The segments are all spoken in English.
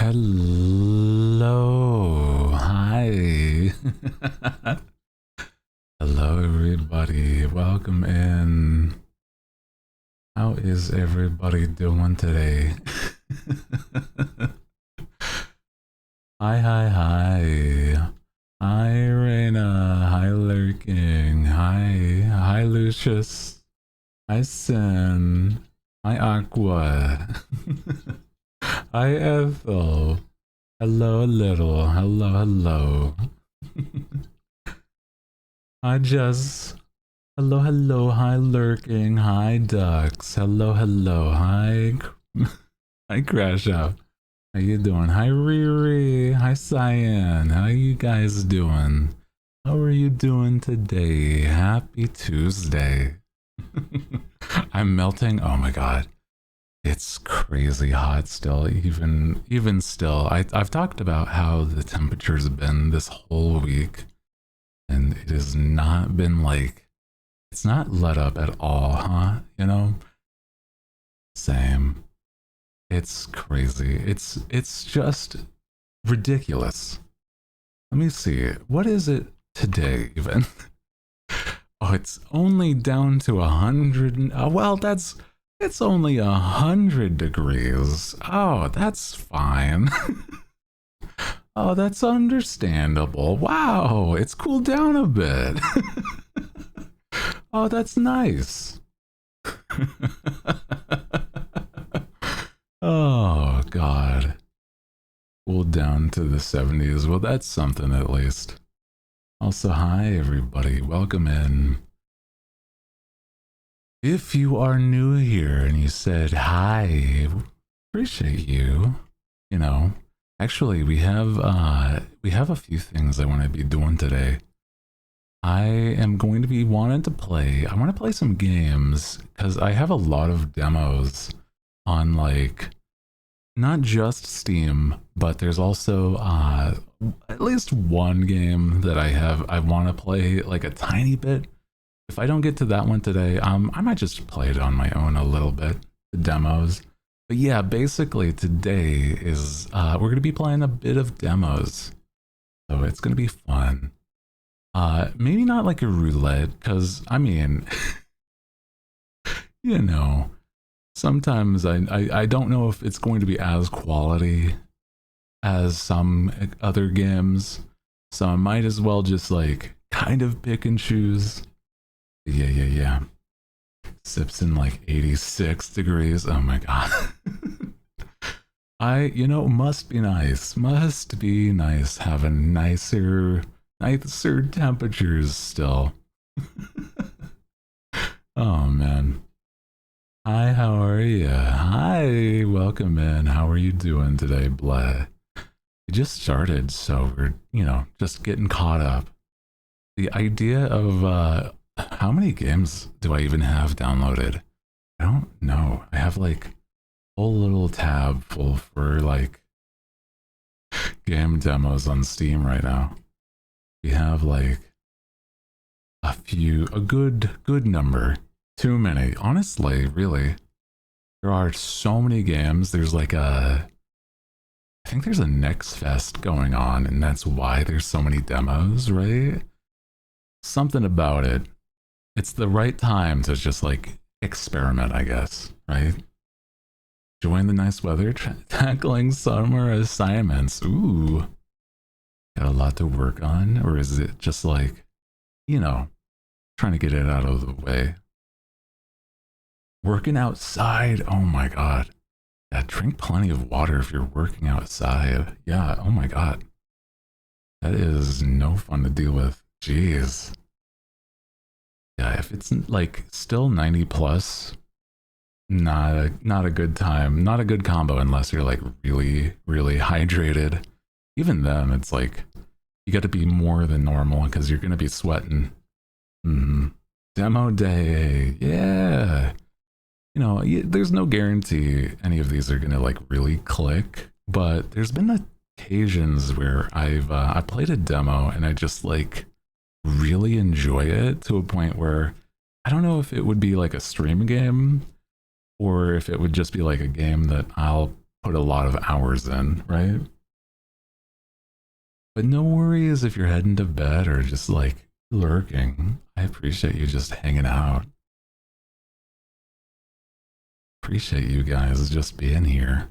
Hello, hi. Hello, everybody. Welcome in. How is everybody doing today? Hi, hi, hi. Hi, Reina. Hi, Lurking. Hi, Lucius. Hi, Sin. Hi, Aqua. Hi, Ethel. Hello, little. Hello. Hi, Jess. Hello. Hi, Lurking. Hi, Ducks. Hello. Hi, hi, Crash Out. How you doing? Hi, Riri. Hi, Cyan. How you guys doing? How are you doing today? Happy Tuesday. I'm melting. Oh my god. It's crazy hot still, even still. I've talked about how the temperatures have been this whole week, and it has not been like, it's not let up at all, huh? You know? Same. It's crazy. It's just ridiculous. Let me see. What is it today even? Oh, it's only down to 100. Well, it's only 100 degrees. Oh, that's fine. Oh, that's understandable. Wow, it's cooled down a bit. Oh, that's nice. Oh, God. Cooled down to the 70s. Well, that's something at least. Also, hi, everybody. Welcome in. If you are new here and you said hi, appreciate you. You know, actually, we have a few things I want to be doing today. I am going to be wanting to play. I want to play some games because I have a lot of demos on, like, not just Steam, but there's also at least one game that I want to play like a tiny bit. If I don't get to that one today, I might just play it on my own a little bit, the demos. But yeah, basically today is we're going to be playing a bit of demos, so it's going to be fun. Maybe not like a roulette, because I mean, you know, sometimes I don't know if it's going to be as quality as some other games, so I might as well just like kind of pick and choose. Yeah. Sips in like 86 degrees. Oh my god. Must be nice having nicer temperatures still. Oh man. Hi, how are you? Hi, welcome in. How are you doing today, Bleh? We just started, so we're, just getting caught up. The idea of how many games do I even have downloaded? I don't know. I have like a whole little tab full for like game demos on Steam right now. We have like a good number. Too many. Honestly, really. There are so many games. There's like I think there's a Next Fest going on, and that's why there's so many demos, right? Something about it. It's the right time to just like experiment, I guess, right? Enjoying the nice weather, tackling summer assignments. Ooh, got a lot to work on, or is it just like, trying to get it out of the way? Working outside, oh my god. Yeah, drink plenty of water if you're working outside. Yeah, oh my god. That is no fun to deal with. Jeez. Yeah, if it's like still 90 plus, not a good time. Not a good combo unless you're like really hydrated. Even then, it's like you got to be more than normal because you're gonna be sweating. Demo day, yeah. There's no guarantee any of these are gonna like really click, but there's been occasions where I played a demo and I just like really enjoy it to a point where I don't know if it would be like a stream game or if it would just be like a game that I'll put a lot of hours in, right? But no worries if you're heading to bed or just like lurking. I appreciate you just hanging out. Appreciate you guys just being here.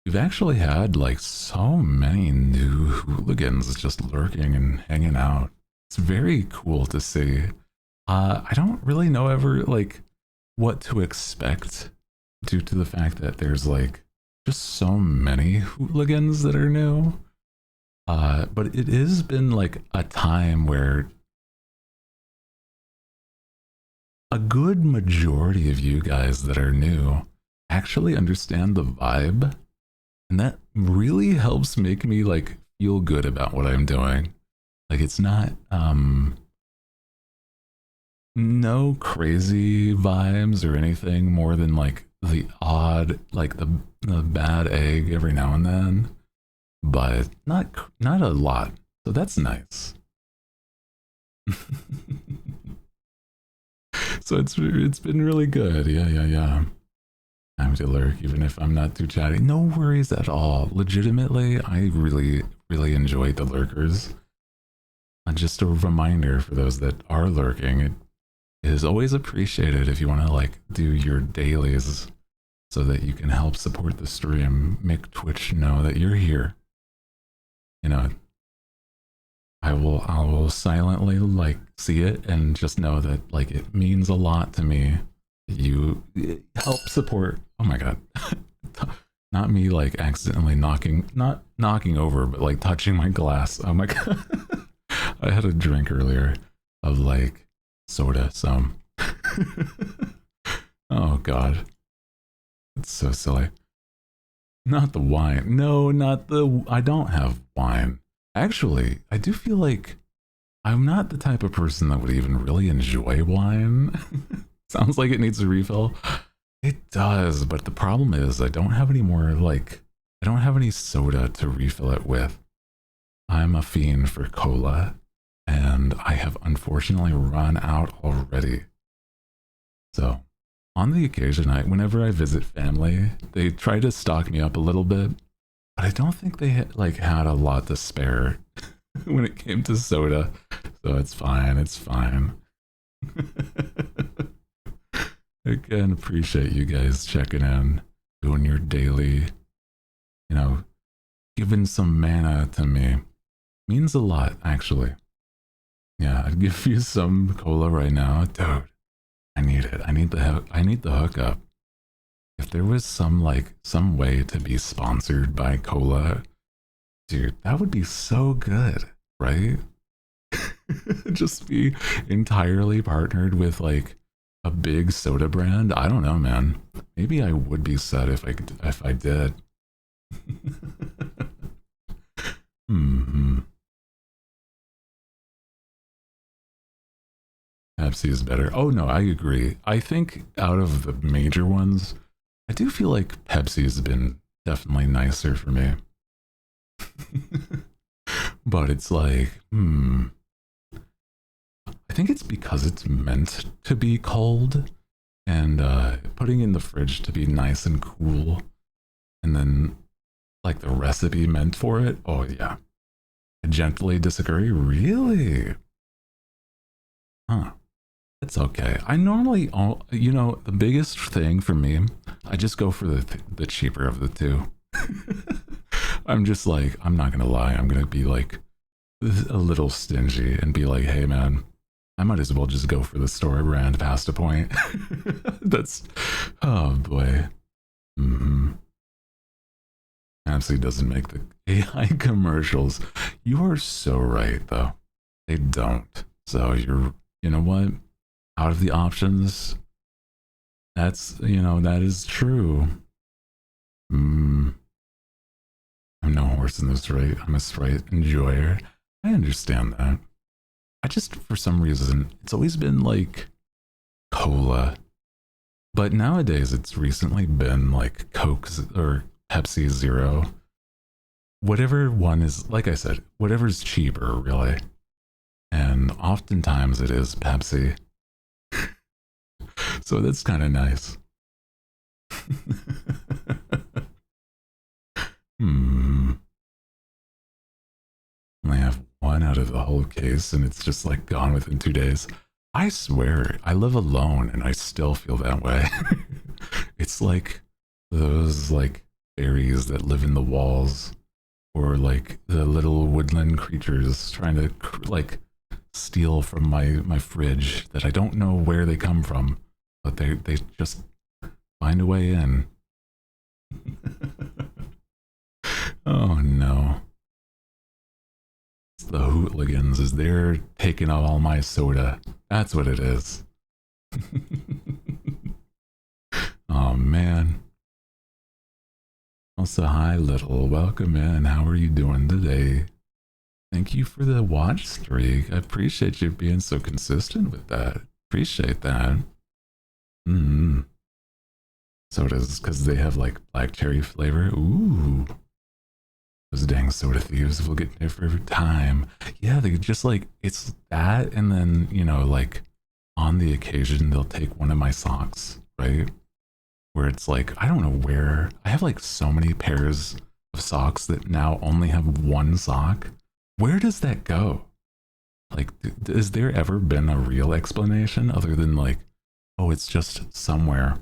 We've actually had like so many new hooligans just lurking and hanging out. It's very cool to see. I don't really know ever like what to expect due to the fact that there's like just so many hooligans that are new. But it has been like a time where a good majority of you guys that are new actually understand the vibe, and that really helps make me like feel good about what I'm doing. Like it's not no crazy vibes or anything more than like the odd like the bad egg every now and then, but not a lot. So that's nice. So it's been really good. Yeah. Time to lurk, even if I'm not too chatty. No worries at all. Legitimately, I really enjoy the lurkers. And just a reminder for those that are lurking, it is always appreciated if you want to like do your dailies so that you can help support the stream, make Twitch know that you're here. You know, I will silently like see it and just know that like it means a lot to me. You help support. Oh my god. Not me like accidentally not knocking over, but like touching my glass. Oh my god. I had a drink earlier of like soda, so oh god. It's so silly. Not the wine. No, not the I don't have wine. Actually, I do feel like I'm not the type of person that would even really enjoy wine. Sounds like it needs a refill. It does, but the problem is I don't have any more like I don't have any soda to refill it with. I'm a fiend for cola, and I have unfortunately run out already. So, on the occasion, whenever I visit family, they try to stock me up a little bit, but I don't think they had a lot to spare when it came to soda. So it's fine. It's fine. Again, appreciate you guys checking in, doing your daily, you know, giving some mana to me. Means a lot, actually. Yeah, I'd give you some cola right now. Dude, I need it. I need the hookup. If there was some way to be sponsored by cola, dude, that would be so good, right? Just be entirely partnered with like a big soda brand. I don't know, man. Maybe I would be sad if I did. Pepsi is better. Oh no, I agree. I think out of the major ones, I do feel like Pepsi has been definitely nicer for me. But it's like, I think it's because it's meant to be cold and putting in the fridge to be nice and cool. And then like the recipe meant for it. Oh yeah. I gently disagree. Really? Huh. It's okay. I normally, the biggest thing for me, I just go for the cheaper of the two. I'm just like, I'm not gonna lie. I'm gonna be like a little stingy and be like, hey man, I might as well just go for the store brand past a point. That's, oh boy. Pepsi doesn't make the AI commercials. You are so right though. They don't. So you know what? Out of the options, that is true. I'm no horse in this race. I'm a Sprite enjoyer. I understand that. I just, for some reason, it's always been like cola. But nowadays, it's recently been like Coke or Pepsi Zero. Whatever one is, like I said, whatever's cheaper, really. And oftentimes it is Pepsi. So that's kind of nice. Hmm. I have one out of the whole case and it's just like gone within 2 days. I swear, I live alone and I still feel that way. It's like those like fairies that live in the walls, or like the little woodland creatures trying to like steal from my fridge that I don't know where they come from, but they just find a way in. Oh no. It's the hooligans is they're taking out all my soda. That's what it is. Oh man. Also, hi little, welcome in. How are you doing today? Thank you for the watch streak. I appreciate you being so consistent with that. Appreciate that. Sodas, because they have like black cherry flavor. Ooh. Those dang soda thieves will get there for every time. Yeah, they just like, it's that, and then, you know, like on the occasion, they'll take one of my socks, right? Where it's like, I don't know where. I have like so many pairs of socks that now only have one sock. Where does that go? Like, has there ever been a real explanation other than like, oh, it's just somewhere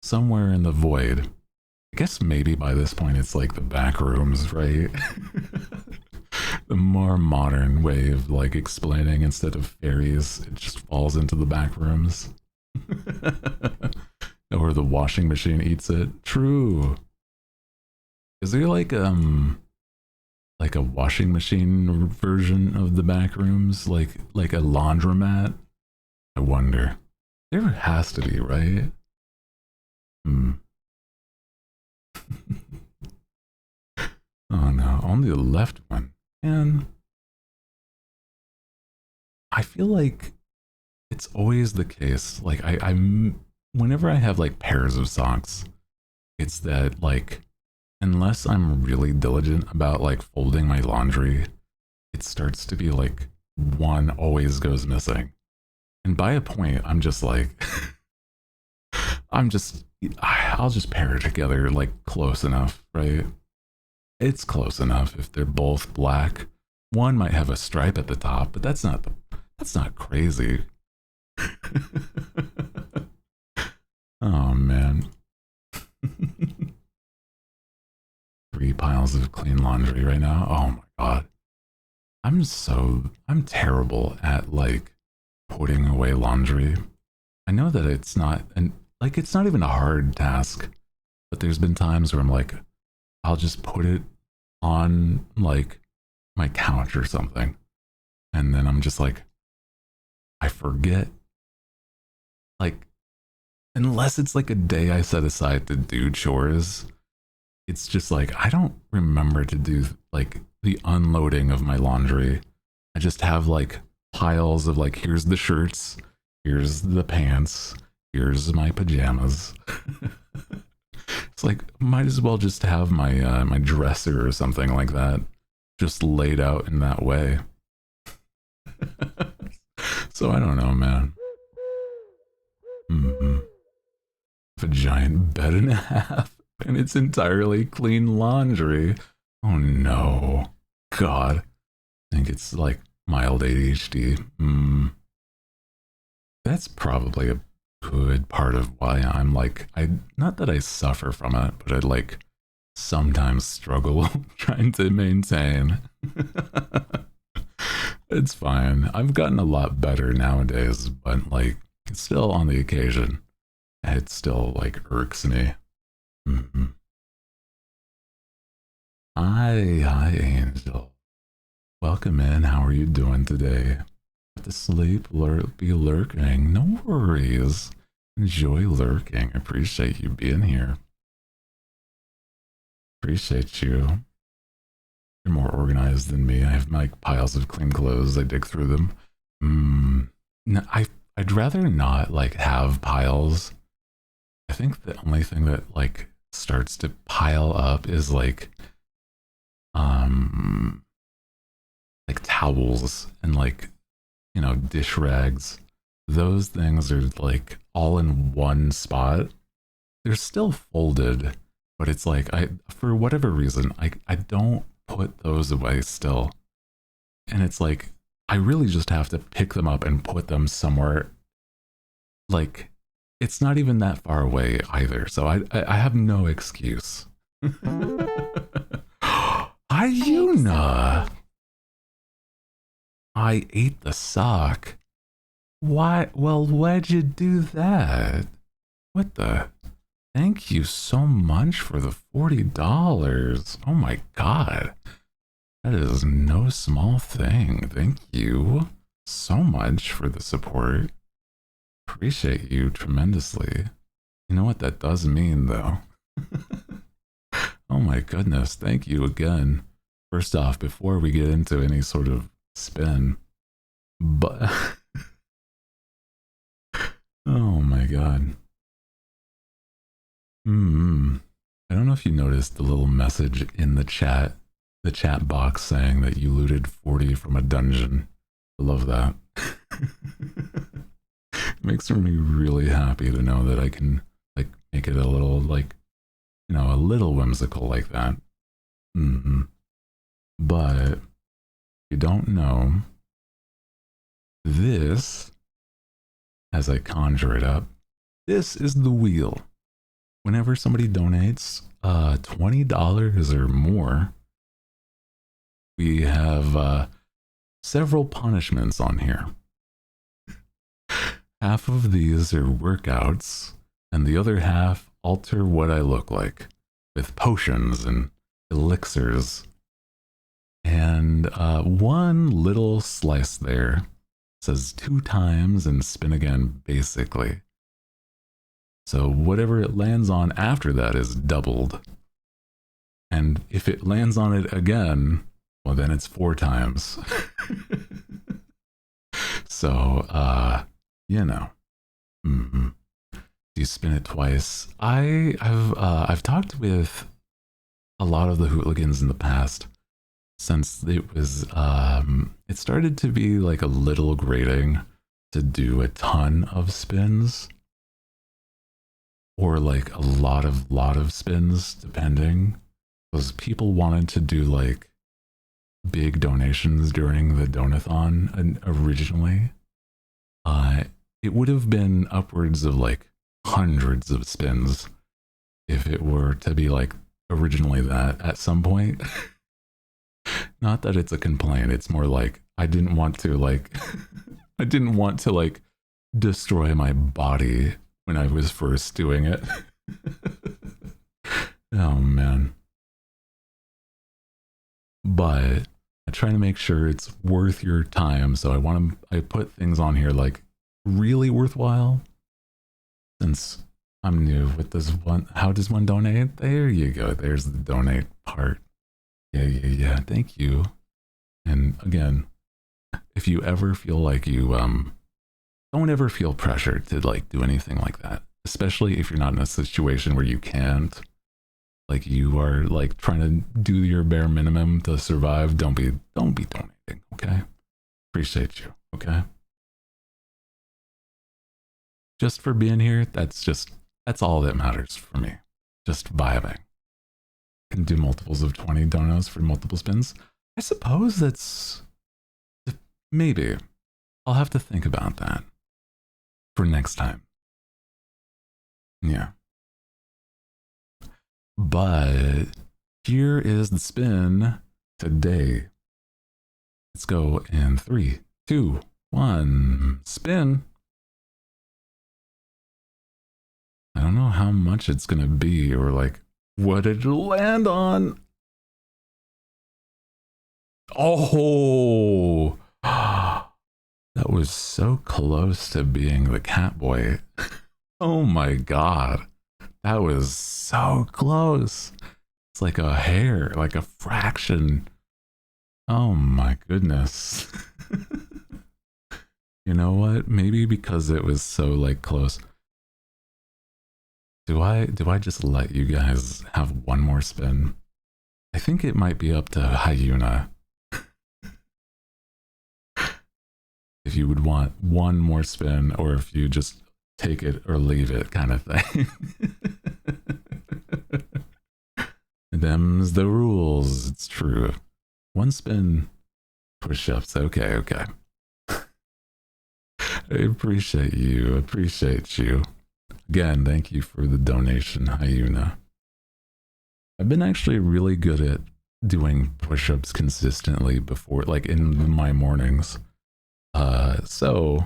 in the void? I guess maybe by this point it's like the back rooms, right? The more modern way of like explaining, instead of fairies, it just falls into the back rooms. Or the washing machine eats it. True. Is there like a washing machine version of the back rooms, like a laundromat? I wonder. There has to be, right? Oh no, only the left one. And I feel like it's always the case. Like I'm whenever I have like pairs of socks, it's that like unless I'm really diligent about like folding my laundry, it starts to be like one always goes missing. And by a point, I'm just like I'll just pair it together like close enough, right? It's close enough if they're both black. One might have a stripe at the top, but that's not crazy. Oh man. 3 piles of clean laundry right now. Oh my god. I'm terrible at like putting away laundry. I know that it's not it's not even a hard task, but there's been times where I'm like, I'll just put it on like my couch or something. And then I'm just like, I forget. Like, unless it's like a day I set aside to do chores, it's just like, I don't remember to do like the unloading of my laundry. I just have like piles of like, here's the shirts, here's the pants, here's my pajamas. It's like, might as well just have my my dresser or something like that just laid out in that way. So I don't know, man. A giant bed and a half, and it's entirely clean laundry. Oh no. God. I think it's like mild ADHD. That's probably a good part of why I'm like, not that I suffer from it, but I like sometimes struggle trying to maintain. It's fine. I've gotten a lot better nowadays, but like, it's still on the occasion. It still like irks me. Hi, Angel. Welcome in. How are you doing today? To sleep, be lurking. No worries. Enjoy lurking. I appreciate you being here. Appreciate you. You're more organized than me. I have like piles of clean clothes. I dig through them. No, I'd rather not like have piles. I think the only thing that like starts to pile up is like towels and like, you know, dish rags. Those things are like all in one spot. They're still folded, But it's like, for whatever reason, I don't put those away still. And it's like, I really just have to pick them up and put them somewhere. Like, it's not even that far away either. So I have no excuse. Ayuna! I ate the sock. Why? Well, why'd you do that? What the? Thank you so much for the $40. Oh my god. That is no small thing. Thank you so much for the support. Appreciate you tremendously. You know what that does mean, though? Oh my goodness. Thank you again. First off, before we get into any sort of spin, but oh my god. I don't know if you noticed the little message in the chat box saying that you looted 40 from a dungeon. I love that. It makes me really happy to know that I can like make it a little like, you know, a little whimsical like that. But if you don't know, this, as I conjure it up, this is the wheel. Whenever somebody donates $20 or more, we have several punishments on here. Half of these are workouts, and the other half alter what I look like with potions and elixirs. And one little slice there says 2 times and spin again, basically. So whatever it lands on after that is doubled. And if it lands on it again, well, then it's 4 times. So, you know. You spin it twice. I've talked with a lot of the hooligans in the past, since it was it started to be like a little grating to do a ton of spins, or like a lot of spins, depending, because people wanted to do like big donations during the donathon. And originally it would have been upwards of like hundreds of spins if it were to be like originally that at some point. Not that it's a complaint, it's more like I didn't want to like I didn't want to like destroy my body when I was first doing it. Oh man. But I try to make sure it's worth your time, so I put things on here like really worthwhile. Since I'm new with this one, how does one donate? There you go, there's the donate part. Yeah, thank you. And again, if you ever feel like you don't ever feel pressured to like do anything like that, especially if you're not in a situation where you can't, like you are like trying to do your bare minimum to survive. Don't be donating, okay? Appreciate you, okay? Just for being here, that's all that matters for me. Just vibing. Can do multiples of 20 donos for multiple spins. I suppose that's maybe. I'll have to think about that for next time. Yeah. But here is the spin today. Let's go in 3, 2, 1, spin. I don't know how much it's gonna be or like what it'll land on. Oh, that was so close to being the cat boy. Oh my god, that was so close. It's like a hair, like a fraction. Oh my goodness. You know what? Maybe because it was so like close. Do I just let you guys have one more spin? I think it might be up to Hyuna. If you would want one more spin, or if you just take it or leave it kind of thing. Them's the rules. It's true. One spin push-ups. Okay, okay. I appreciate you. Appreciate you. Again, thank you for the donation, Hyuna. I've been actually really good at doing push-ups consistently before, like in my mornings. So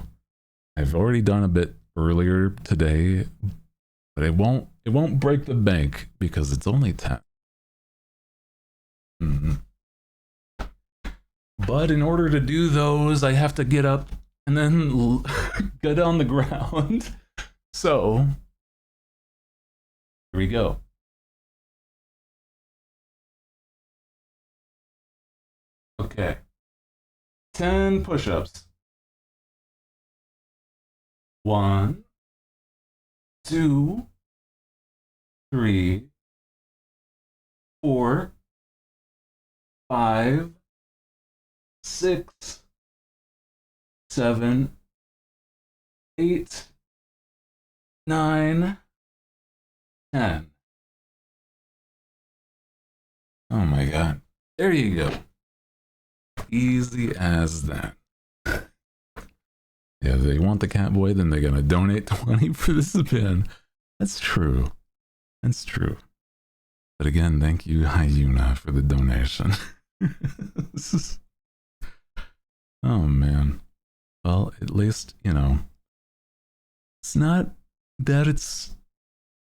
I've already done a bit earlier today, but it won't break the bank because it's only 10. But in order to do those, I have to get up and then get on the ground. So here we go. Okay. 10 push-ups. 1, 2, 3, 4, 5, 6, 7, 8, 9, 10. Oh my god. There you go. Easy as that. Yeah, if they want the cat boy, then they're gonna donate 20 for the spin. That's true. That's true. But again, thank you, Hyuna, for the donation. Oh man. Well, at least, you know, it's not that it's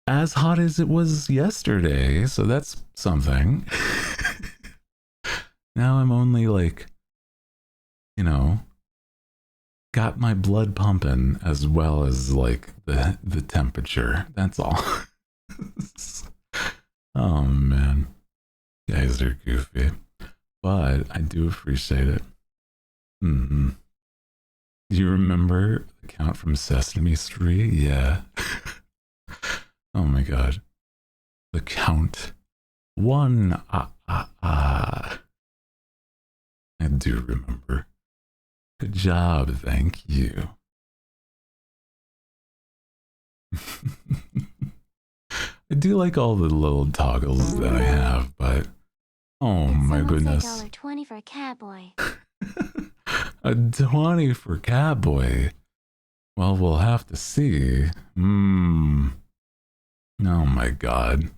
as hot as it was yesterday, so that's something. Now I'm only like, you know, got my blood pumping as well as like the temperature. That's all. Oh man. You guys are goofy. But I do appreciate it. Do you remember the count from Sesame Street? Yeah. Oh my god. The count. 1. I do remember. Good job, thank you. I do like all the little toggles that I have, but oh my goodness. $1.20 for a Catboy. A 20 for Catboy. Well, we'll have to see. Oh my god.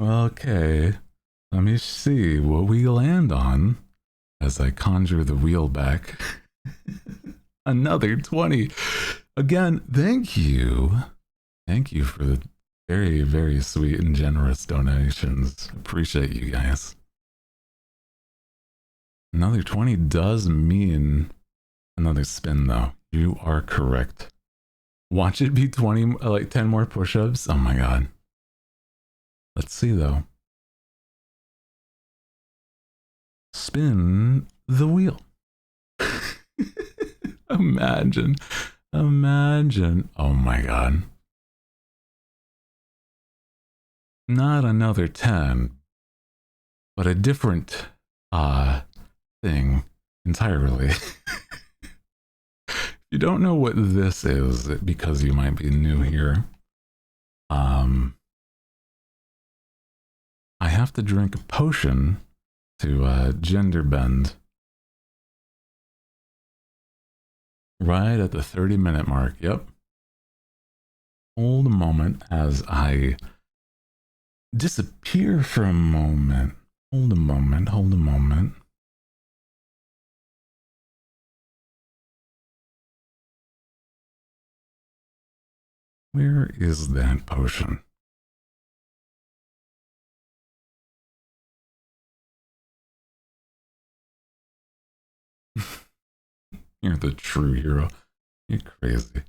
Okay. Let me see what we land on as I conjure the wheel back. Another 20. Again, thank you. Thank you for the very, very sweet and generous donations. Appreciate you guys. Another 20 does mean another spin, though. You are correct. Watch it be 20, like 10 more push-ups. Oh my god. Let's see, though. Spin the wheel. Imagine. Imagine. Oh my god. Not another 10, but a different thing entirely. If you don't know what this is, because you might be new here, I have to drink a potion to gender bend right at the 30-minute mark. Yep. Hold a moment as I disappear for a moment. Hold a moment, hold a moment. Where is that potion? You're the true hero. You're crazy.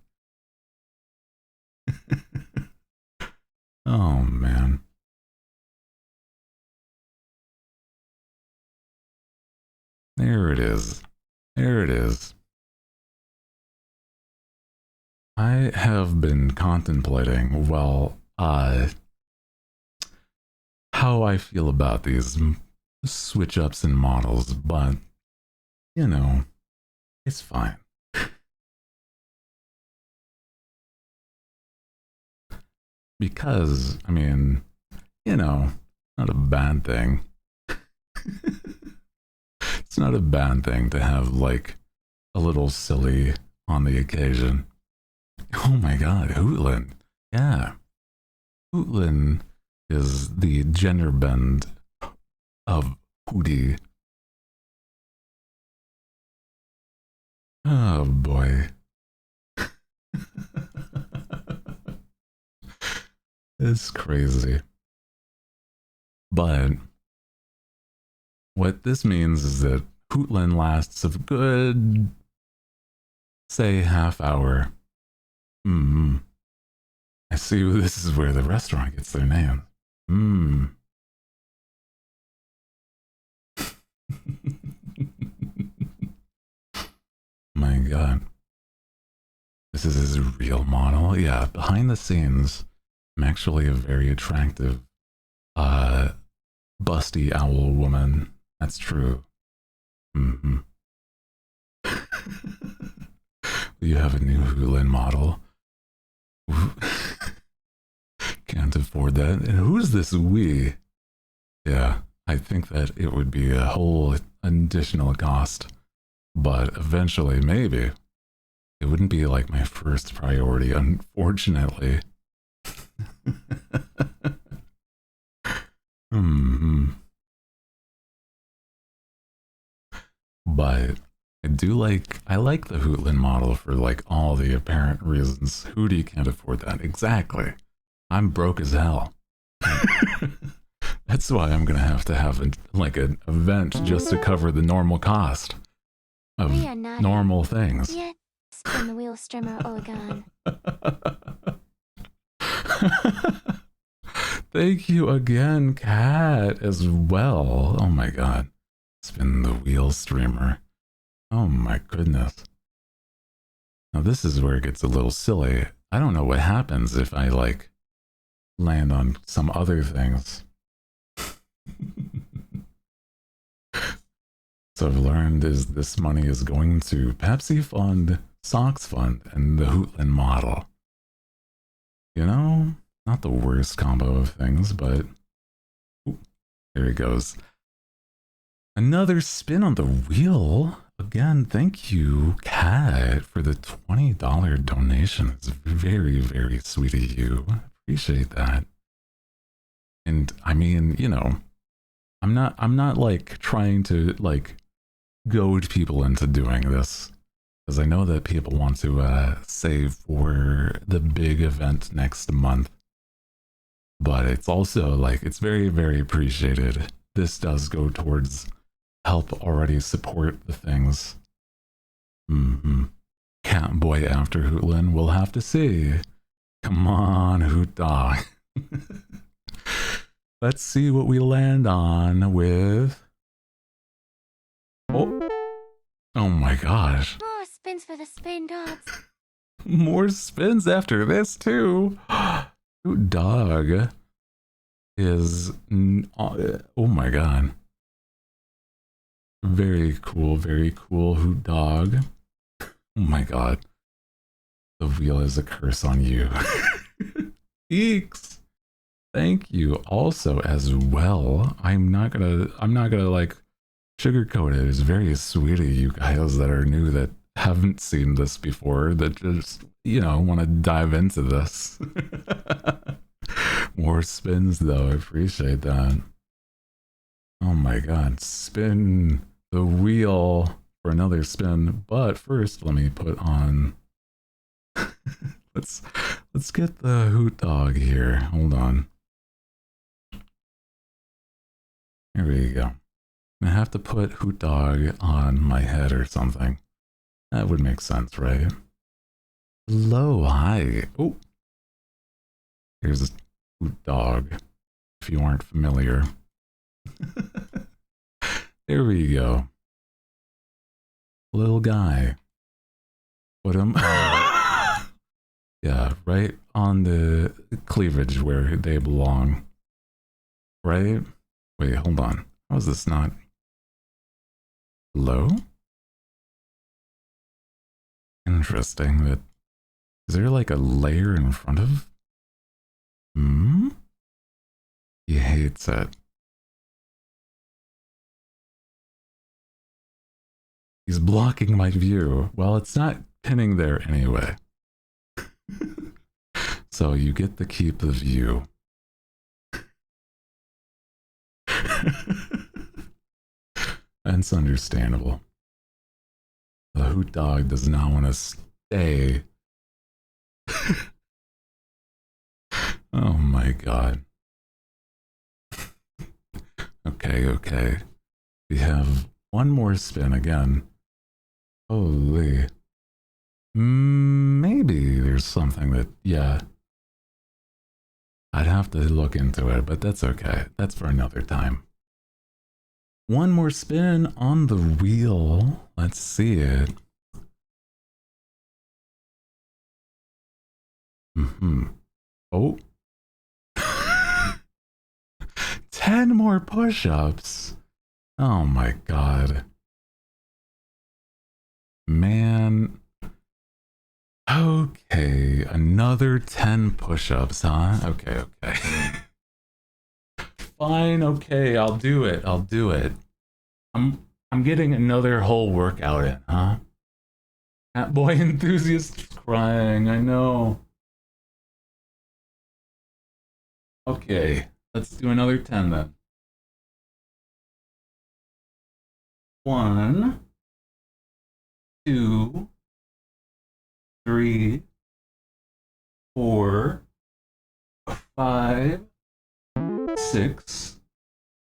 Oh, man. There it is. There it is. I have been contemplating, well, how I feel about these switch ups and models, but, you know, it's fine. Because, I mean, you know, not a bad thing. It's not a bad thing to have, like, a little silly on the occasion. Oh my god, Hootlin. Yeah. Hootlin is the gender bend of Hooty. Oh boy. It's crazy. But what this means is that Hootlin lasts a good, say, half hour. I see this is where the restaurant gets their name. My god. This is his real model? Yeah, behind the scenes, I'm actually a very attractive, busty owl woman. That's true. You have a new Hootlin model. Can't afford that. And who's this we? Yeah, I think that it would be a whole additional cost. But eventually, maybe. It wouldn't be like my first priority, unfortunately. But I like the Hootlin model for like all the apparent reasons. Hooty can't afford that. Exactly. I'm broke as hell. That's why I'm gonna have like an event just to cover the normal cost of normal things. Yet, spin the wheel, Strimmer Oregon. Thank you again, Cat, as well. Oh my god. Spin the wheel, streamer. Oh my goodness. Now this is where it gets a little silly. I don't know what happens if I, like, land on some other things. So I've learned is this money is going to Pepsi Fund, Socks Fund, and the Hootlin model. You know, not the worst combo of things, but there he goes. Another spin on the wheel. Again, thank you, Kat, for the $20 donation. It's very, very sweet of you. Appreciate that. And I mean, you know, I'm not like trying to like goad people into doing this, because I know that people want to save for the big event next month. But it's also like, it's very, very appreciated. This does go towards help already support the things. Catboy after Hootlin, we'll have to see. Come on, Hoot Dog. Let's see what we land on with. Oh my gosh. More spins for the spin dogs. More spins after this too. Hoot Dog is, oh my god. Very cool, Hoot Dog. Oh my god. The wheel is a curse on you. Eeks. Thank you also as well. I'm not gonna like sugarcoat it. It's very sweet of you guys that are new, that haven't seen this before, that just, you know, want to dive into this. More spins though, I appreciate that. Oh my god, spin the wheel for another spin, but first let me put on let's get the Hoot Dog here. Hold on. Here we go. I have to put Hoot Dog on my head or something. That would make sense, right? Hello, hi. Oh, here's Hoot Dog, if you aren't familiar. There we go. Little guy. Put him. Yeah, right on the cleavage where they belong. Right? Wait, hold on. How is this not? Hello? Interesting. That is there like a layer in front of Hmm? He hates it. He's blocking my view. Well, it's not pinning there anyway. So you get to keep the view. That's understandable. The hoot dog does not want to stay. Oh my god. Okay, okay. We have one more spin again. Holy. Maybe there's something that, yeah. I'd have to look into it, but that's okay. That's for another time. One more spin on the wheel. Let's see it. Oh. 10 more push-ups. Oh my god. Man. Okay, another 10 push-ups, huh? Okay, okay. Fine, okay, I'll do it. I'll do it. I'm getting another whole workout in, huh? Cat boy enthusiast crying, I know. Okay, let's do another 10 then. 1, 2, 3, 4, 5, 6.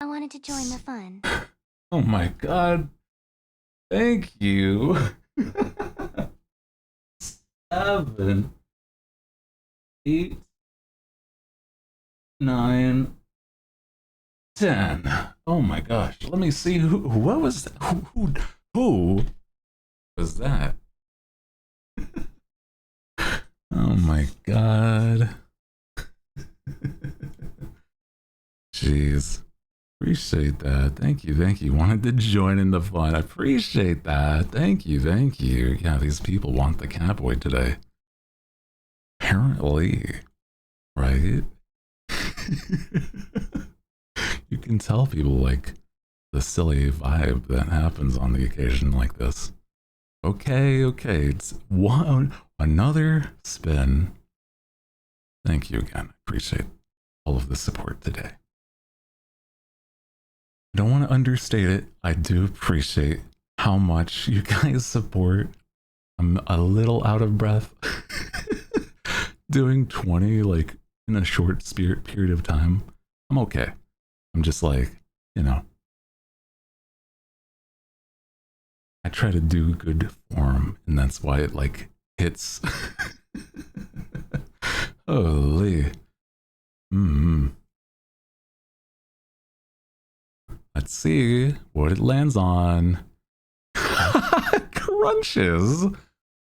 I wanted to join the fun. Oh my god. Thank you. 7, 8, 9, 10. Oh my gosh. Let me see what was that? Who was that? Oh my god. Jeez. Appreciate that. Thank you, thank you. Wanted to join in the fun. I appreciate that. Thank you, thank you. Yeah, these people want the catboy today. Apparently. Right? You can tell people like the silly vibe that happens on the occasion like this. Okay, okay. It's another spin. Thank you again. I appreciate all of the support today. I don't want to understate it. I do appreciate how much you guys support. I'm a little out of breath doing 20 like in a short period of time. I'm okay. I'm just like, you know, I try to do good form, and that's why it like hits. Holy. Let's see what it lands on. Crunches.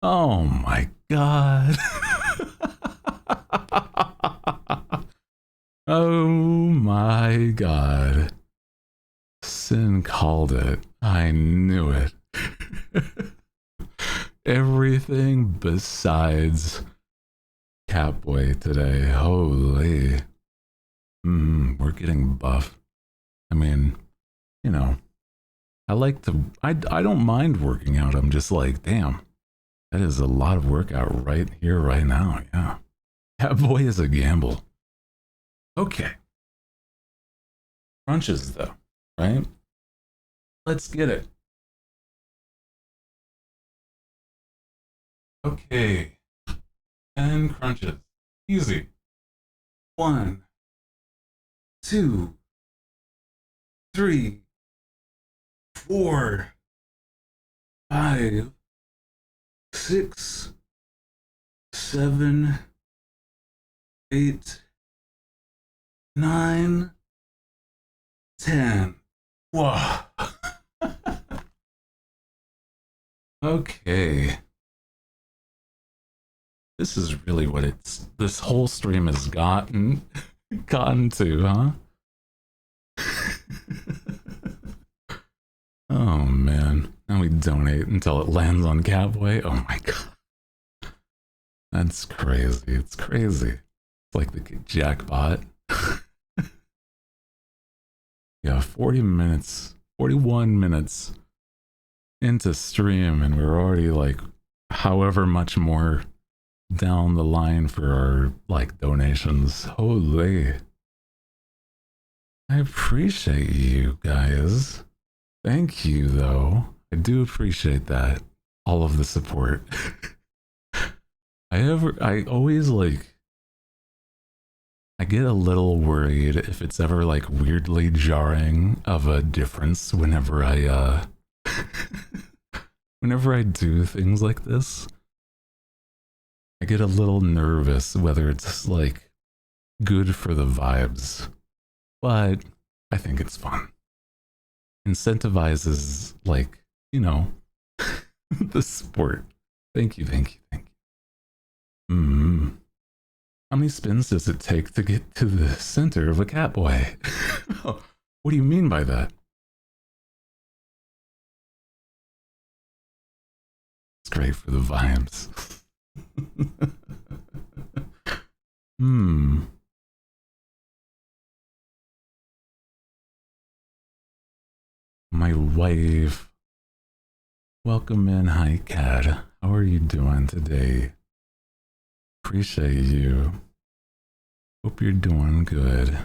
Oh my god. Oh my god. Sin called it. I knew it. Everything besides Catboy today. Holy. We're getting buff. I mean, you know, I like to, I don't mind working out. I'm just like, damn, that is a lot of workout right here, right now. Yeah. Catboy is a gamble. Okay. Crunches though, right? Let's get it. Okay. 10 crunches. Easy. 1, 2, 3, 4, 5, 6, 7, 8, 9, 10. Whoa. Okay. This is really what this whole stream has gotten to, huh? Oh man. Now we donate until it lands on Catboy. Oh my god. That's crazy. It's crazy. like the jackpot. Yeah, 40 minutes, 41 minutes into stream, and we're already like however much more down the line for our like donations. Holy. I appreciate you guys. Thank you though. I do appreciate that. All of the support. I always like, I get a little worried if it's ever like weirdly jarring of a difference whenever I whenever I do things like this. I get a little nervous whether it's like good for the vibes, but I think it's fun. Incentivizes, like, you know, the sport. Thank you, thank you, thank you. How many spins does it take to get to the center of a catboy? What do you mean by that? It's great for the vibes. My wife. Welcome in, hi Cat. How are you doing today? Appreciate you. Hope you're doing good.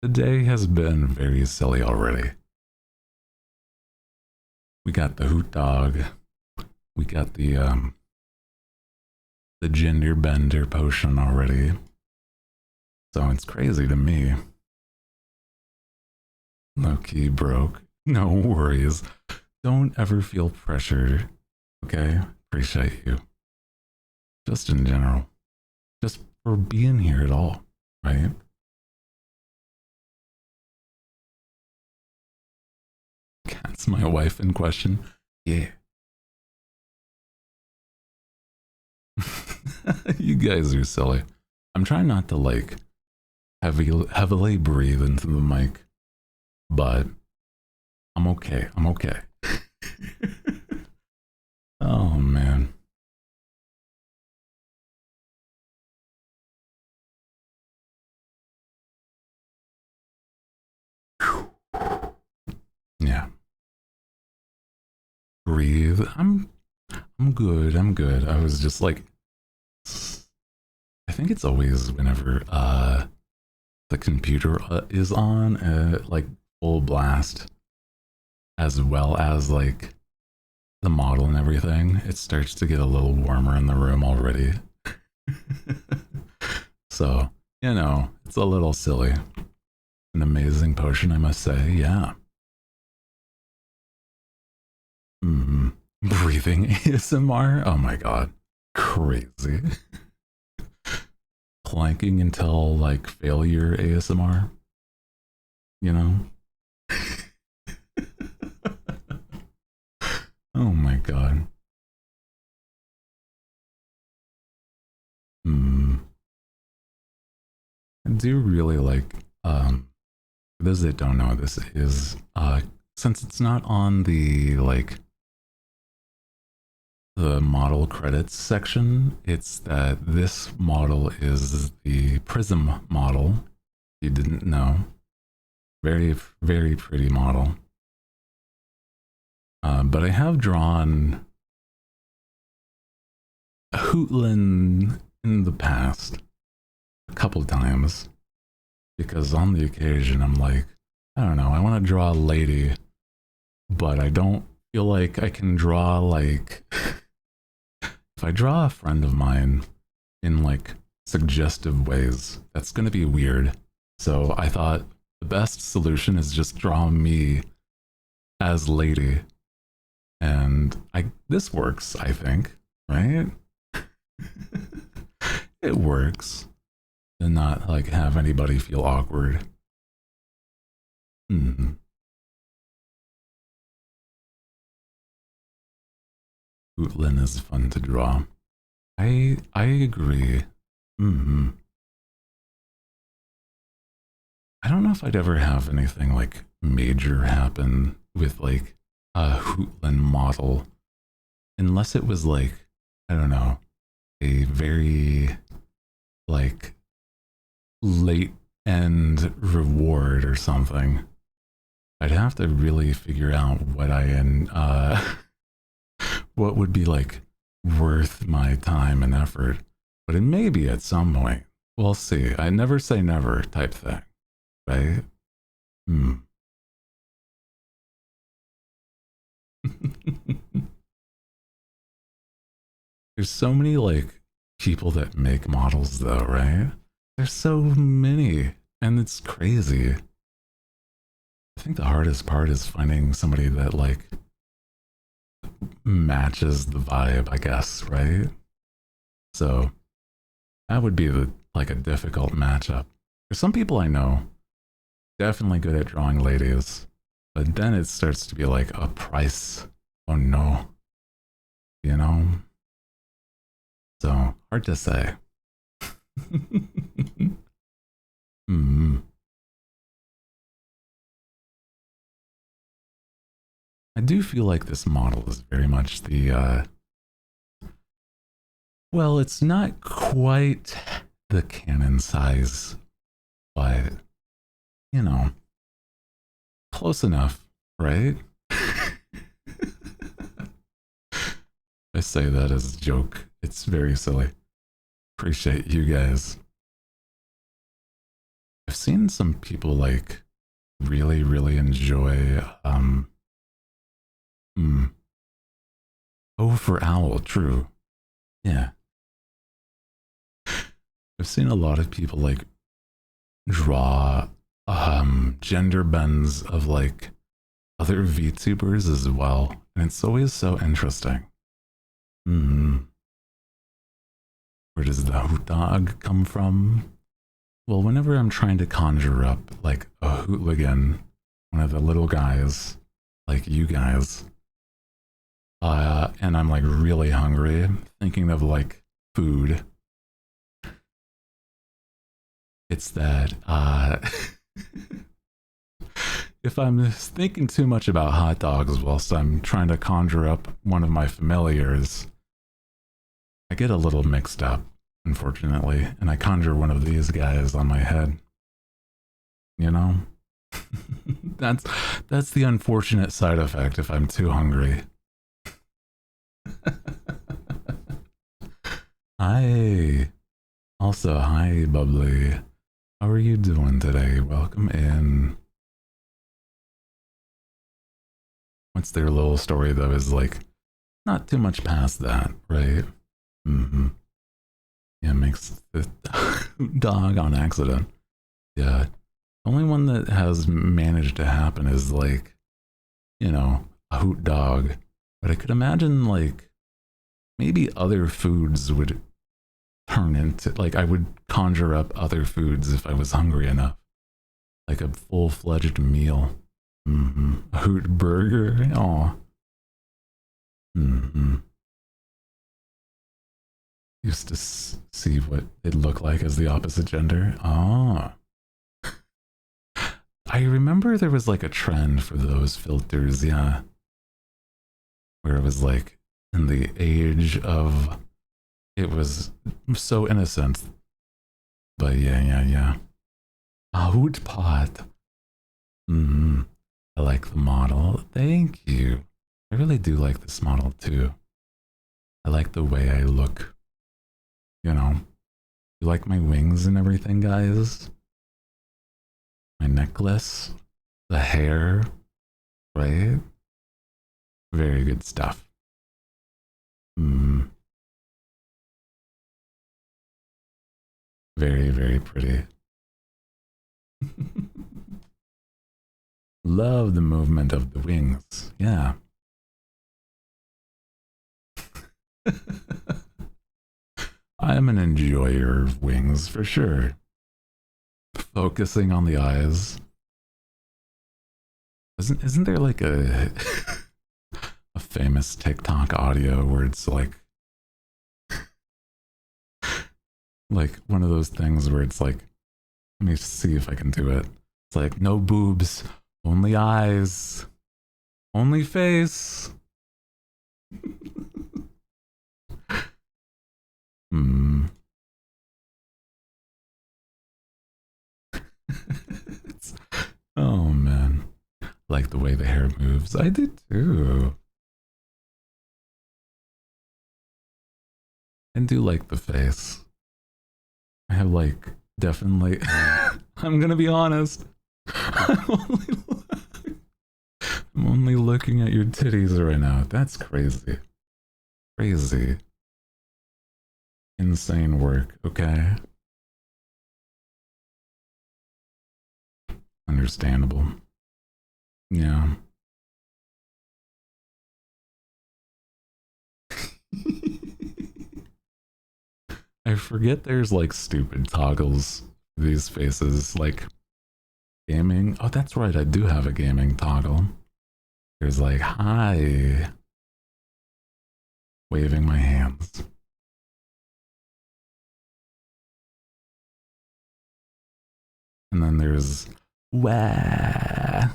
The day has been very silly already. We got the hoot dog. We got the gender bender potion already. So it's crazy to me. Low key broke. No worries. Don't ever feel pressured. Okay? Appreciate you. Just in general. Just for being here at all, right? Cat's my wife in question. Yeah. You guys are silly. I'm trying not to like heavily breathe into the mic, but I'm okay. I'm okay. Oh man. Yeah. Breathe. I'm good. I'm good. I was just like, I think it's always whenever the computer is on like full blast, as well as like the model and everything, it starts to get a little warmer in the room already. So, you know, it's a little silly. An amazing potion, I must say. Yeah. Breathing ASMR. Oh my god, crazy. Planking until like failure ASMR. You know. Oh my god. I do really like, for those that don't know, this is, since it's not on the, like, the model credits section, it's that this model is the Prism model. If you didn't know. Very, very pretty model. But I have drawn a Hootlin in the past a couple times, because on the occasion I'm like, I don't know, I want to draw a lady, but I don't feel like I can draw like if I draw a friend of mine in like suggestive ways, that's gonna be weird. So I thought the best solution is just draw me as lady, and this works, I think, right? It works. And not like have anybody feel awkward. Hootlin is fun to draw. I agree. I don't know if I'd ever have anything like major happen with like a Hootlin model, unless it was like, I don't know, a very like late end reward or something, I'd have to really figure out what what would be like worth my time and effort. But it may be at some point. We'll see. I never say never type thing, right? There's so many like people that make models though, right? There's so many, and it's crazy. I think the hardest part is finding somebody that like matches the vibe, I guess, right? So that would be like a difficult matchup. There's some people I know definitely good at drawing ladies, but then it starts to be like a price. Oh no, you know? So hard to say. I do feel like this model is very much the, well, it's not quite the Canon size, but, you know, close enough, right? I say that as a joke. It's very silly. Appreciate you guys. I've seen some people like really, really enjoy, Oh, for owl, true. Yeah. I've seen a lot of people like draw gender bends of like other VTubers as well. And it's always so interesting. Where does the hoot dog come from? Well, whenever I'm trying to conjure up like a hooligan, one of the little guys, like you guys, and I'm like really hungry, thinking of like food, it's that if I'm thinking too much about hot dogs whilst I'm trying to conjure up one of my familiars, I get a little mixed up, unfortunately, and I conjure one of these guys on my head. You know? That's the unfortunate side effect if I'm too hungry. Hi. Also, hi, Bubbly. How are you doing today? Welcome in. What's their little story, though, is like not too much past that, right? Yeah, makes the dog on accident. Yeah. Only one that has managed to happen is like, you know, a hoot dog. But I could imagine like maybe other foods would turn into, like I would conjure up other foods if I was hungry enough. Like a full-fledged meal. A hoot burger. Aw. Used to see what it looked like as the opposite gender. Ah. I remember there was like a trend for those filters, yeah. Where it was like in the age of, it was so innocent. But yeah. A hoot pot. I like the model. Thank you. I really do like this model too. I like the way I look. You know, you like my wings and everything, guys? My necklace, the hair, right? Very good stuff. Very, very pretty. Love the movement of the wings. Yeah. I'm an enjoyer of wings for sure. Focusing on the eyes. Isn't there like a a famous TikTok audio where it's like one of those things where it's like, let me see if I can do it. It's like no boobs, only eyes, only face. Hmm. Oh man. Like the way the hair moves. I did too. And do like the face. I have like definitely I'm gonna be honest. I'm only looking at your titties right now. That's crazy. Crazy. Insane work, okay? Understandable. Yeah. I forget there's like stupid toggles for these faces, like gaming. Oh, that's right, I do have a gaming toggle. There's like, hi, waving my hands. And then there's, wah.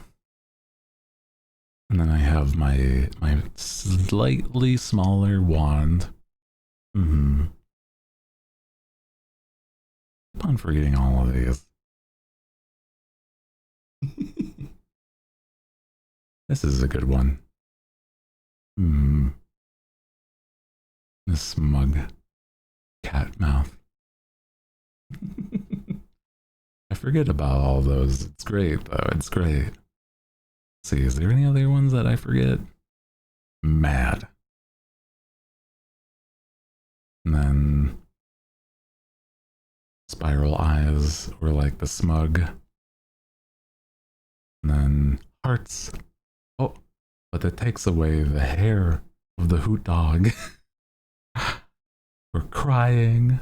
And then I have my slightly smaller wand. Mm-hmm. Keep on forgetting all of these. This is a good one. Hmm. The smug cat mouth. I forget about all those. It's great though. It's great. Let's see, is there any other ones that I forget? Mad. And then spiral eyes or like the smug. And then hearts. Oh, but that takes away the hair of the hoot dog. We're crying.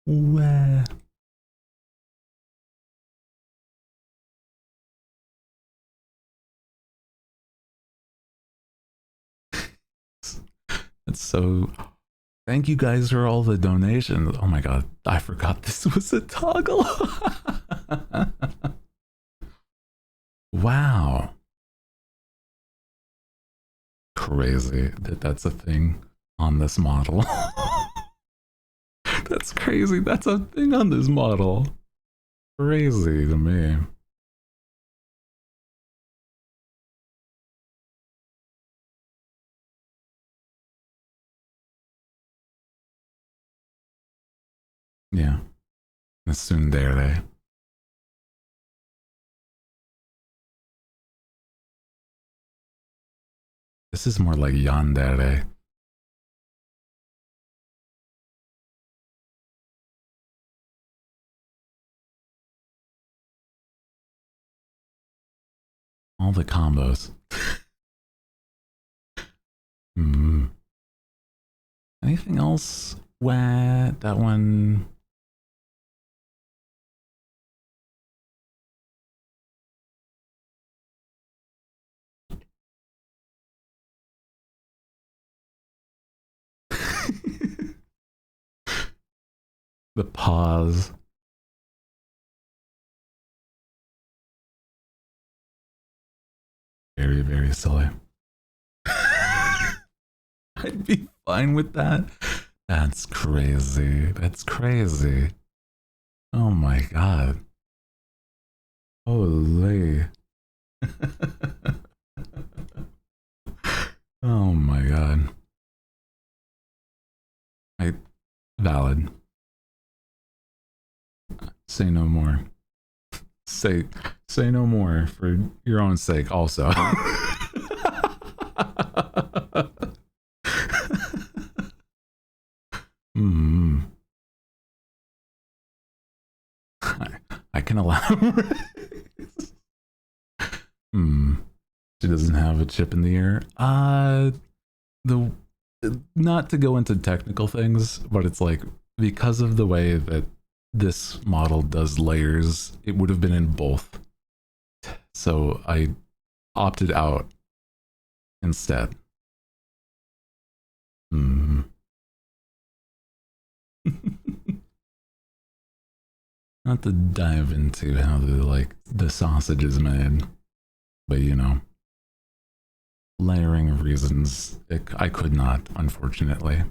Wah. It's so. Thank you guys for all the donations. Oh my god, I forgot this was a toggle. Wow. Crazy that that's a thing on this model. That's crazy. That's a thing on this model. Crazy to me. Yeah. Tsundere. This is more like yandere. All the combos. Hmm. Anything else? What? That one. The pause. Very, very silly. I'd be fine with that. That's crazy. That's crazy. Oh my god. Holy. Oh my god. I valid. Say no more. Say no more for your own sake also. Hmm. I can elaborate. Hmm. She doesn't have a chip in the ear. The not to go into technical things, but it's like because of the way that this model does layers, it would have been in both. So I opted out instead. Hmm. Not to dive into how the sausage is made, but you know. layering of reasons, I could not, unfortunately.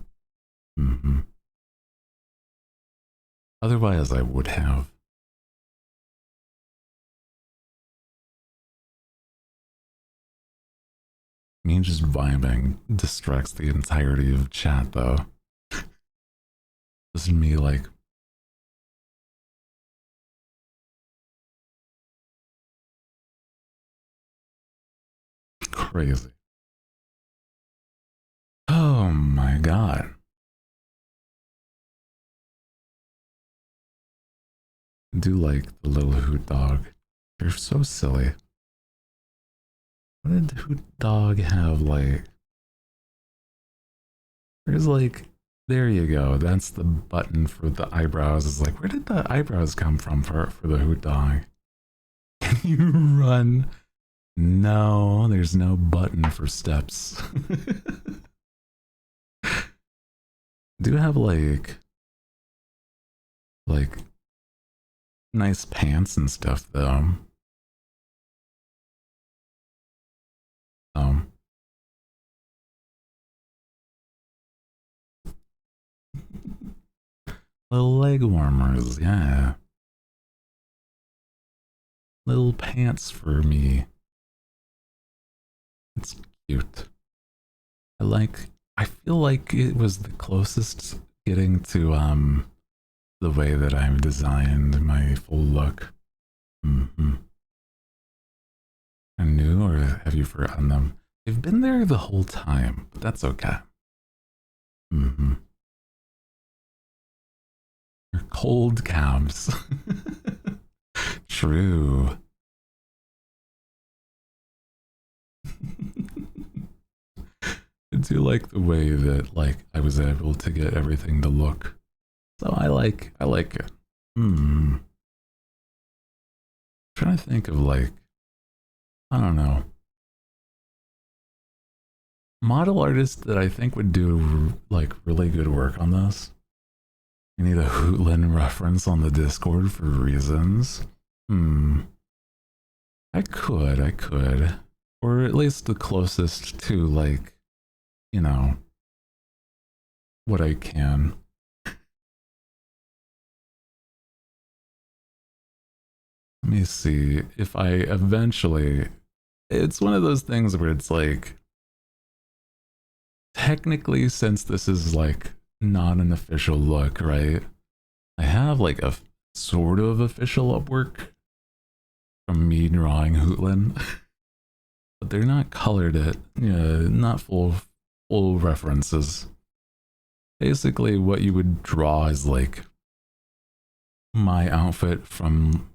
Otherwise, I would have. Me just vibing distracts the entirety of chat, though. This is me, like, crazy. Oh my god. I do like the little hoot dog. They're so silly. What did hoot dog have, like? There's like, there you go. That's the button for the eyebrows. It's like, where did the eyebrows come from for the hoot dog? Can you run? No, there's no button for steps. Do have like nice pants and stuff though. Little leg warmers, yeah. Little pants for me. It's cute. I feel like it was the closest getting to the way that I've designed my full look. I knew, or have you forgotten them? They've been there the whole time, but that's okay. They're cold calves. True. I do like the way that like I was able to get everything to look. So I like it. Trying to think of like, I don't know, model artists that I think would do like really good work on this. You need a Hootlin reference on the Discord for reasons. I could. Or at least the closest to like, you know, what I can. Let me see if I eventually, it's one of those things where it's like, technically, since this is like not an official look, right? I have like a sort of official upwork from me drawing Hootlin, but they're not colored it, not full references. Basically, what you would draw is like my outfit from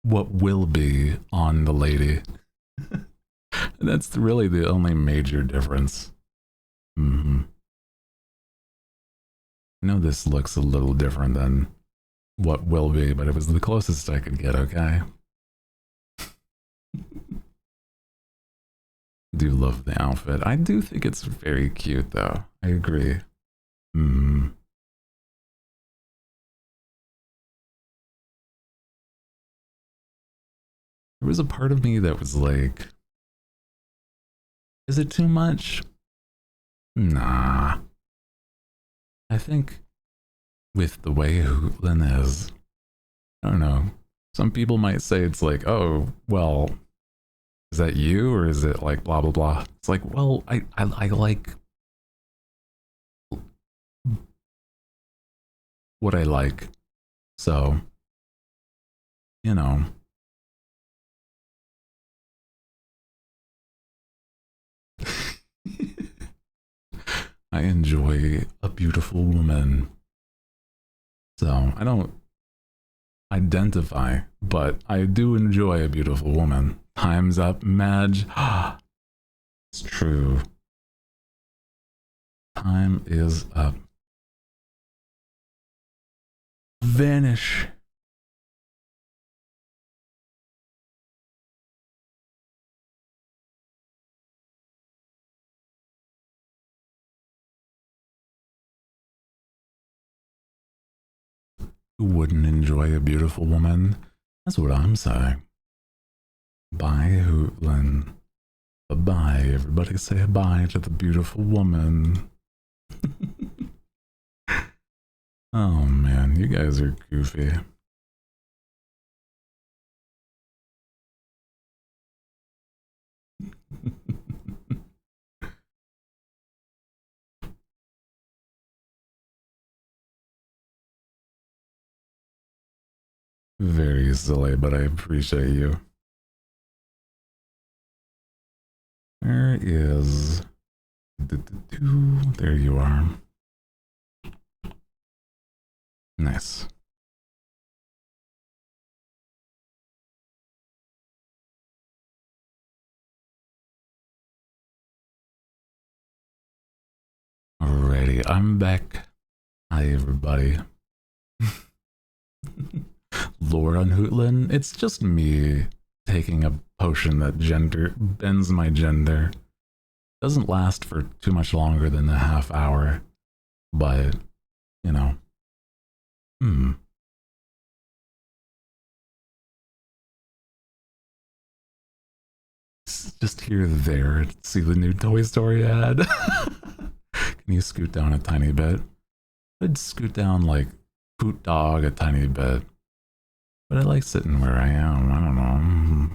what will be on the lady. That's really the only major difference. I know this looks a little different than what will be, but it was the closest I could get, okay? Do love the outfit. I do think it's very cute though. I agree. There was a part of me that was like, is it too much? Nah. I think with the way Hootlin is, I don't know. Some people might say it's like, oh, well, is that you or is it like blah blah blah? It's like, well, I like what I like. So, you know. I enjoy a beautiful woman. So, I don't identify, but I do enjoy a beautiful woman. Time's up, Madge. It's true. Time is up. Vanish. Who wouldn't enjoy a beautiful woman? That's what I'm saying. Bye, Hootlin. Bye-bye. Everybody say bye to the beautiful woman. Oh man, you guys are goofy. Very silly, but I appreciate you. There is... There you are. Nice. Alrighty, I'm back. Hi, everybody. Lord on Hootlin, it's just me taking a potion that bends my gender. Doesn't last for too much longer than a half hour, but, you know. Just here there, see the new Toy Story ad. Can you scoot down a tiny bit? I'd scoot down like Poot Dog a tiny bit. But I like sitting where I am. I don't know.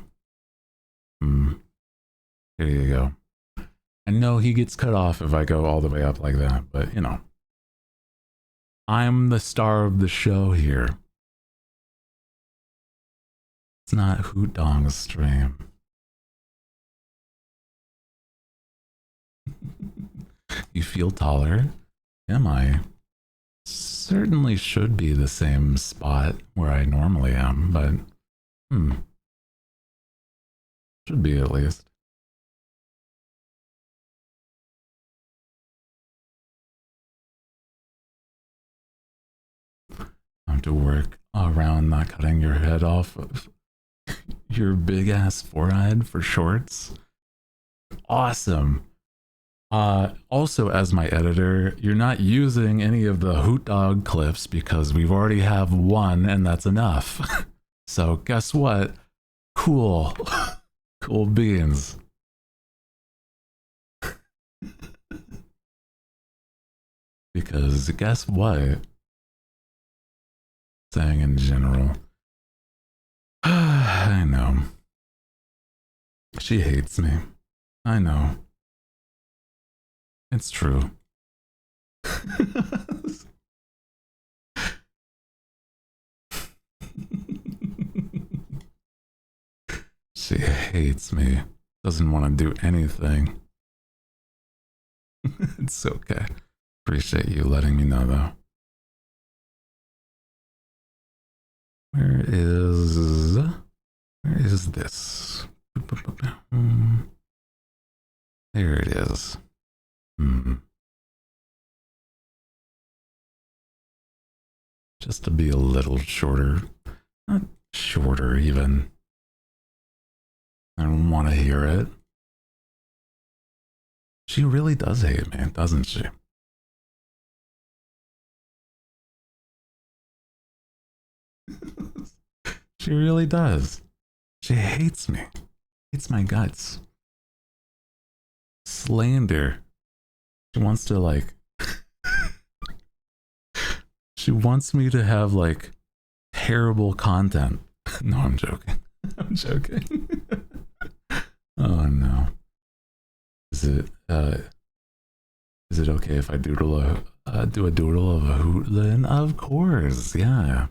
Here you go. I know he gets cut off if I go all the way up like that, but you know. I'm the star of the show here. It's not Hoot Dog's stream. You feel taller? Am I? Certainly should be the same spot where I normally am, but should be at least. I have to work around not cutting your head off of your big ass forehead for shorts. Awesome. Also, as my editor, you're not using any of the Hoot Dog clips because we've already have one and that's enough. So guess what? Cool. Cool beans. Because guess what? Saying in general. I know. She hates me. I know. It's true. She hates me. Doesn't want to do anything. It's okay. Appreciate you letting me know, though. Where is this? There it is. Just to be a little shorter. Not shorter, even. I don't want to hear it. She really does hate me, doesn't she? She really does. She hates me. Hates my guts. Slander. She wants to, like... She wants me to have, like, terrible content. No, I'm joking. I'm joking. Oh, no. Is it okay if I do a doodle of a Hootlin? Of course, yeah.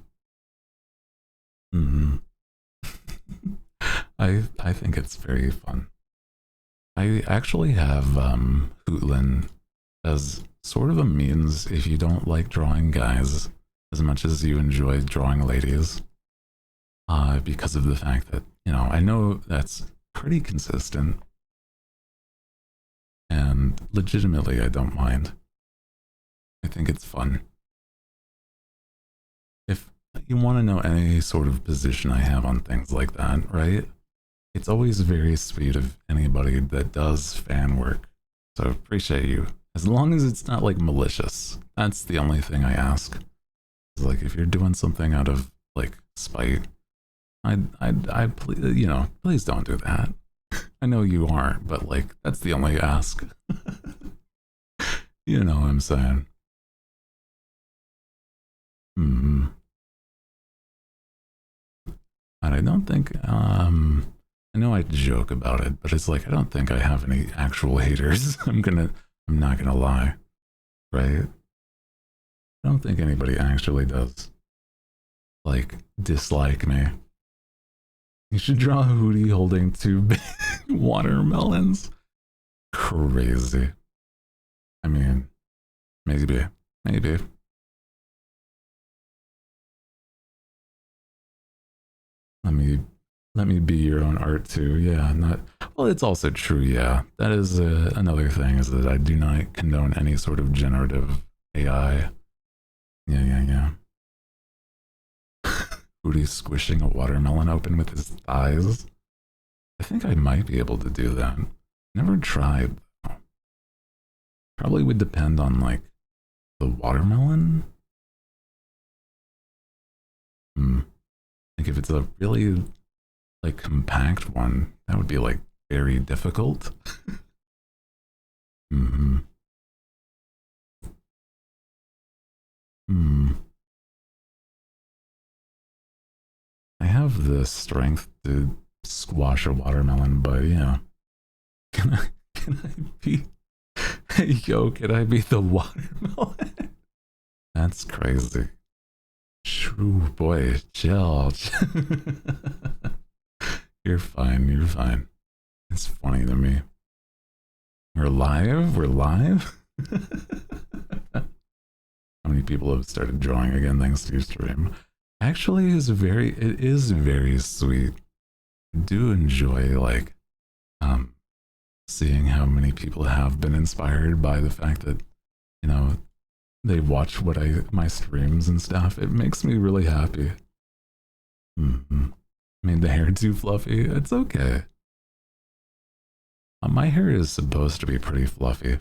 I think it's very fun. I actually have Hootlin as sort of a means if you don't like drawing guys as much as you enjoy drawing ladies. Because of the fact that, you know, I know that's pretty consistent. And legitimately, I don't mind. I think it's fun. If you want to know any sort of position I have on things like that, right? It's always very sweet of anybody that does fan work. So appreciate you. As long as it's not like malicious. That's the only thing I ask. It's like if you're doing something out of like spite, I you know, please don't do that. I know you aren't, but like, that's the only ask. You know what I'm saying? Hmm. And I don't think, I know I joke about it, but it's like, I don't think I have any actual haters. I'm not gonna lie, right? I don't think anybody actually does, like, dislike me. You should draw Hooty holding two big watermelons. Crazy. I mean, maybe. Let me let me be your own art too. Yeah, not well. It's also true. Yeah, that is another thing is that I do not condone any sort of generative AI. Yeah. Hooty squishing a watermelon open with his thighs. I think I might be able to do that. Never tried. Probably would depend on like the watermelon. Like if it's a really like compact one, that would be like very difficult. Mm-hmm. Hmm. I have the strength to squash a watermelon, but yeah. Can I be hey yo, can I be the watermelon? That's crazy. True boy, chill. You're fine. It's funny to me. We're live? How many people have started drawing again thanks to your stream? Actually, it is very sweet. I do enjoy like seeing how many people have been inspired by the fact that, you know, they watch my streams and stuff. It makes me really happy. Made the hair too fluffy. It's okay. My hair is supposed to be pretty fluffy.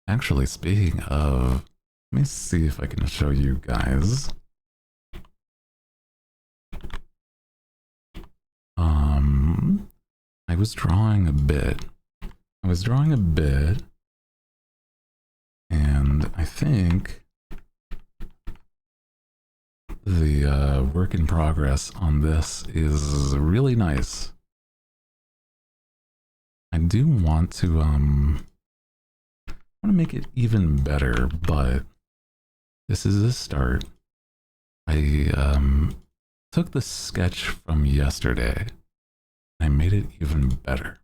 Actually, speaking of, let me see if I can show you guys. I was drawing a bit. And I think the work in progress on this is really nice. I do want to make it even better, but this is a start. I took the sketch from yesterday. I made it even better.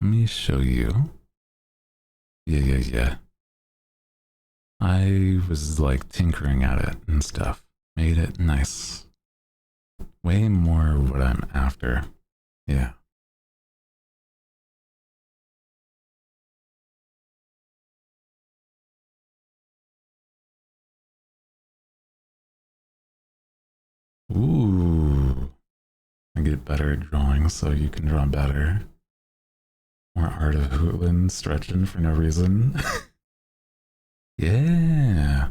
Let me show you. Yeah. I was like tinkering at it and stuff. Made it nice. Way more what I'm after. Yeah. Ooh. I get better at drawing so you can draw better. More art of Hootlin stretching for no reason. Yeah.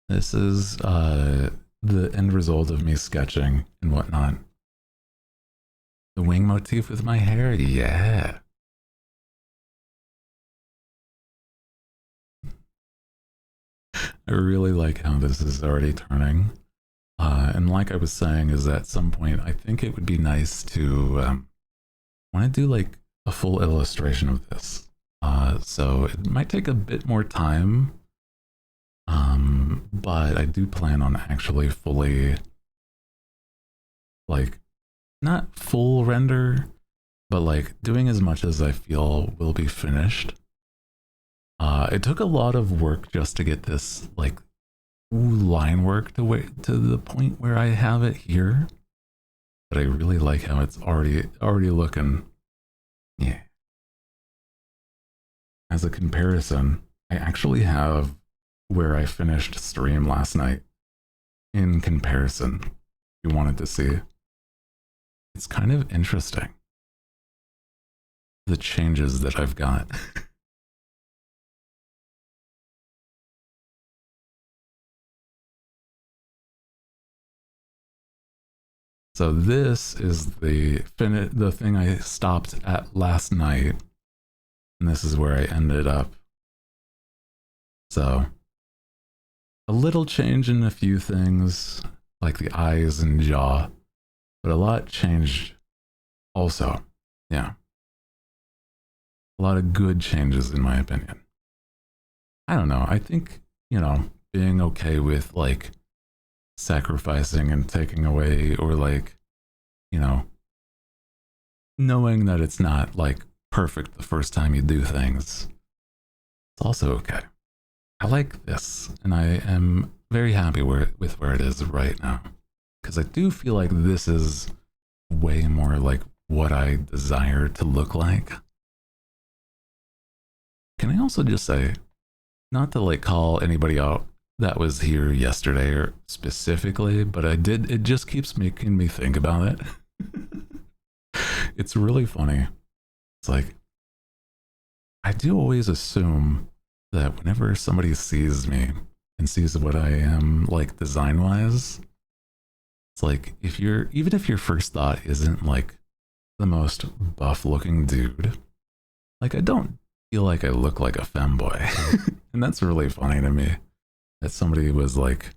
This is the end result of me sketching and whatnot. The wing motif with my hair, yeah. I really like how this is already turning. And like I was saying, is at some point, I think it would be nice to want to do like a full illustration of this. So it might take a bit more time, but I do plan on actually fully, like, not full render, but like doing as much as I feel will be finished. It took a lot of work just to get this like line work to the point where I have it here, but I really like how it's already looking. Yeah. As a comparison, I actually have where I finished stream last night in comparison. If you wanted to see, it's kind of interesting. the changes that I've got. So this is the thing I stopped at last night, and this is where I ended up. So a little change in a few things, like the eyes and jaw, but a lot changed also. Yeah. A lot of good changes, in my opinion. I don't know. I think, you know, being okay with like sacrificing and taking away, or like, you know, knowing that it's not like perfect the first time you do things, it's also okay. I like this, and I am very happy with where it is right now, because I do feel like this is way more like what I desire to look like. Can I also just say, not to like call anybody out that was here yesterday or specifically, but it just keeps making me think about it. It's really funny. It's like, I do always assume that whenever somebody sees me and sees what I am like design wise, it's like, even if your first thought isn't like the most buff looking dude, like I don't feel like I look like a femboy. And that's really funny to me, that somebody was like,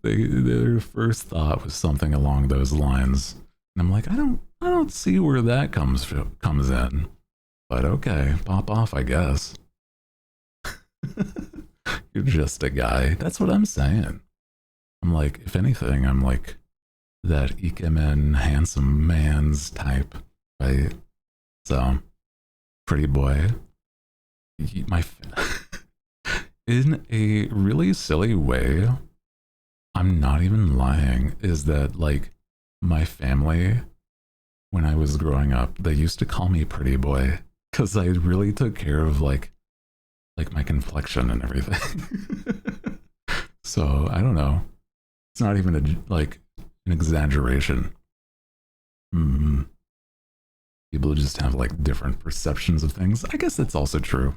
their first thought was something along those lines. And I'm like, I don't see where that comes in. But okay, pop off, I guess. You're just a guy. That's what I'm saying. I'm like, if anything, I'm like that ikemen handsome man's type, right? So, pretty boy. In a really silly way, I'm not even lying, is that like my family, when I was growing up, they used to call me pretty boy, because I really took care of like my complexion and everything. So I don't know. It's not even an exaggeration. People just have like different perceptions of things. I guess that's also true.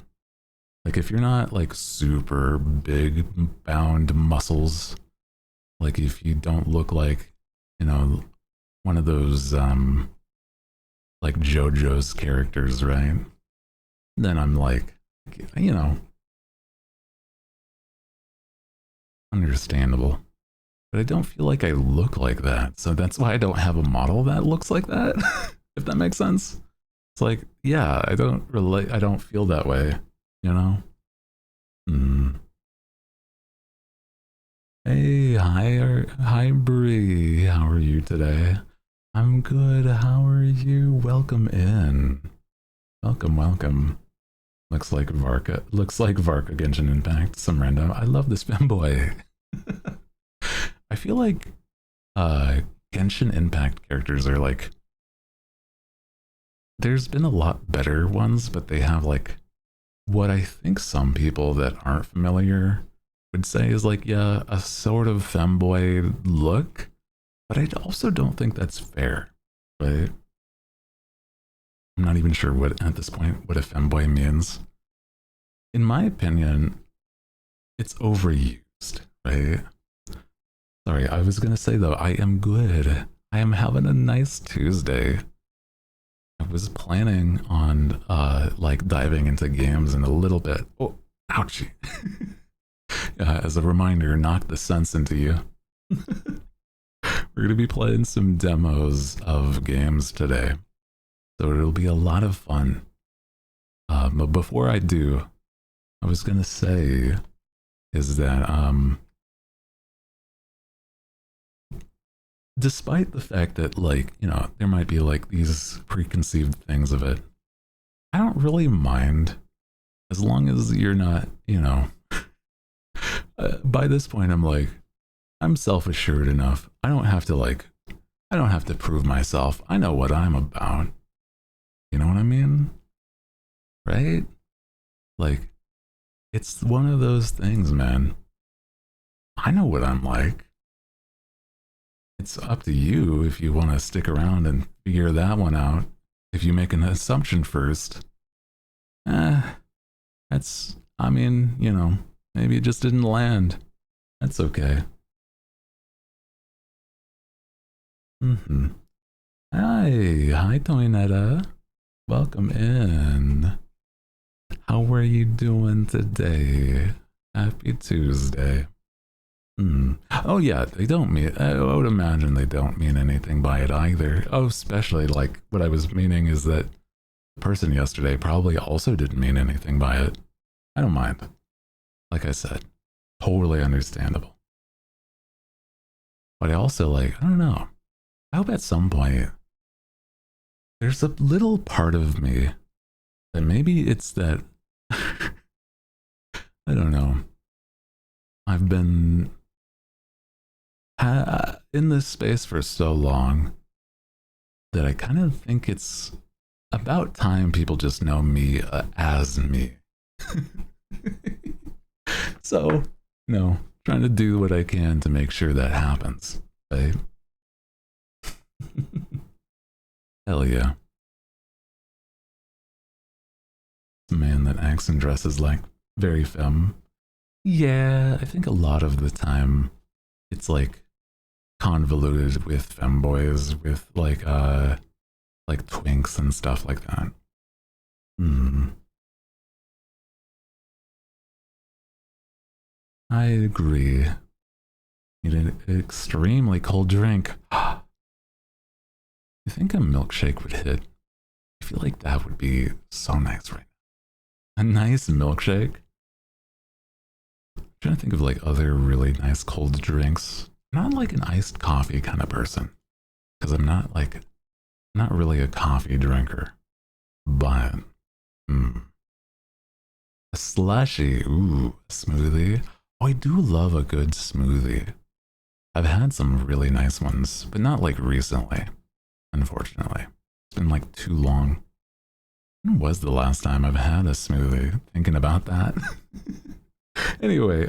Like if you're not like super big bound muscles, like if you don't look like, you know, one of those like JoJo's characters, right? Then I'm like, you know, understandable. But I don't feel like I look like that. So that's why I don't have a model that looks like that. If that makes sense. It's like, yeah, I don't feel that way, you know? Hey, hi Bree. How are you today? I'm good. How are you? Welcome in. Welcome. Looks like Varka Genshin Impact. Some random. I love this fanboy. I feel like Genshin Impact characters are like, there's been a lot better ones, but they have like what I think some people that aren't familiar would say is like, yeah, a sort of femboy look, but I also don't think that's fair, right? I'm not even sure at this point what a femboy means. In my opinion, it's overused, right? Sorry, I was gonna say though, I am good. I am having a nice Tuesday. I was planning on like diving into games in a little bit. Oh, ouchie. As a reminder, knock the sense into you. We're gonna be playing some demos of games today, so it'll be a lot of fun. But before I do, I was gonna say is that despite the fact that like, you know, there might be like these preconceived things of it, I don't really mind as long as you're not, you know, by this point I'm like, I'm self-assured enough. I don't have to prove myself. I know what I'm about. You know what I mean? Right? Like, it's one of those things, man. I know what I'm like. It's up to you if you want to stick around and figure that one out. if you make an assumption first, that's, I mean, you know, maybe it just didn't land. That's okay. Hi, Toinetta. Welcome in. How are you doing today? Happy Tuesday. Oh yeah, they don't mean, I would imagine they don't mean anything by it either. Oh, especially like what I was meaning is that the person yesterday probably also didn't mean anything by it. I don't mind. Like I said, totally understandable. But I also like, I don't know. I hope at some point there's a little part of me that maybe it's that I don't know. I've been in this space for so long that I kind of think it's about time people just know me as me. So, you know, trying to do what I can to make sure that happens, right? Hell yeah. The man that acts and dresses like very femme. Yeah, I think a lot of the time it's like convoluted with femboys, with like twinks and stuff like that. I agree. Need an extremely cold drink. You think a milkshake would hit? I feel like that would be so nice right now. A nice milkshake? I'm trying to think of like other really nice cold drinks. I'm not like an iced coffee kind of person. Because I'm not like, not really a coffee drinker. But, a slushy, ooh, a smoothie. Oh, I do love a good smoothie. I've had some really nice ones, but not like recently, unfortunately. It's been like too long. When was the last time I've had a smoothie? Thinking about that. Anyway,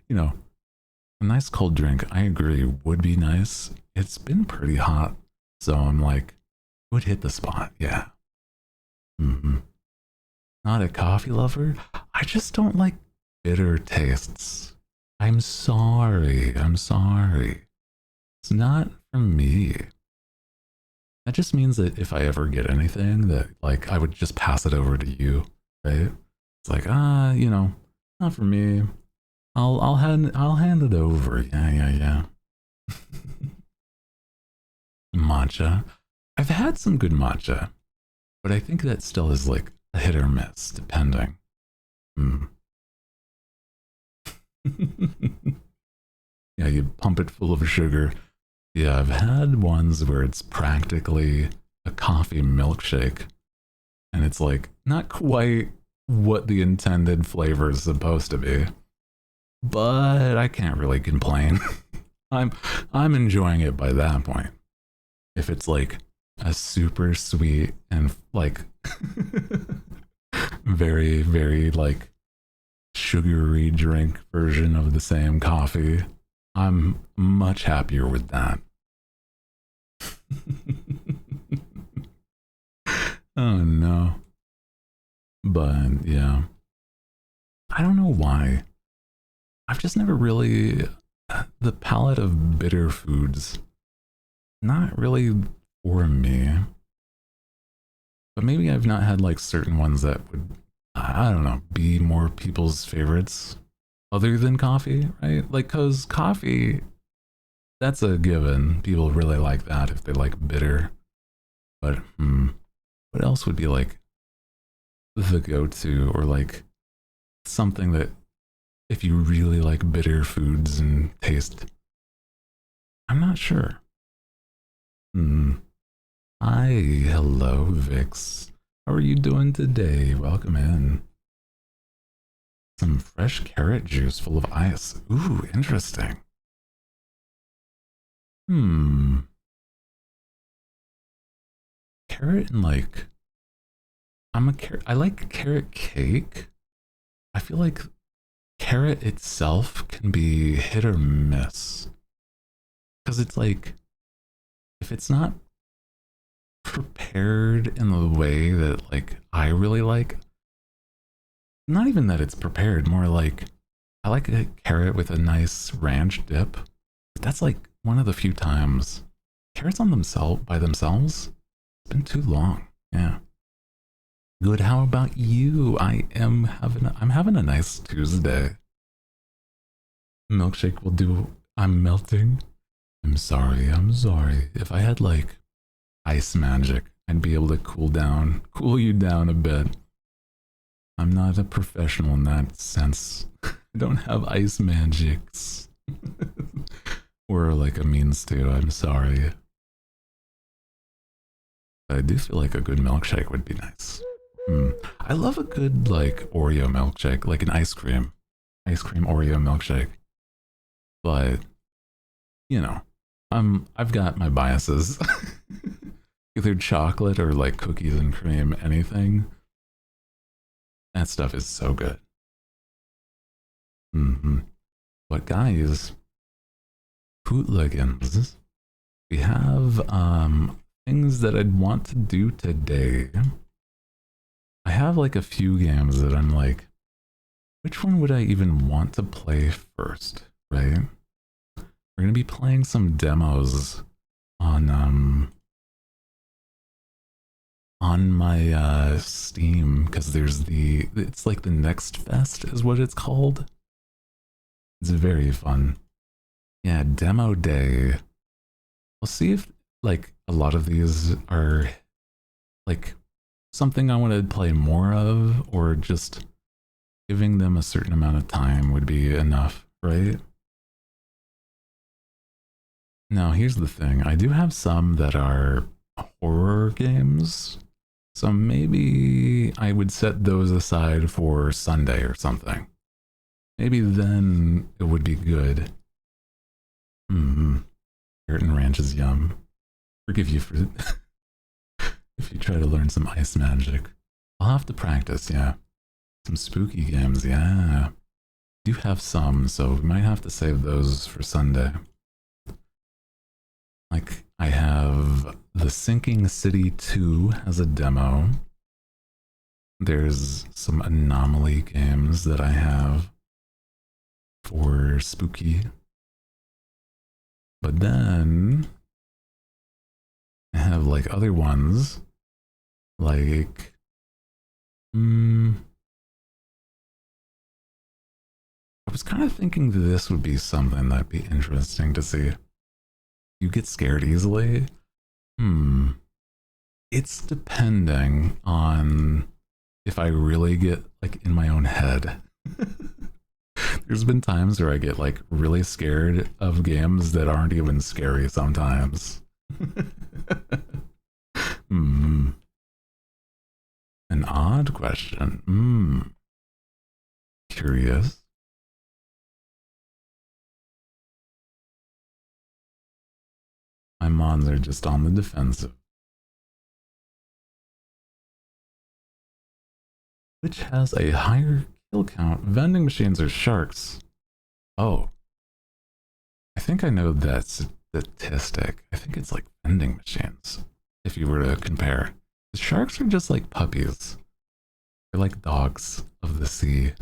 you know, a nice cold drink, I agree, would be nice. It's been pretty hot, so I'm like, would hit the spot, yeah. Not a coffee lover? I just don't like bitter tastes. I'm sorry. It's not for me. That just means that if I ever get anything that like I would just pass it over to you, right? It's like, you know, not for me. I'll hand it over. Yeah. Matcha. I've had some good matcha, but I think that still is like a hit or miss, depending. Yeah, you pump it full of sugar. Yeah, I've had ones where it's practically a coffee milkshake, and it's like not quite what the intended flavor is supposed to be. But I can't really complain. I'm enjoying it by that point. If it's like a super sweet and like very, very like sugary drink version of the same coffee, I'm much happier with that. Oh no. But yeah. I don't know why. I've just never really, the palette of bitter foods, not really for me. But maybe I've not had like certain ones that would, I don't know, be more people's favorites other than coffee, right? Like, cause coffee, that's a given. People really like that if they like bitter. But what else would be like the go-to, or like something that if you really like bitter foods and taste? I'm not sure. Hi, hello, Vix. How are you doing today? Welcome in. Some fresh carrot juice full of ice. Ooh, interesting. Carrot and like, I like carrot cake. I feel like carrot itself can be hit or miss. Because it's like, if it's not prepared prepared in the way that like I really like. Not even that it's prepared, more like I like a carrot with a nice ranch dip. But that's like one of the few times carrots on themselves by themselves. It's been too long. Yeah. Good. How about you? I'm having a nice Tuesday. Milkshake will do. I'm melting. I'm sorry. If I had like ice magic, I'd be able to cool you down a bit. I'm not a professional in that sense. I don't have ice magics. Or like a means to. I'm sorry. But I do feel like a good milkshake would be nice. I love a good like Oreo milkshake, like an ice cream Oreo milkshake. But you know, I've got my biases. Either chocolate or like cookies and cream, anything. That stuff is so good. But guys, Hootligans, we have things that I'd want to do today. I have like a few games that I'm like, which one would I even want to play first, right? We're gonna be playing some demos on my Steam, because there's it's like the Next Fest is what it's called. It's very fun. Yeah, demo day. We'll see if like a lot of these are like something I want to play more of, or just giving them a certain amount of time would be enough, right? Now, here's the thing. I do have some that are horror games, so maybe I would set those aside for Sunday or something. Maybe then it would be good. Carrot and ranch is yum. Forgive you for if you try to learn some ice magic. I'll have to practice, yeah. Some spooky games, yeah. Do have some, so we might have to save those for Sunday. Like, I have The Sinking City 2 as a demo. There's some anomaly games that I have for spooky. But then I have like other ones, like I was kind of thinking this would be something that'd be interesting to see. You get scared easily? It's depending on if I really get like in my own head. There's been times where I get like really scared of games that aren't even scary sometimes. An odd question. Curious. My mons are just on the defensive. Which has a higher kill count, vending machines or sharks? Oh. I think I know that statistic. I think it's like vending machines, if you were to compare. The sharks are just like puppies. They're like dogs of the sea.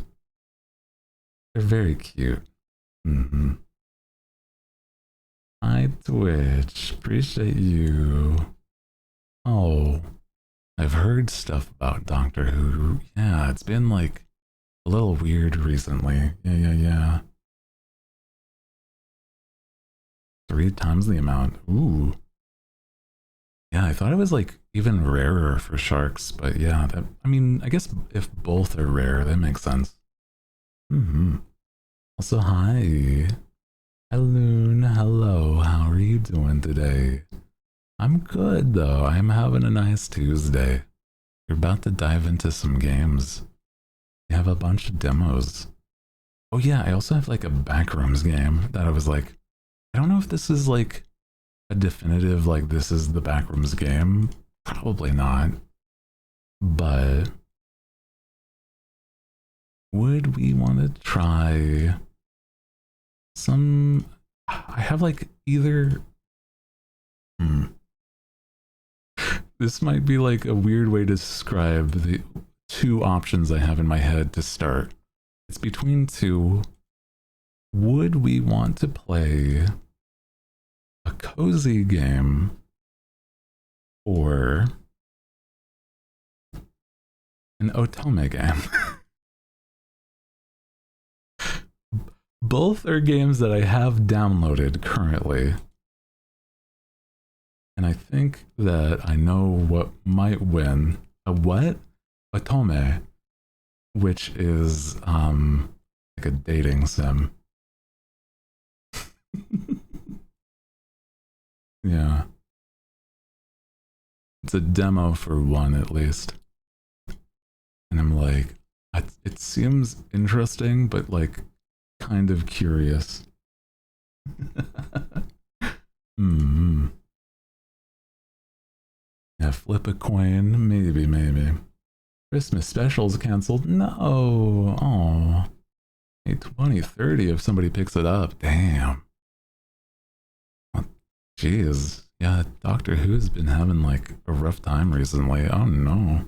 They're very cute. Hi, Twitch. Appreciate you. Oh, I've heard stuff about Doctor Who. Yeah, it's been like a little weird recently. Yeah. 3 times the amount. Ooh. Yeah, I thought it was like even rarer for sharks, but yeah, I mean, I guess if both are rare, that makes sense. Also, hi. Hello, hello. How are you doing today? I'm good though. I'm having a nice Tuesday. We're about to dive into some games. We have a bunch of demos. Oh yeah, I also have like a Backrooms game that I was like, I don't know if this is like a definitive, like this is the Backrooms game. Probably not. But would we want to try some? I have like either This might be like a weird way to describe the two options I have in my head to start. It's between two. Would we want to play a cozy game or an otome game? Both are games that I have downloaded currently. And I think that I know what might win. A what? Otome, which is like a dating sim. Yeah. It's a demo for one at least. And I'm like, it seems interesting, but like kind of curious. Yeah, flip a coin, maybe. Christmas specials canceled. No. Oh. Hey, 2030 if somebody picks it up. Damn. Jeez. Yeah, Doctor Who's been having like a rough time recently. Oh no.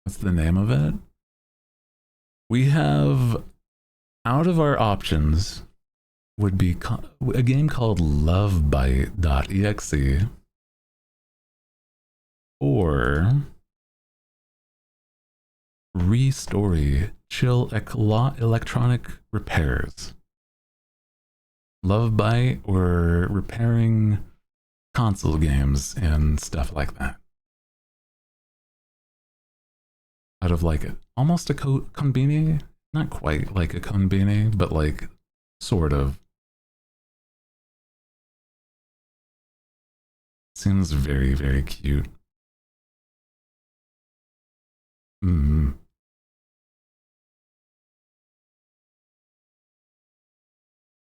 What's the name of it? We have, out of our options, would be a game called Lovebyte.exe or Restory Chill Electronic Repairs. Lovebyte or repairing console games and stuff like that. Out of like almost a konbini, not quite like a konbini, but like sort of. Seems very, very cute.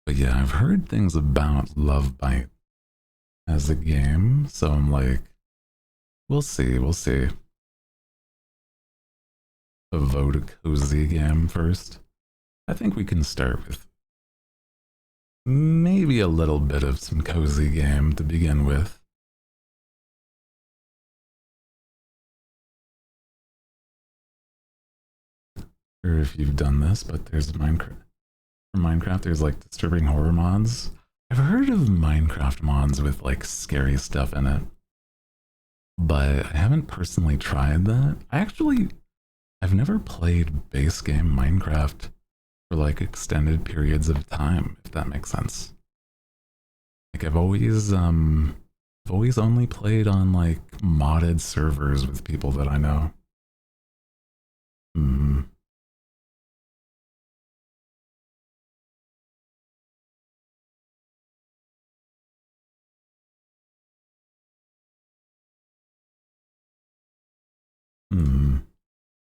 But yeah, I've heard things about Lovebyte as a game, so I'm like, we'll see. A vote a cozy game first. I think we can start with maybe a little bit of some cozy game to begin with. Or if you've done this, but there's Minecraft. For Minecraft, there's like disturbing horror mods. I've heard of Minecraft mods with like scary stuff in it, but I haven't personally tried that. I've never played base game Minecraft for like extended periods of time, if that makes sense. Like I've always only played on like modded servers with people that I know.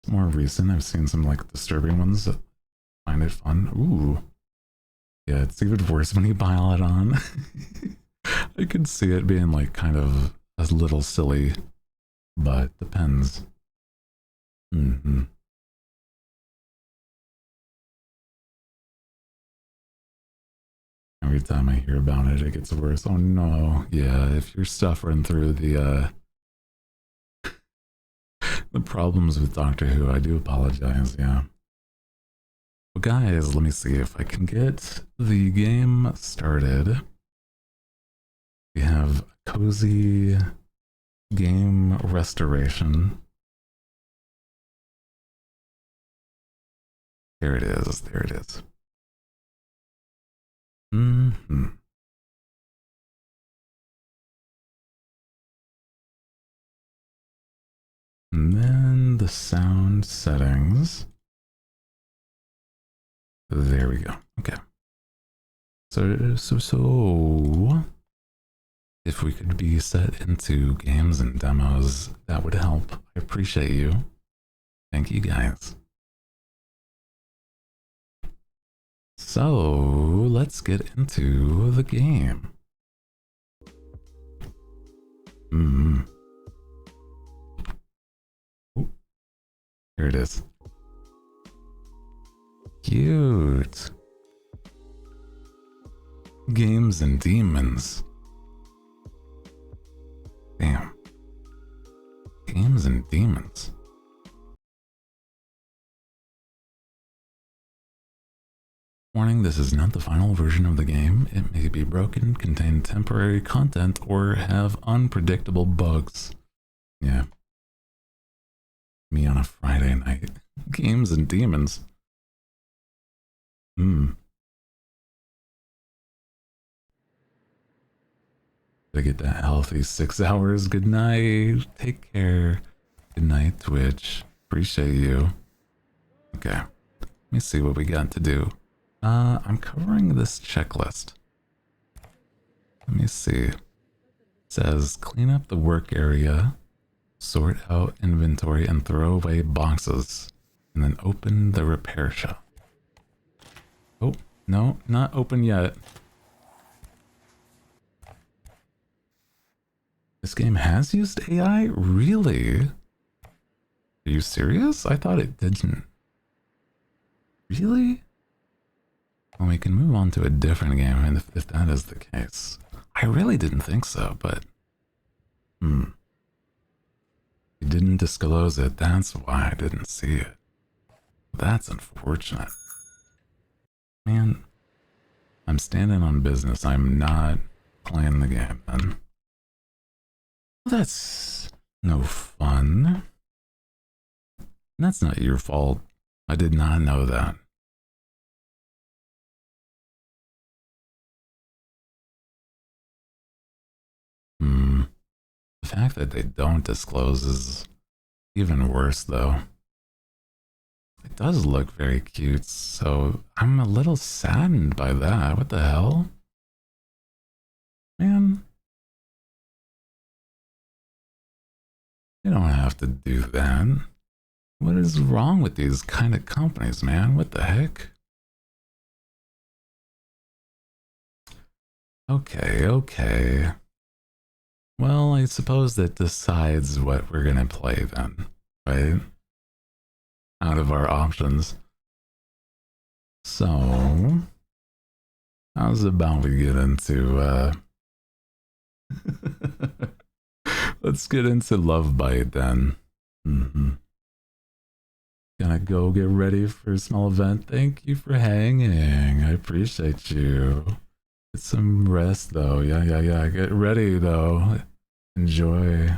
More recent, I've seen some like disturbing ones that find it fun. Ooh. Yeah, it's even worse when you pile it on. I could see it being like kind of a little silly, but depends. Every time I hear about it, it gets worse. Oh no. Yeah, if you're suffering through the problems with Doctor Who, I do apologize, yeah. Well, guys, let me see if I can get the game started. We have cozy game restoration. There it is. And then the sound settings. There we go. Okay. So if we could be set into games and demos, that would help. I appreciate you. Thank you guys. So let's get into the game. Ooh, here it is. Cute. Games and demons. Damn. Games and demons. Warning, this is not the final version of the game. It may be broken, contain temporary content, or have unpredictable bugs. Yeah. Me on a Friday night. Games and demons. Gotta get that healthy 6 hours. Good night. Take care. Good night, Twitch. Appreciate you. Okay. Let me see what we got to do. I'm covering this checklist. Let me see. It says clean up the work area, sort out inventory, and throw away boxes, and then open the repair shop. Oh, no, not open yet. This game has used AI? Really? Are you serious? I thought it didn't. Really? Well, we can move on to a different game, and if that is the case. I really didn't think so, but... You didn't disclose it, that's why I didn't see it. That's unfortunate. Man, I'm standing on business. I'm not playing the game, then. Well, that's no fun. That's not your fault. I did not know that. The fact that they don't disclose is even worse, though. It does look very cute, so I'm a little saddened by that. What the hell? Man. You don't have to do that. What is wrong with these kind of companies, man? What the heck? Okay, okay. Well, I suppose that decides what we're gonna play then, right? Out of our options. So, how's about we get into, let's get into Lovebyte then. Gonna go get ready for a small event. Thank you for hanging. I appreciate you. Get some rest though. Yeah. Get ready though. Enjoy.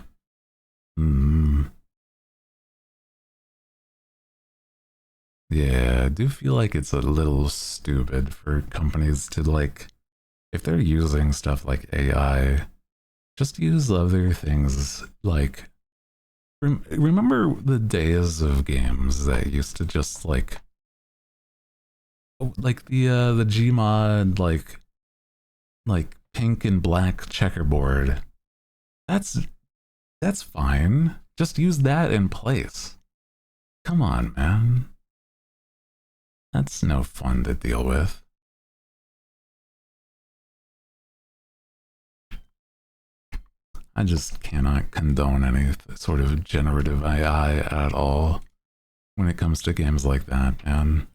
Yeah, I do feel like it's a little stupid for companies to, like, if they're using stuff like AI, just use other things. Like, remember the days of games that used to just like the Gmod, like pink and black checkerboard. That's fine. Just use that in place. Come on, man. That's no fun to deal with. I just cannot condone any sort of generative AI at all when it comes to games like that, man.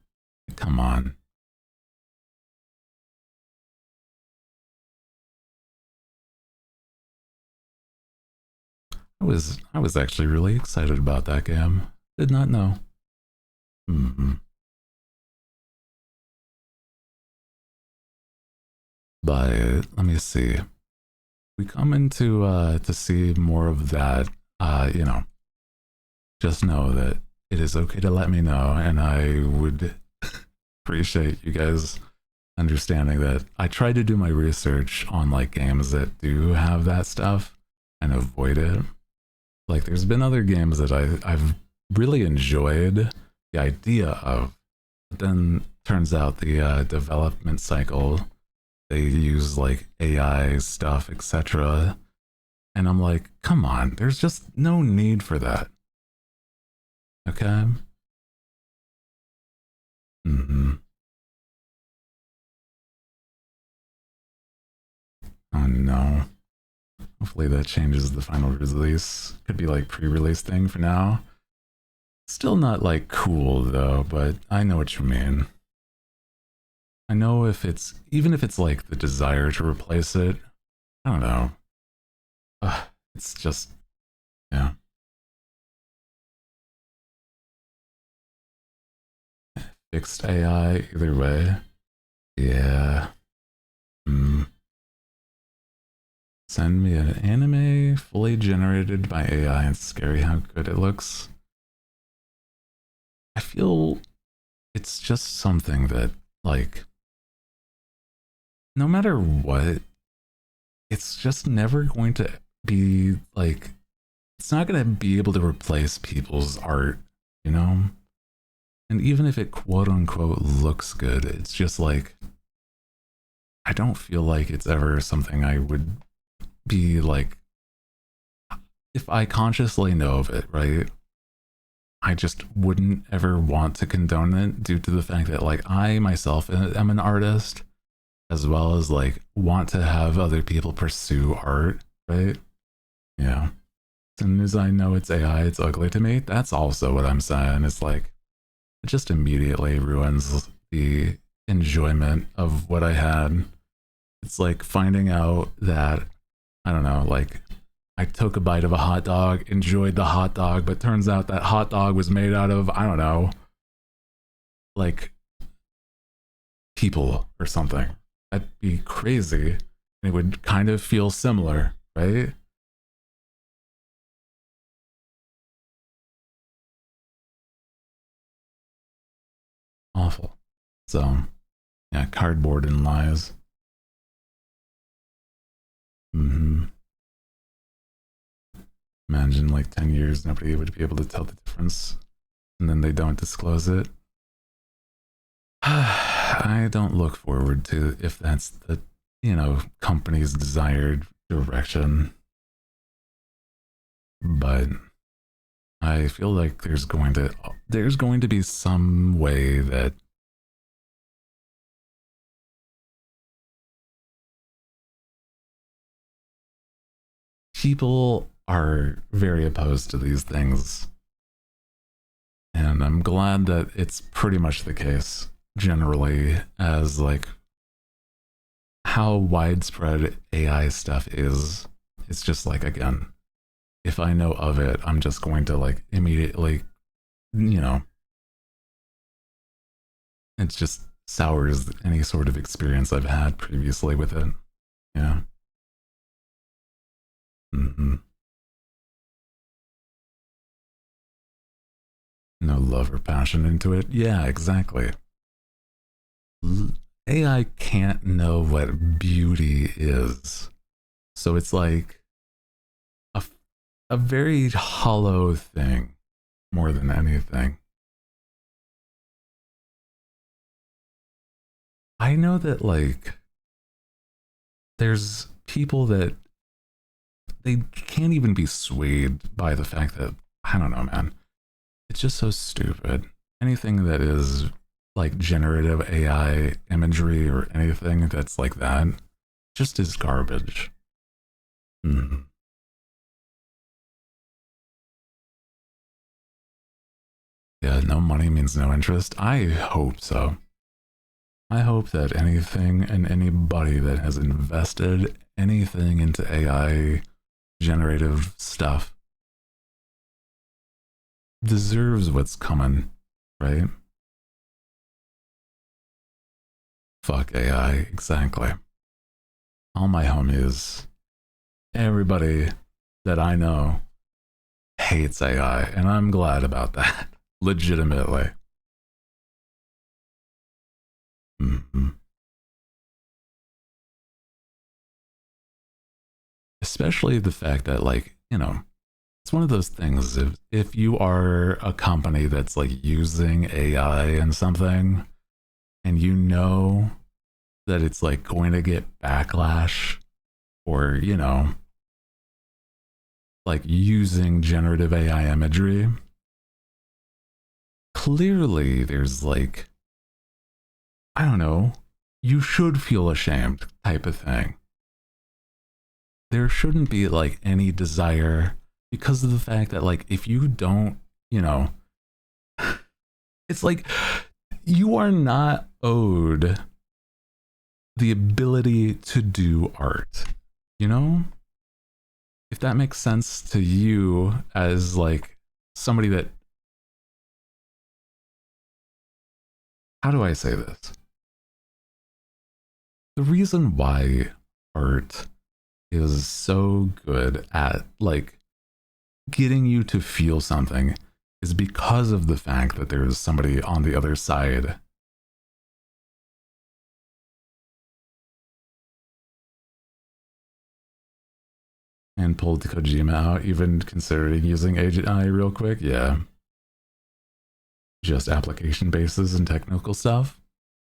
Come on. I was actually really excited about that game. Did not know. But let me see. We come into to see more of that. You know, just know that it is okay to let me know, and I would appreciate you guys understanding that I try to do my research on like games that do have that stuff and avoid it. Like, there's been other games that I've really enjoyed the idea of, but then turns out the development cycle, they use like AI stuff, etc. And I'm like, come on, there's just no need for that. Okay? Oh no. Hopefully that changes the final release. Could be like pre-release thing for now. Still not like cool though, but I know what you mean. I know if it's, even if it's like the desire to replace it, I don't know. It's just, yeah. fixed AI, either way. Yeah. Send me an anime fully generated by AI and scary how good it looks. I feel it's just something that, like, no matter what, it's just never going to be, like, it's not going to be able to replace people's art, you know? And even if it quote unquote looks good, it's just like, I don't feel like it's ever something I would be like, if I consciously know of it, right? I just wouldn't ever want to condone it due to the fact that, like, I myself am an artist, as well as, like, want to have other people pursue art, right? Yeah. As soon as I know it's AI, it's ugly to me. That's also what I'm saying. It's like, it just immediately ruins the enjoyment of what I had. It's like finding out that, I don't know, like, I took a bite of a hot dog, enjoyed the hot dog, but turns out that hot dog was made out of, I don't know, like, people or something. That'd be crazy. It would kind of feel similar, right? Awful. So, yeah, cardboard and lies. Imagine like 10 years, nobody would be able to tell the difference, and then they don't disclose it. I don't look forward to if that's the, company's desired direction. But I feel like there's going to be some way that people are very opposed to these things. And I'm glad that it's pretty much the case generally, as like how widespread AI stuff is. It's just like, again, if I know of it, I'm just going to like immediately, it just sours any sort of experience I've had previously with it. Yeah. No love or passion into it. Yeah, exactly. AI can't know what beauty is. So it's like a very hollow thing more than anything. I know that, like, there's people that they can't even be swayed by the fact that, I don't know, man. It's just so stupid. Anything that is like generative AI imagery or anything that's like that just is garbage. Yeah, no money means no interest. I hope so. I hope that anything and anybody that has invested anything into AI generative stuff deserves what's coming, right? Fuck AI, exactly. All my homies, everybody that I know hates AI, and I'm glad about that. Legitimately. Especially the fact that, like, it's one of those things. If you are a company that's like using AI and something, and you know that it's like going to get backlash, or like using generative AI imagery, clearly there's like, I don't know, you should feel ashamed type of thing. There shouldn't be like any desire, because of the fact that, like, if you don't, it's like you are not owed the ability to do art, if that makes sense to you as like somebody that how do I say this? The reason why art is so good at like getting you to feel something is because of the fact that there's somebody on the other side and pulled Kojima out, even considering using AI real quick. Yeah. Just application bases and technical stuff.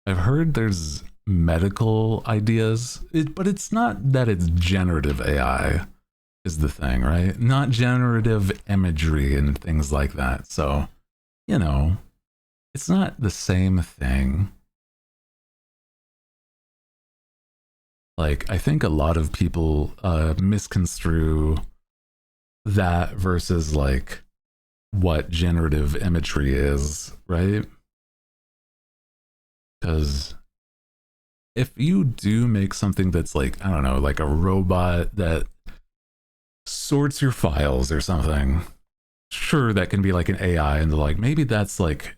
I've heard there's medical ideas, but it's not that it's generative AI is the thing, right? Not generative imagery and things like that. So, you know, it's not the same thing. Like, I think a lot of people misconstrue that versus like what generative imagery is, right? Because if you do make something that's like, I don't know, like a robot that sorts your files or something, sure, that can be like an AI, and they're like, maybe that's like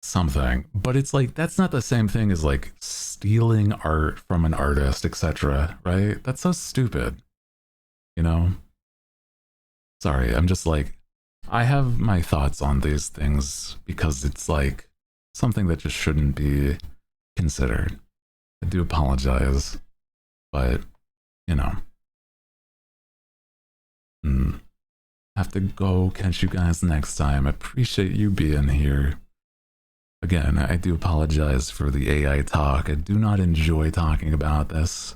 something, but it's like, that's not the same thing as like stealing art from an artist, etc., right? That's so stupid, you know? Sorry, I'm just like, I have my thoughts on these things because it's like something that just shouldn't be considered. I do apologize, but you know, have to go catch you guys next time. Appreciate you being here. Again, I do apologize for the AI talk. I do not enjoy talking about this,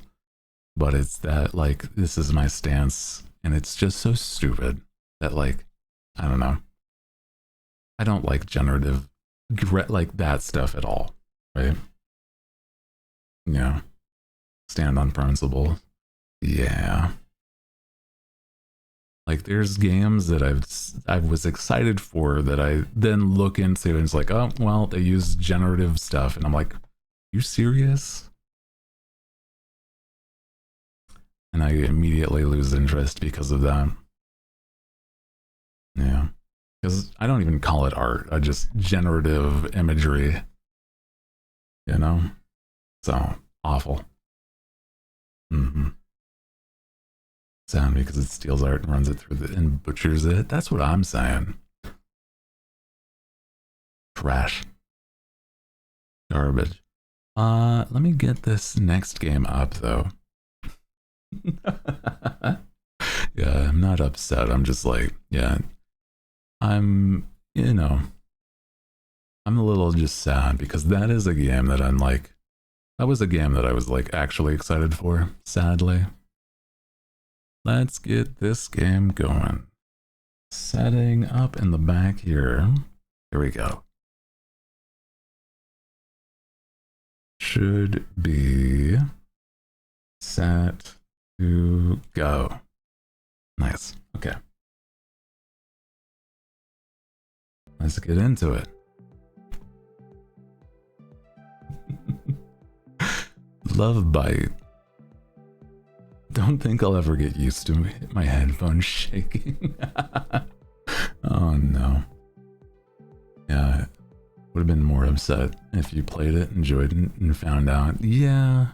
but it's that like this is my stance, and it's just so stupid that like, I don't know. I don't like generative like that stuff at all, right? Yeah. Stand on principle. Yeah. Like there's games that I was excited for that I then look into and it's like, oh well, they use generative stuff, and I'm like, you serious? And I immediately lose interest because of that. Yeah. Because I don't even call it art. I just generative imagery. You know? So awful. Sound because it steals art and runs it through and butchers it. That's what I'm saying. Trash. Garbage. Let me get this next game up though. Yeah, I'm not upset. I'm just like, yeah. I'm, you know, I'm a little just sad because that is a game that I'm like, that was a game that I was like actually excited for, sadly. Let's get this game going. Setting up in the back here. Here we go. Should be set to go. Nice. Okay. Let's get into it. Lovebyte. Don't think I'll ever get used to my headphones shaking. Oh no. Yeah, would have been more upset if you played it, enjoyed it, and found out. Yeah,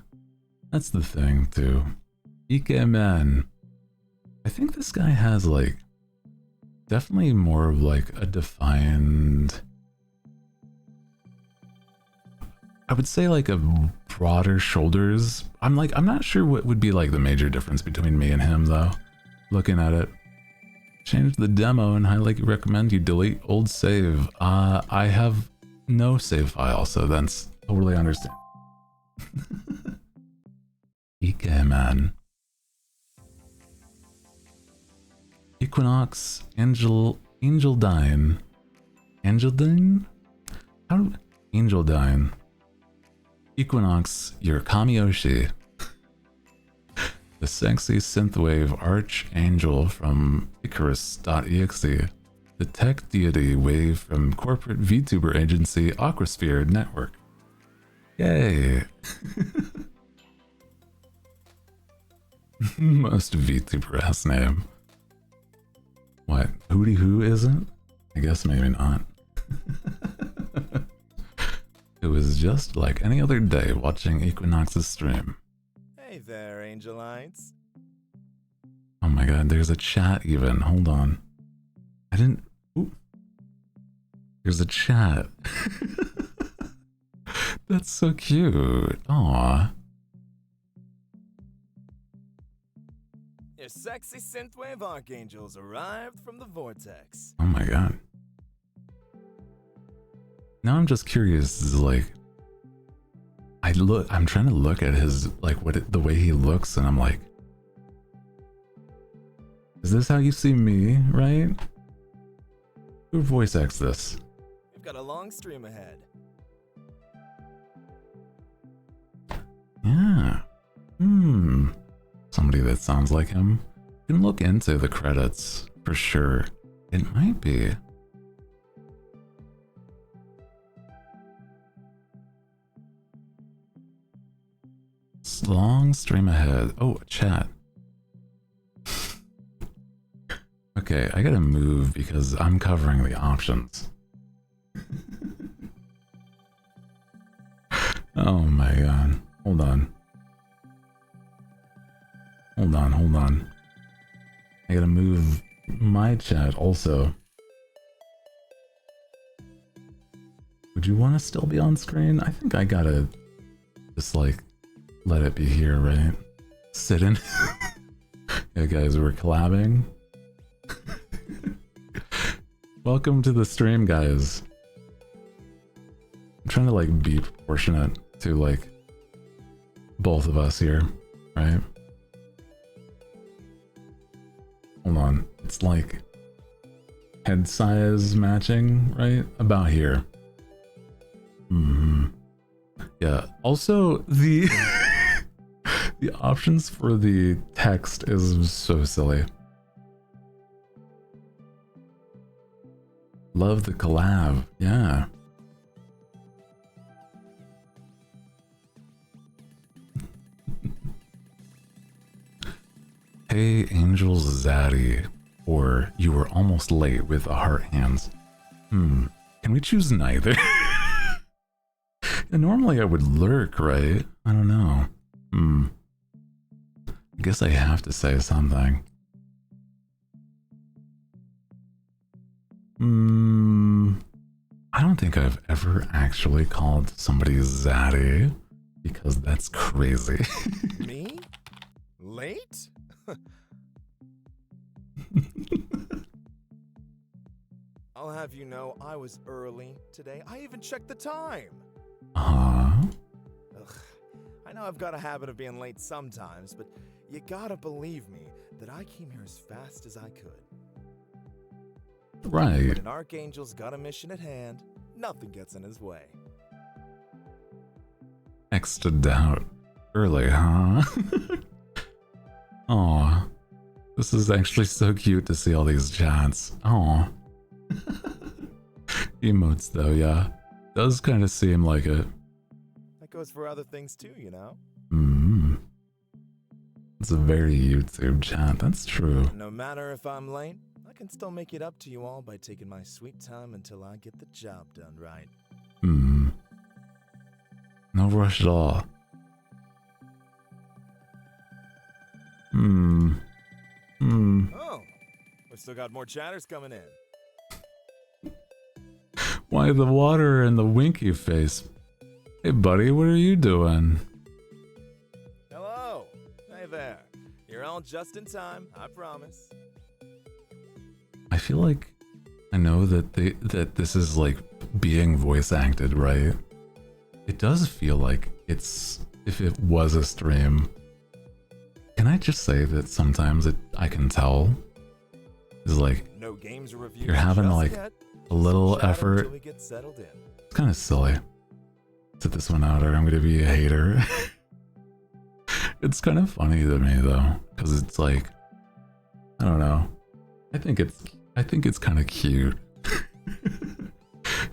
that's the thing too. ENvtuber. I think this guy has like definitely more of like a defined, I would say like a broader shoulders. I'm not sure what would be like the major difference between me and him though. Looking at it. Change the demo and highly recommend you delete old save. I have no save file, so that's totally understand. EK man. Equinox, Angeldine. Angeldine? Angeldine. Equinox, your Kamiyoshi. The sexy synthwave archangel from Icarus.exe. The tech deity wave from corporate VTuber agency Aquasphere Network. Yay! Most VTuber ass name. What? Hooty who isn't? I guess maybe not. It was just like any other day watching Equinox's stream. Hey there, Angelites. Oh my god, there's a chat even. Hold on. I didn't... Ooh. There's a chat. That's so cute. Aww. Your sexy synthwave archangels arrived from the vortex. Oh my god. Now I'm just curious, is like... I'm trying to look at his, like, the way he looks, and I'm like... Is this how you see me, right? Who voice acts this? We've got a long stream ahead. Yeah. Somebody that sounds like him. You can look into the credits, for sure. It might be. Long stream ahead. Oh, chat. Okay, I gotta move because I'm covering the options. Oh my god. Hold on. Hold on. I gotta move my chat also. Would you want to still be on screen? I think I gotta just like let it be here, right? Sit in. Yeah, guys, we're collabing. Welcome to the stream, guys. I'm trying to like be proportionate to like both of us here, right? Hold on. It's like head size matching, right? About here. Yeah. Also, the the options for the text is so silly. Love the collab. Yeah. Hey, Angel's Zaddy. Or you were almost late with the heart hands. Can we choose neither? And normally I would lurk, right? I don't know. I guess I have to say something. I don't think I've ever actually called somebody Zaddy, because that's crazy. Me? Late? I'll have you know I was early today. I even checked the time. Huh? Ugh. I know I've got a habit of being late sometimes, but you gotta believe me that I came here as fast as I could. Right. When an archangel's got a mission at hand, nothing gets in his way. Extra doubt. Early, huh? Aw. This is actually so cute to see all these chats. Aw. Emotes though, yeah. Does kind of seem like it. That goes for other things too, you know? It's a very YouTube chat, that's true. No matter if I'm late, I can still make it up to you all by taking my sweet time until I get the job done right. No rush at all. Oh, we've still got more chatters coming in. Why the water and the winky face? Hey buddy, what are you doing? Hello. Hey there. You're all just in time, I promise. I feel like I know that that this is like being voice acted, right? It does feel like it's if it was a stream. Can I just say that sometimes I can tell? It's like No games reviews you're having just like yet. a little Chatter effort. until we get settled in. It's kind of silly. Sit this one out or I'm gonna be a hater. It's kind of funny to me though, because it's like, I don't know. I think it's kind of cute.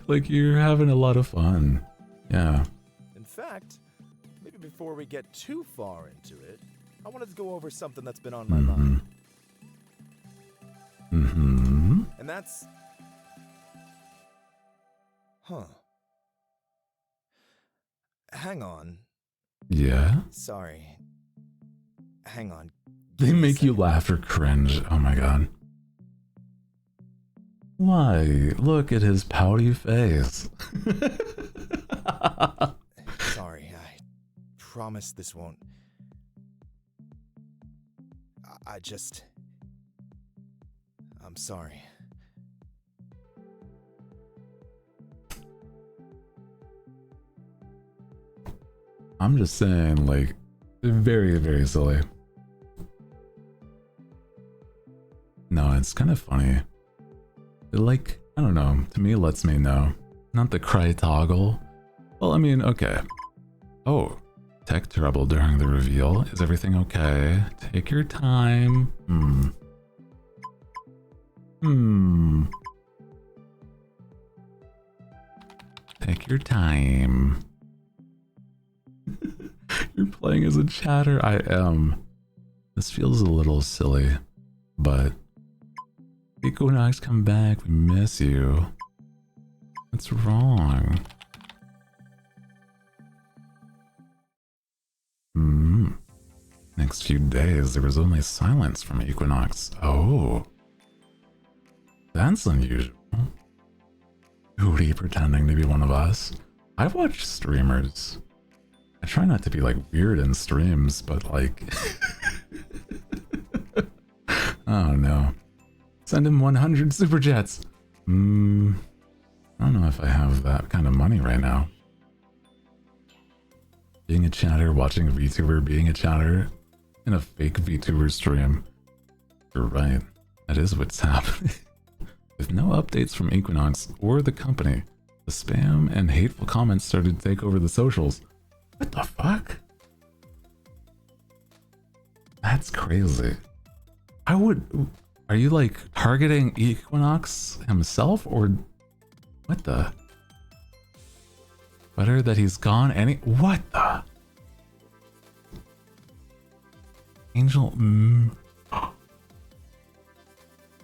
Like you're having a lot of fun. Yeah. In fact, maybe before we get too far into it, I wanted to go over something that's been on my mind. And that's... hang on. Yeah? Sorry. Hang on. They Give me a make you second. laugh or cringe. Oh my god. Why? Look at his pouty face. Sorry, I promise this won't. I'm sorry. I'm just saying, like, very, very silly. No, it's kind of funny. It, like, I don't know, to me it lets me know. Not the cry toggle. Well, I mean, okay. Oh, tech trouble during the reveal. Is everything okay? Take your time. Take your time. You're playing as a chatter? I am. This feels a little silly, but Equinox, come back. We miss you. What's wrong? Next few days, there was only silence from Equinox. Oh. That's unusual. Hooty pretending to be one of us. I watch streamers. I try not to be like weird in streams, but like... Oh no. Send him 100 super chats. I don't know if I have that kind of money right now. Being a chatter, watching a VTuber being a chatter in a fake VTuber stream. You're right. That is what's happening. With no updates from Equinox or the company, the spam and hateful comments started to take over the socials. What the fuck? That's crazy. Are you like targeting Equinox himself or what the? Better that he's gone what the? Angel,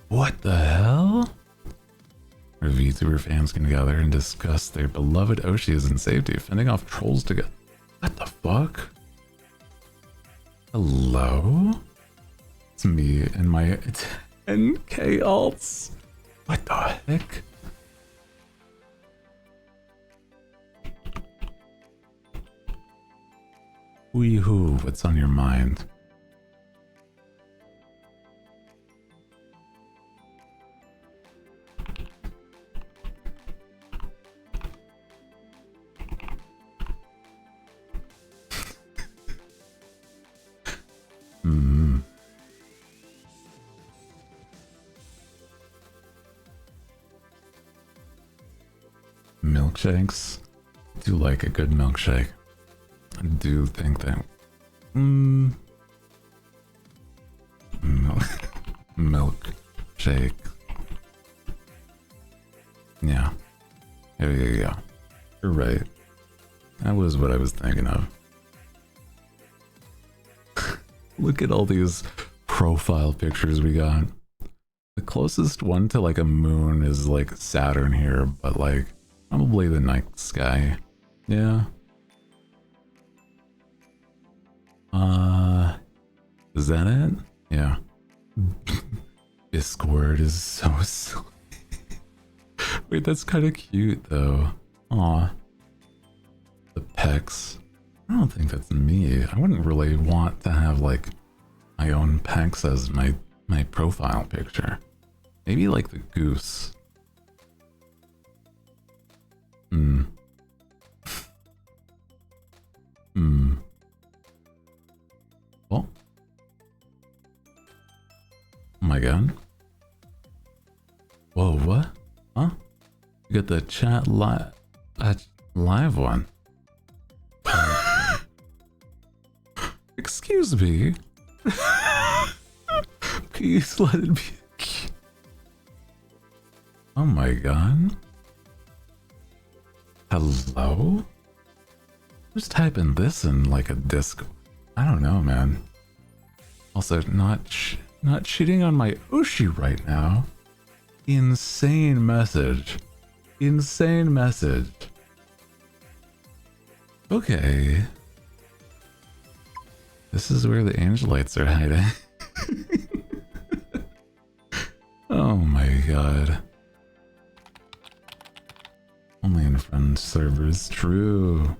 what the hell? Where VTuber fans can gather and discuss their beloved Oshis in safety, fending off trolls together. What the fuck? Hello? It's me and my 10k alts. What the heck? Wee-hoo, what's on your mind? Milkshakes? I do like a good milkshake. I do think that... Milkshake. Yeah. Yeah. You're right. That was what I was thinking of. Look at all these profile pictures we got. The closest one to like a moon is like Saturn here, but like probably the night sky. Yeah. Is that it? Yeah. Discord is so silly. Wait, that's kind of cute though. Aw. The pecs. I don't think that's me. I wouldn't really want to have like my own pecs as my profile picture. Maybe like the goose. Oh. Oh my god. Whoa, what? Huh? You got the chat live one. Excuse me. Please let it be. Oh my god. Hello? Just type in this in like a disc. I don't know, man. Also, not cheating on my Oshi right now. Insane message. Insane message. Okay. This is where the angelites are hiding. Oh my god. Only in friend servers, true.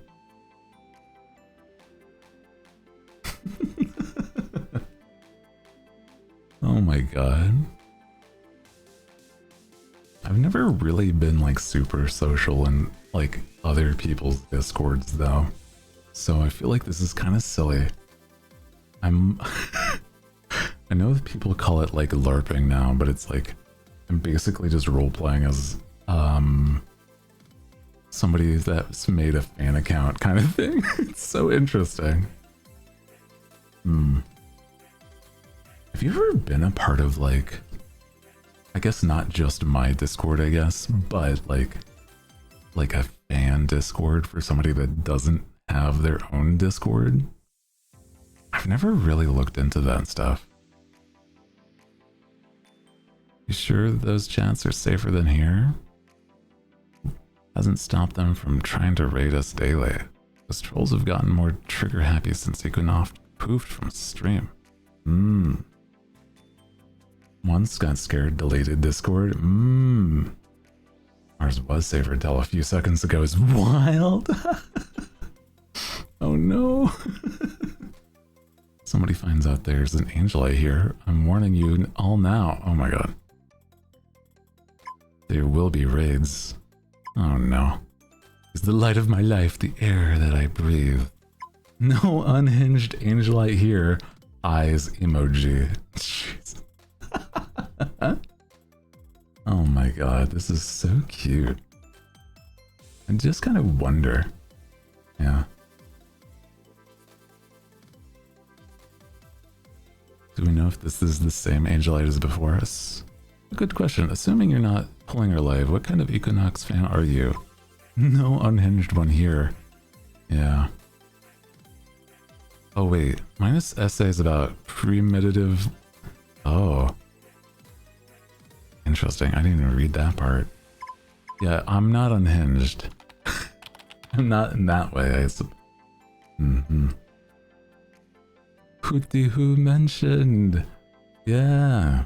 Oh my god. I've never really been like super social in like other people's discords though. So I feel like this is kind of silly. I know that people call it like LARPing now, but it's like I'm basically just role playing as somebody that's made a fan account kind of thing. It's so interesting. Have you ever been a part of like, I guess not just my Discord, I guess, but like a fan Discord for somebody that doesn't have their own Discord? I've never really looked into that stuff. You sure those chats are safer than here? Hasn't stopped them from trying to raid us daily. Those trolls have gotten more trigger happy since Equinox poofed from stream. Once got scared, deleted Discord. Ours was safer until a few seconds ago. Is wild. Oh no. Somebody finds out there's an angelite here. I'm warning you all now. Oh my god. There will be raids. Oh no. Is the light of my life the air that I breathe? No unhinged angelite here. Eyes emoji. Jeez. Oh my god, this is so cute. I just kind of wonder. Yeah. Do we know if this is the same angelite as before us? Good question. Assuming you're not pulling our live, what kind of Equinox fan are you? No unhinged one here. Yeah. Oh wait, minus essays about premeditative... Oh. Interesting, I didn't even read that part. Yeah, I'm not unhinged. I'm not in that way, Hooty who mentioned. Yeah.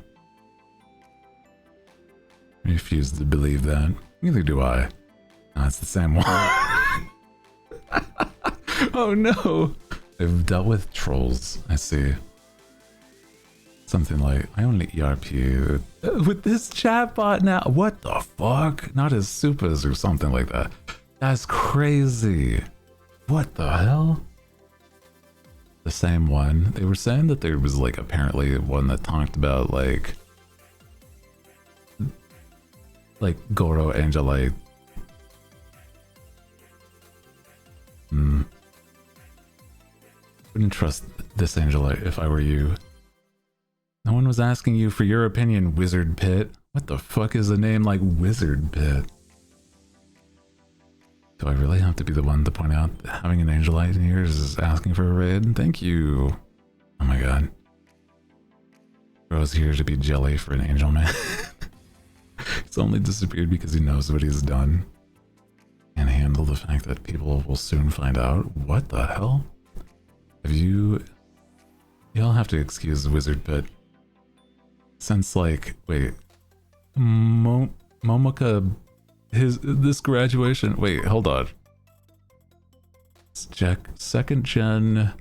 Refuse to believe that. Neither do I. No, it's the same one. Oh no! I've dealt with trolls, I see. Something like, I only ERP with this chatbot now. What the fuck? Not as supers or something like that. That's crazy. What the hell? The same one. They were saying that there was like apparently one that talked about like Goro Angelite. Wouldn't trust this Angelite if I were you. No one was asking you for your opinion, Wizard Pit. What the fuck is a name like Wizard Pit? Do I really have to be the one to point out that having an Angelite in here is asking for a raid? Thank you. Oh my god. Bro's here to be jelly for an angel man. He's only disappeared because he knows what he's done. Can't handle the fact that people will soon find out. What the hell? Have you... You'll have to excuse the Wizard Pit. Since like... Wait. Momoka... This graduation... Wait, hold on. Let's check. Second gen...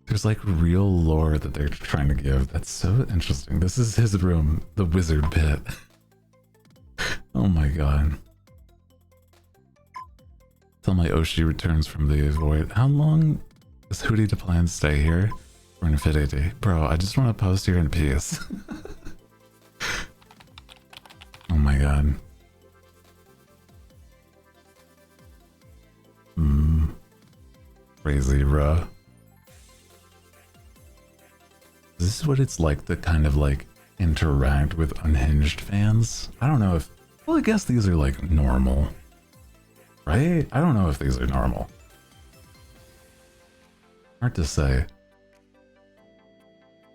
There's like real lore that they're trying to give. That's so interesting. This is his room, the Wizard Pit. Oh my god. Till my Oshi returns from the void. How long is Hooty to plan to stay here? For infinity. Bro, I just want to post here in peace. Oh my god. Crazy, bro. Is this what it's like to kind of like interact with unhinged fans? I don't know if... Well, I guess these are like normal. Right? I don't know if these are normal. Hard to say.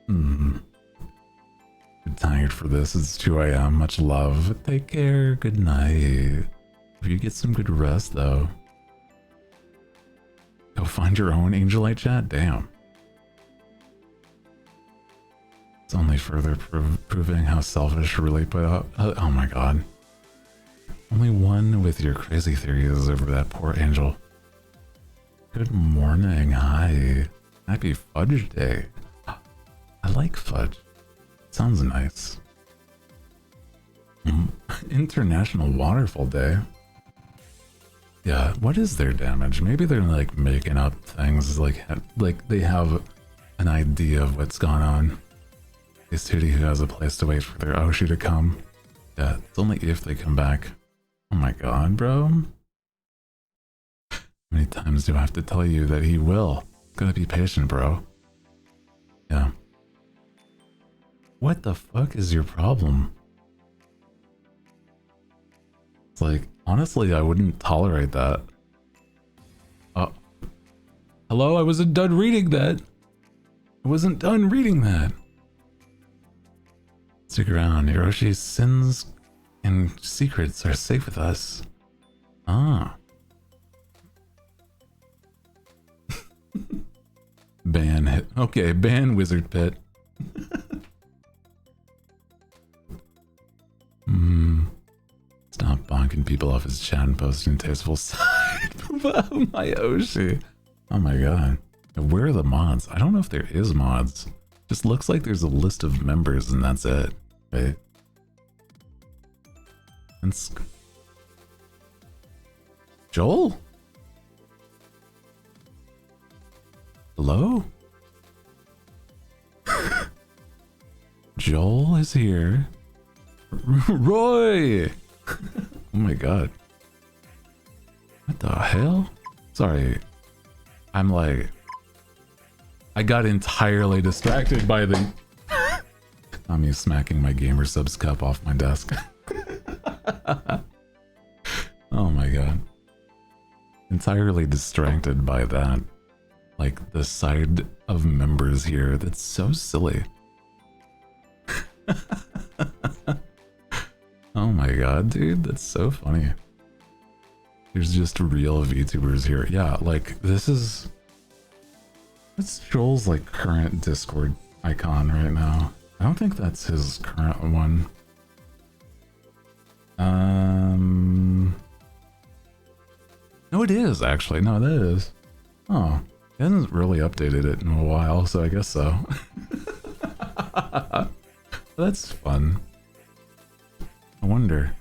I'm tired for this. It's 2 AM. Much love. Take care. Good night. If you get some good rest though. Go find your own Angelite chat? Damn. It's only further proving how selfish really put out. Oh my god. Only one with your crazy theories over that poor angel. Good morning, hi. Happy Fudge Day. I like fudge. Sounds nice. International Waterfall Day. Yeah, what is their damage? Maybe they're like making up things, like they have an idea of what's gone on. It's Hooty who has a place to wait for their Oshi to come. Yeah, it's only if they come back. Oh my god, bro. How many times do I have to tell you that he will? Gotta be patient, bro. Yeah. What the fuck is your problem? It's like, honestly, I wouldn't tolerate that. Hello? I wasn't done reading that. I wasn't done reading that. Stick around. Hiroshi's sins and secrets are safe with us. Ah. Ban hit. Okay, ban Wizard Pit. Stop bonking people off his chat and posting tasteful side of my Oshi. Oh my god. Where are the mods? I don't know if there is mods. Just looks like there's a list of members and that's it. Right? And Joel? Hello? Joel is here. Roy! Oh my god. What the hell? Sorry. I'm like... I got entirely distracted by the... I'm me smacking my gamer subs cup off my desk. Oh my god. Entirely distracted by that. Like, the side of members here. That's so silly. Oh my god, dude. That's so funny. There's just real VTubers here. Yeah, like, this is... What's Joel's, like, current Discord icon right now? I don't think that's his current one. No, it is, actually. No, that is. Oh. He hasn't really updated it in a while, so I guess so. That's fun. I wonder.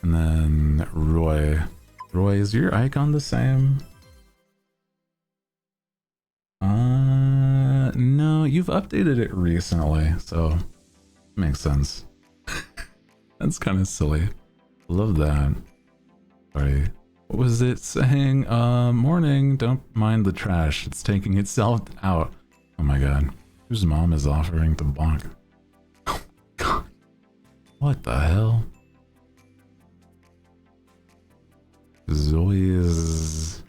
And then Roy. Roy, is your icon the same? No, you've updated it recently, so makes sense. That's kind of silly. Love that. Sorry. What was it saying? Morning, don't mind the trash. It's taking itself out. Oh my god. Whose mom is offering to bonk? Oh god. What the hell? Zoe's...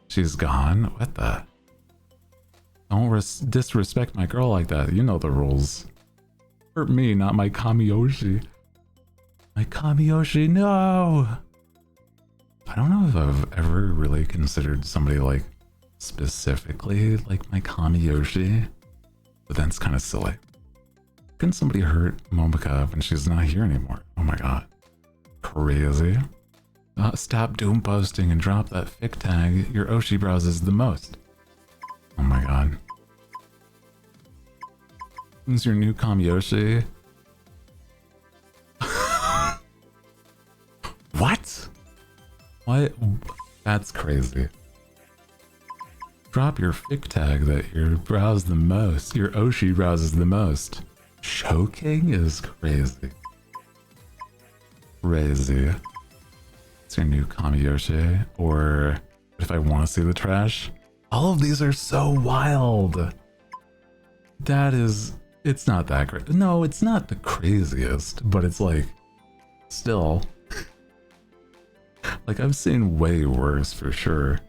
She's gone? What the... Don't disrespect my girl like that. You know the rules. Hurt me, not my Kamiyoshi. My Kamiyoshi, no! I don't know if I've ever really considered somebody like specifically like my Kamiyoshi, but that's kind of silly. Can somebody hurt Momika when she's not here anymore? Oh my god. Crazy. Stop doom posting and drop that fic tag. Your Oshi browses the most. Oh my god. Who's your new Kamiyoshi? What? What? That's crazy. Drop your fic tag that you browse the most. Your Oshi browses the most. Choking is crazy. Crazy. It's your new Kamiyoshi. Or if I want to see the trash. All of these are so wild. That is... It's not that great. No, it's not the craziest, but it's like... Still... Like, I've seen way worse for sure.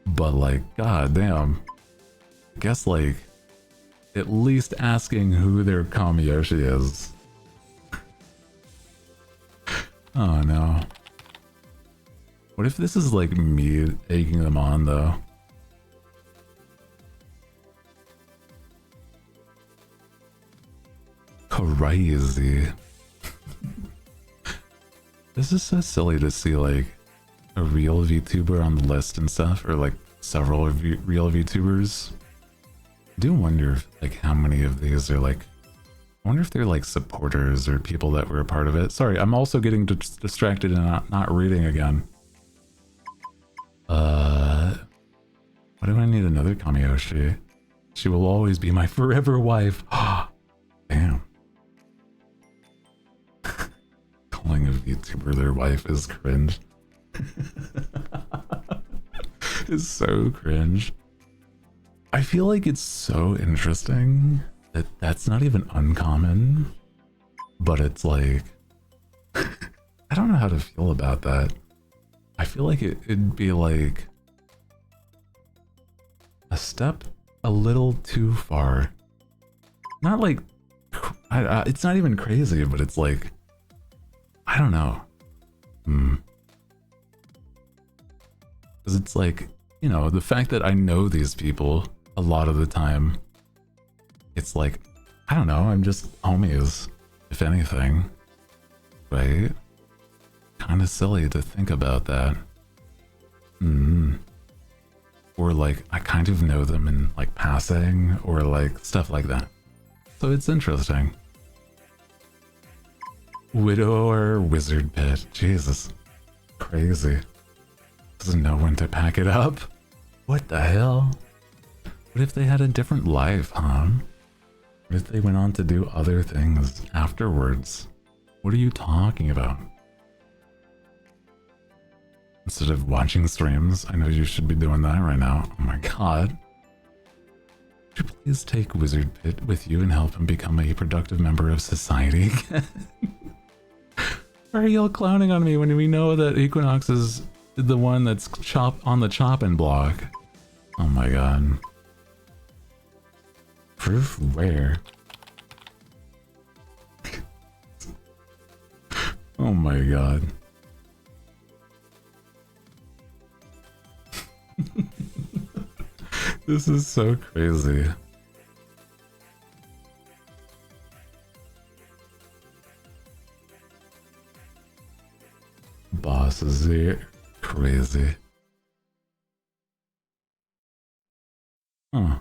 But like, god damn. I guess like, at least asking who their Kamiyoshi is. Oh no. What if this is like me egging them on though? Crazy. This is so silly to see like a real VTuber on the list and stuff, or like several real VTubers. I do wonder if, like, how many of these are like, I wonder if they're like supporters or people that were a part of it. Sorry, I'm also getting distracted and not reading again. Why do I need another Kamiyoshi? She will always be my forever wife. Damn. Calling a VTuber their wife is cringe. It's so cringe. I feel like it's so interesting that that's not even uncommon, but it's like, I don't know how to feel about that. I feel like it'd be like a step a little too far. Not like, it's not even crazy, but it's like, I don't know. Because it's like, you know, the fact that I know these people a lot of the time, it's like, I don't know, I'm just homies, if anything. Right? Kind of silly to think about that. Or like, I kind of know them in like passing, or like stuff like that. So it's interesting. Widower Wizard Pit. Jesus. Crazy. Doesn't know when to pack it up. What the hell? What if they had a different life, huh? What if they went on to do other things afterwards? What are you talking about? Instead of watching streams, I know you should be doing that right now. Oh my god. Would you please take Wizard Pit with you and help him become a productive member of society again? Why are y'all clowning on me when we know that Equinox is the one that's on the chopping block? Oh my god. Proof where? Oh my god. This is so crazy. Boss is here. Crazy. Huh.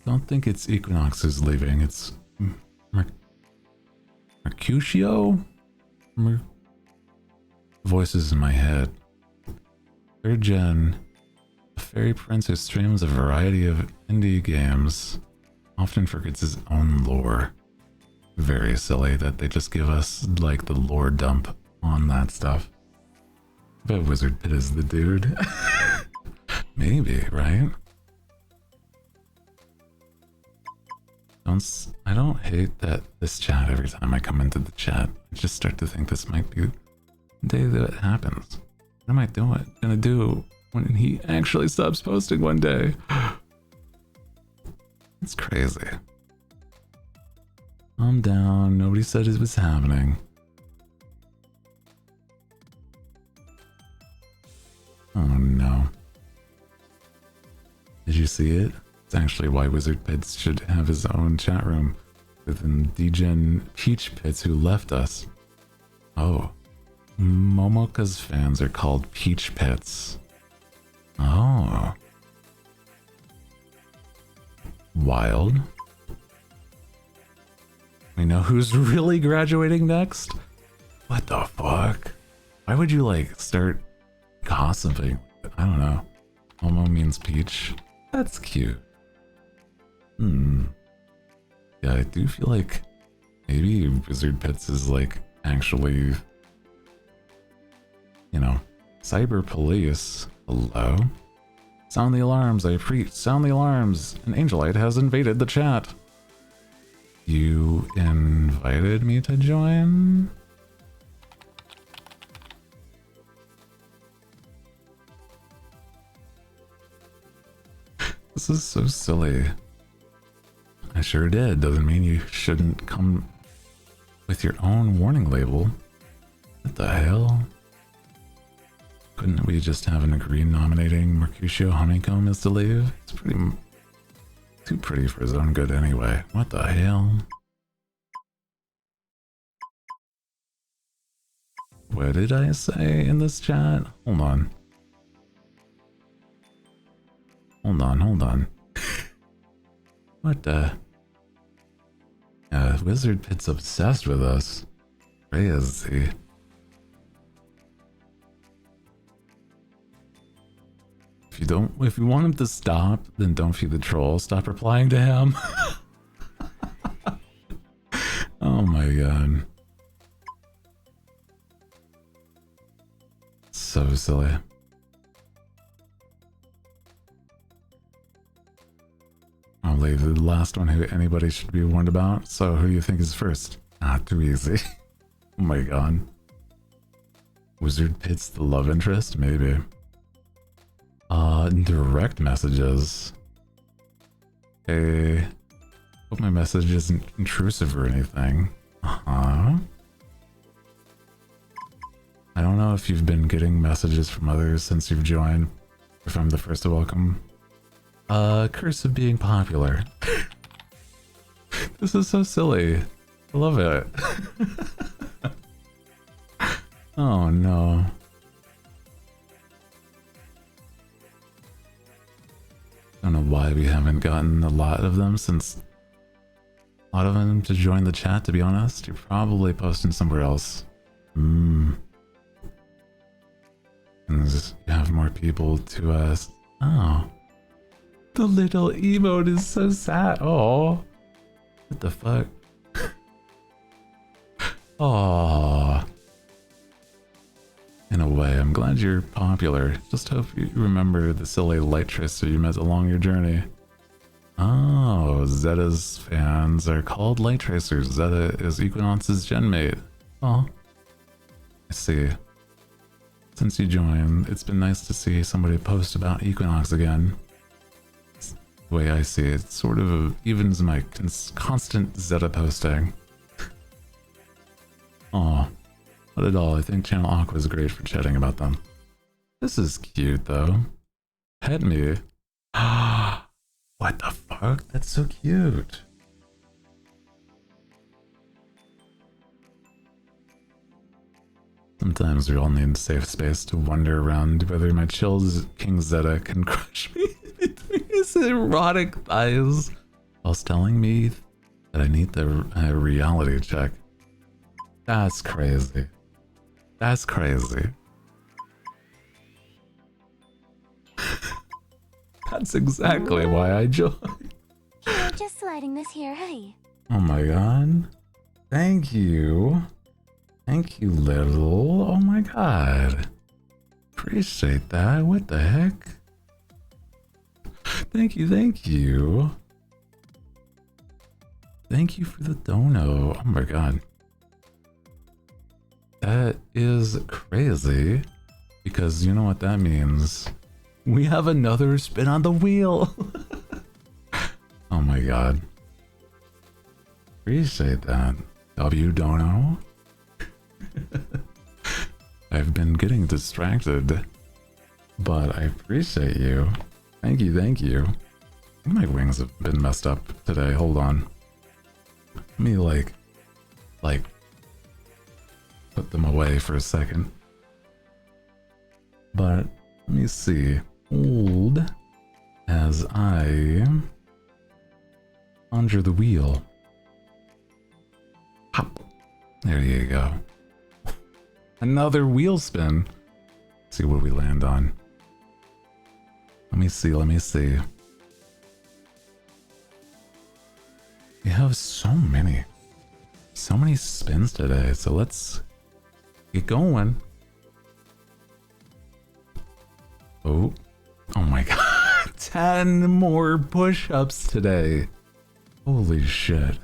Don't think it's Equinox who's leaving. It's Mercutio? Voices in my head. Third gen. A fairy prince who streams a variety of indie games. Often forgets his own lore. Very silly that they just give us like the lore dump on that stuff. But Wizard Pit is the dude. Maybe, right? I don't hate that this chat every time I come into the chat. I just start to think this might be the day that it happens. What am I gonna do when he actually stops posting one day? It's crazy. Calm down. Nobody said it was happening. Oh no. Did you see it? It's actually why Wizard Pits should have his own chat room within Degen Peach Pits who left us. Oh. Momoka's fans are called Peach Pits. Oh. Wild. We know who's really graduating next? What the fuck? Why would you like start gossiping? I don't know. Momo means peach. That's cute. Yeah, I do feel like maybe Wizard Pits is like actually, you know, cyber police. Hello? Sound the alarms, I preach. Sound the alarms. An Angelite has invaded the chat. You invited me to join? This is so silly. I sure did. Doesn't mean you shouldn't come with your own warning label. What the hell? Couldn't we just have an agree nominating Mercutio Honeycomb as to leave? It's pretty... too pretty for his own good anyway. What the hell? What did I say in this chat? Hold on. Hold on, hold on. What the... Yeah, Wizard Pit's obsessed with us. Crazy. If you want him to stop, then don't feed the troll. Stop replying to him. Oh my god. So silly. Probably the last one who anybody should be warned about. So who do you think is first? Not too easy. Oh my god. Wizard Pit's the love interest? Maybe. Direct messages. Hey. Hope my message isn't intrusive or anything. Uh-huh. I don't know if you've been getting messages from others since you've joined. If I'm the first to welcome. Curse of being popular. This is so silly. I love it. Oh no. I don't know why we haven't gotten a lot of them since... A lot of them to join the chat, to be honest. You're probably posting somewhere else. And you have more people to ask. Oh. The little emote is so sad. Oh. What the fuck? Oh. In a way, I'm glad you're popular. Just hope you remember the silly light tracer you met along your journey. Oh, Zeta's fans are called light tracers. Zeta is Equinox's genmate. Oh. I see. Since you joined, it's been nice to see somebody post about Equinox again. The way I see it, sort of evens my constant Zeta posting. Aw. Not at all, I think Channel Aqua is great for chatting about them. This is cute though. Pet me. What the fuck? That's so cute. Sometimes we all need safe space to wander around whether my chilled King Zeta can crush me between his erotic thighs whilst telling me that I need the reality check. That's crazy. That's crazy. That's exactly why I joined. I'm just sliding this here, hey. Oh my god. Thank you. Thank you, little. Oh my god. Appreciate that. What the heck? Thank you, thank you. Thank you for the dono. Oh my god. That is crazy. Because you know what that means. We have another spin on the wheel. Oh my god. Appreciate that. W dono. I've been getting distracted, but I appreciate you. Thank you, thank you. I think my wings have been messed up today. Hold on. Let me like put them away for a second. But let me see. Hold as I conjure the wheel. Hop. There you go. Another wheel spin. Let's see what we land on. Let me see, let me see. We have so many spins today, so let's get going. Oh my god, 10 more push-ups today. Holy shit.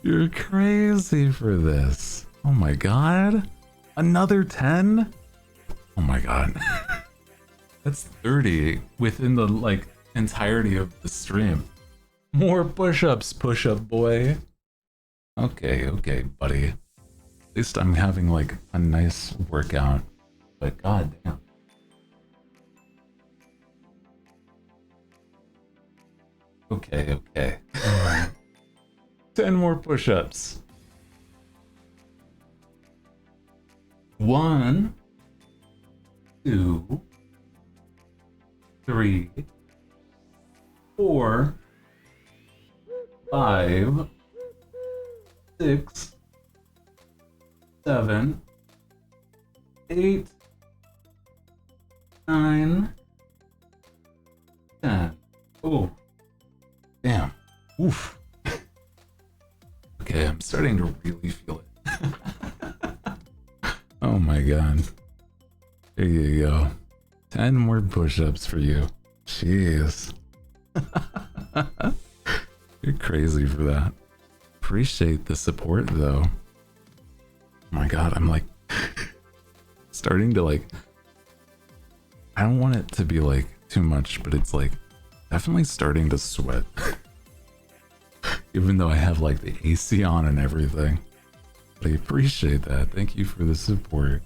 You're crazy for this. Oh my god. Another 10? Oh my god. That's 30 within the like entirety of the stream. More push-ups, push-up boy. Okay, buddy. At least I'm having like a nice workout. But god damn. Okay, okay. 10 more push-ups. 1, 2, 3, 4, 5, 6, 7, 8, 9, 10. Oh, damn. Oof. Okay, I'm starting to really feel it. Oh my god. There you go. 10 more push-ups for you. Jeez. You're crazy for that. Appreciate the support though. Oh my god, I'm like starting to like, I don't want it to be like too much, but it's like definitely starting to sweat. Even though I have like the AC on and everything. But I appreciate that. Thank you for the support.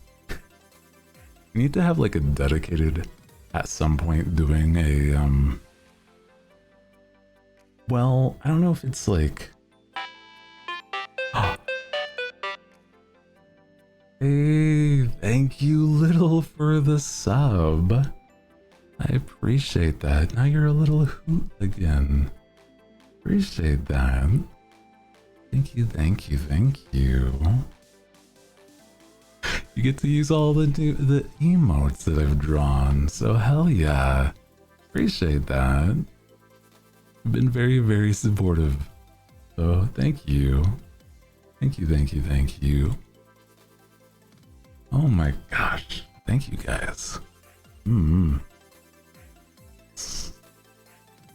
We need to have like a dedicated, at some point, doing a, well, I don't know if it's like... Hey, thank you, Little, for the sub. I appreciate that. Now you're a little hoot again. Appreciate that. Thank you, thank you, thank you. You get to use all the emotes that I've drawn, so hell yeah. Appreciate that. You've been very, very supportive. So thank you. Thank you, thank you, thank you. Oh my gosh. Thank you guys.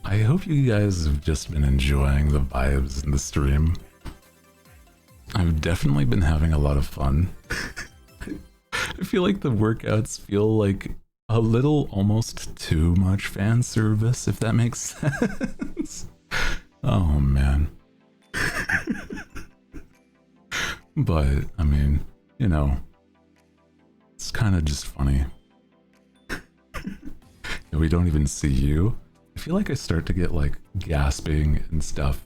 I hope you guys have just been enjoying the vibes in the stream. I've definitely been having a lot of fun. I feel like the workouts feel like a little almost too much fan service, if that makes sense. Oh man. But, I mean, you know, it's kind of just funny. We don't even see you. I feel like I start to get like gasping and stuff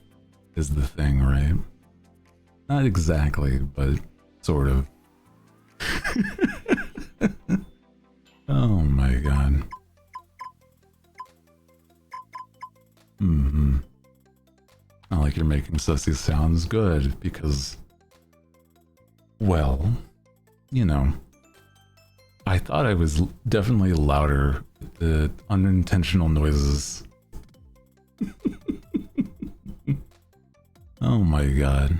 is the thing, right? Not exactly, but sort of. Oh my god. Not like you're making sussy sounds good because, well, you know, I thought I was definitely louder with the unintentional noises. Oh my god.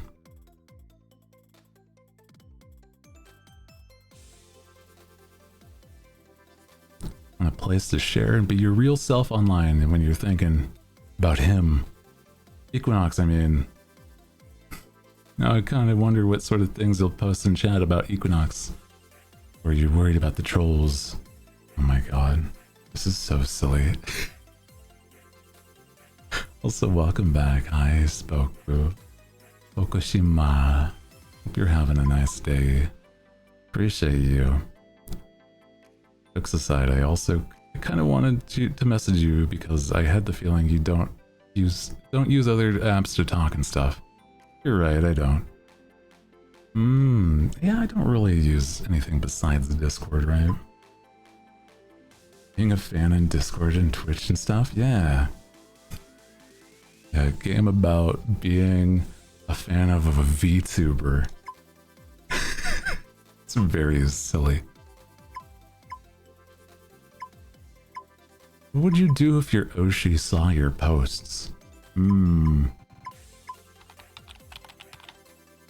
A place to share and be your real self online, and when you're thinking about him. Equinox, I mean. Now I kind of wonder what sort of things you'll post in chat about Equinox. Or you're worried about the trolls. Oh my god. This is so silly. Also, welcome back. Hi, Spoku. Okushima. Hope you're having a nice day. Appreciate you. Jokes aside, I also kind of wanted to message you because I had the feeling you don't use other apps to talk and stuff. You're right, I don't. Yeah, I don't really use anything besides the Discord, right? Being a fan in Discord and Twitch and stuff, yeah. Yeah, a game about being a fan of a VTuber. It's very silly. What would you do if your Oshi saw your posts?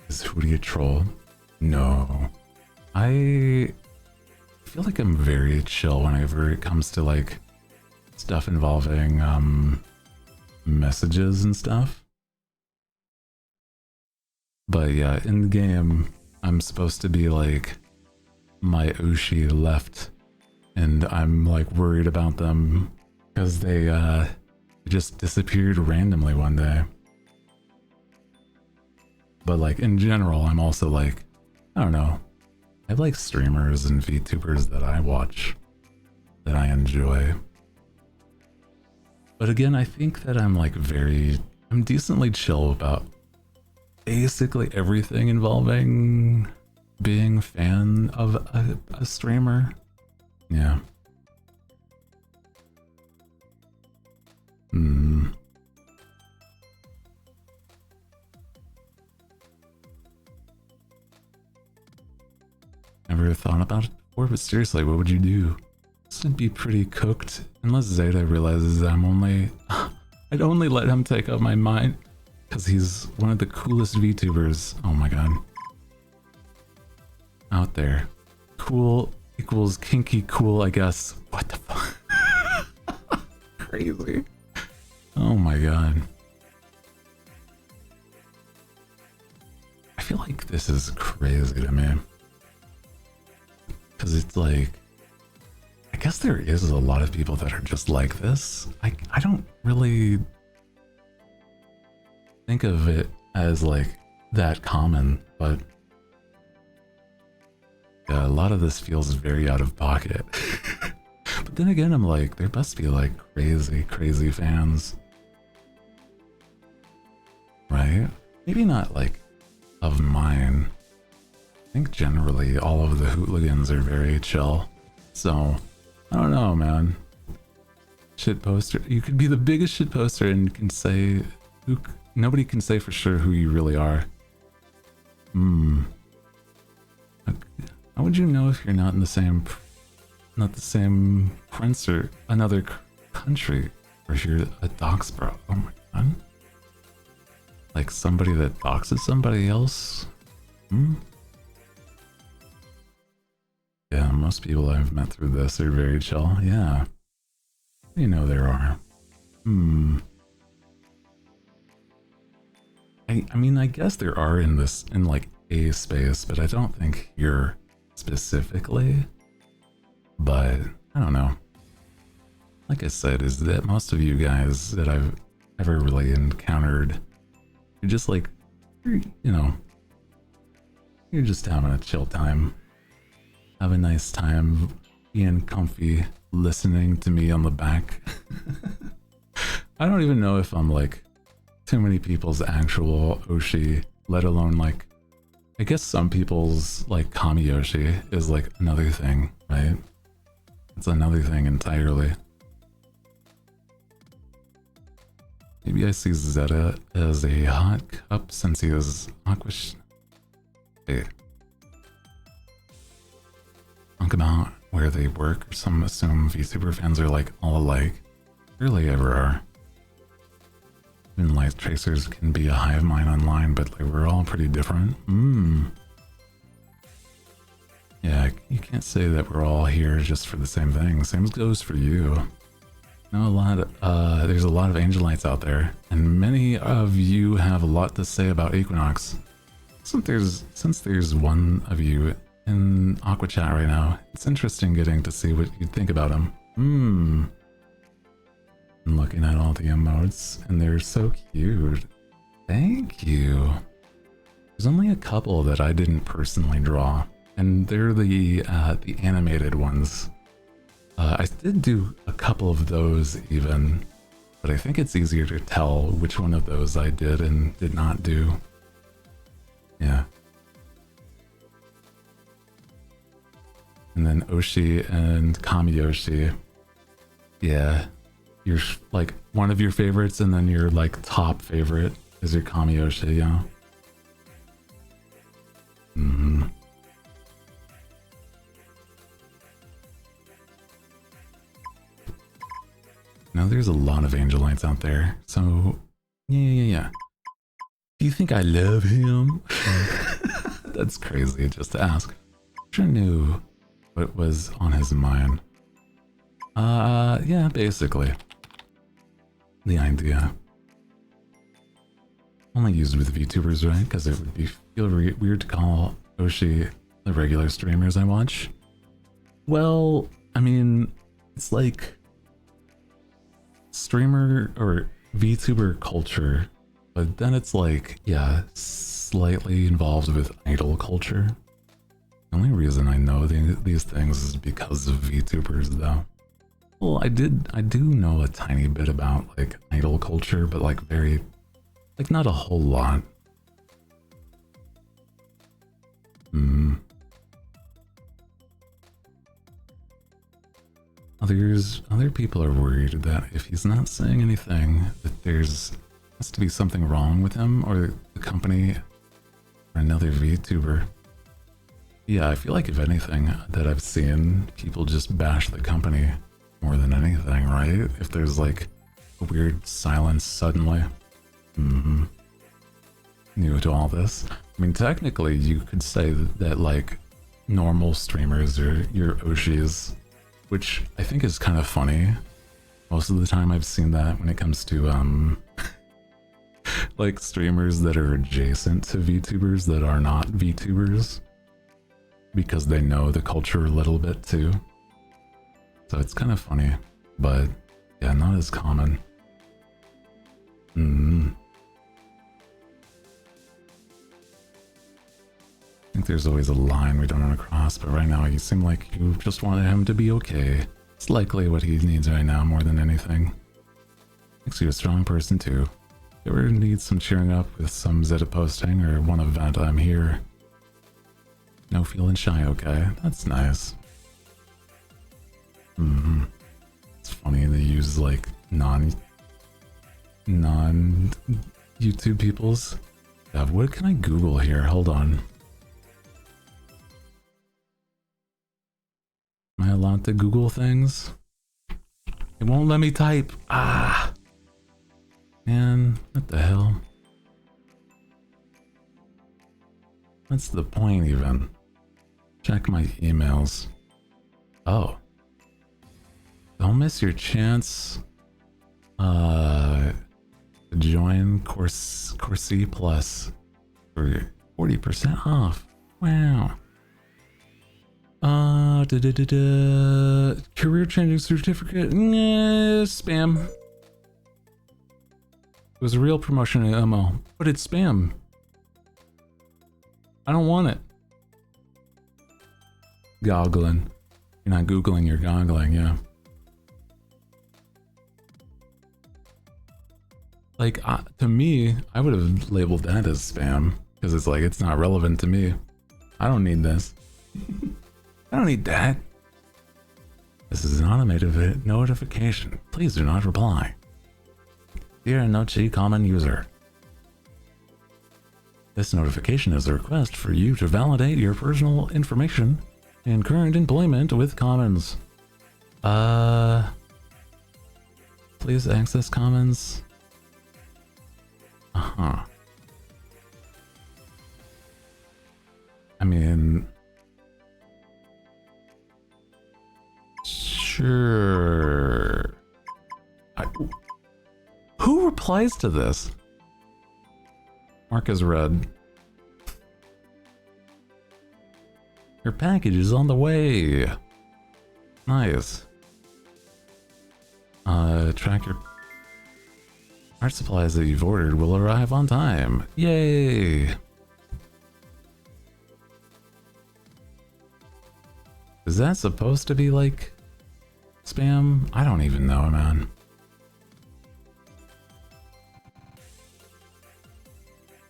Is Hooty a troll? No. I feel like I'm very chill whenever it comes to like stuff involving messages and stuff. But yeah, in the game, I'm supposed to be like, my Oshi left, and I'm like worried about them because they just disappeared randomly one day. But like in general, I'm also like, I don't know. I have like streamers and VTubers that I watch that I enjoy. But again, I think that I'm decently chill about basically everything involving being a fan of a streamer. Yeah. Never thought about it before, but seriously, what would you do? This would be pretty cooked, unless Zeta realizes I'd only let him take up my mind, because he's one of the coolest VTubers. Oh my god. Out there. Cool equals kinky cool, I guess. What the fuck? Crazy. Oh my god. I feel like this is crazy to me. Because it's like, I guess there is a lot of people that are just like this. I don't really think of it as like that common, but yeah, a lot of this feels very out of pocket. But then again, I'm like, there must be like crazy fans. Right? Maybe not like of mine. I think generally all of the hooligans are very chill. So, I don't know, man. Shit poster. You could be the biggest shit poster and you can say nobody can say for sure who you really are. How would you know if you're not in the same prince or another country, or if you're a dox bro? Oh my god. Like somebody that doxes somebody else? Yeah, most people I've met through this are very chill. Yeah. You know there are. I mean, I guess there are in like a space, but I don't think here specifically. But I don't know. Like I said, is that most of you guys that I've ever really encountered, you're just like, you know, you're just having a chill time. Have a nice time being comfy, listening to me on the back. I don't even know if I'm like too many people's actual Oshi, let alone like, I guess some people's like Kamiyoshi is like another thing, right? It's another thing entirely. Maybe I see Zeta as a hot cup since he is aquash. Hey. Talk about where they work, or some assume VTuber fans are like all alike. Rarely ever are. Even light tracers can be a hive mind online, but like we're all pretty different. Yeah, you can't say that we're all here just for the same thing. Same goes for you. There's a lot of Angelites out there, and many of you have a lot to say about Equinox. Since there's one of you in Aqua Chat right now, it's interesting getting to see what you think about him. And looking at all the emotes, and they're so cute. Thank you. There's only a couple that I didn't personally draw, and they're the animated ones. I did do a couple of those even, but I think it's easier to tell which one of those I did and did not do. Yeah. And then Oshi and Kamiyoshi. Yeah. You're like one of your favorites, and then your like top favorite is your Kamiyoshi, yeah. Now there's a lot of Angelites out there, so yeah. Do you think I love him? That's crazy just to ask. Sure knew what was on his mind. Yeah, basically. The idea. Only used with VTubers, right? Because it would feel weird to call Oshi the regular streamers I watch. Well, I mean, it's like streamer or VTuber culture, but then it's like, yeah, slightly involved with idol culture. The only reason I know these things is because of VTubers, though. Well, I do know a tiny bit about, like, idol culture, but, like, very, like, not a whole lot. Other people are worried that if he's not saying anything, that has to be something wrong with him or the company or another VTuber. Yeah, I feel like if anything that I've seen, people just bash the company more than anything, right? If there's like a weird silence suddenly. New to all this. I mean, technically, you could say that like normal streamers are your Oshis, which I think is kind of funny. Most of the time I've seen that when it comes to like streamers that are adjacent to VTubers that are not VTubers, because they know the culture a little bit too. So it's kind of funny, but yeah, not as common. I think there's always a line we don't want to cross, but right now you seem like you just wanted him to be okay. It's likely what he needs right now more than anything. Makes you a strong person too. If you ever need some cheering up with some Zeta posting or one event, I'm here. No feeling shy, okay? That's nice. It's funny they use like non-YouTube peoples. Yeah, what can I Google here? Hold on. Am I allowed to Google things? It won't let me type. Ah! Man, what the hell? What's the point even? Check my emails. Oh. Don't miss your chance to join Corsi Plus for 40% off. Wow. Career changing certificate. Spam. It was a real promotion at ML, but it's spam. I don't want it. Goggling. You're not Googling, you're goggling, yeah. Like, to me, I would have labeled that as spam, because it's like, it's not relevant to me. I don't need this. I don't need that. This is an automated notification. Please do not reply. Dear Nochi common user. This notification is a request for you to validate your personal information and current employment with Commons. Please access Commons. I mean, sure. Who replies to this? Mark is red. Your package is on the way. Nice. Track your art supplies that you've ordered will arrive on time. Yay! Is that supposed to be like spam? I don't even know, man.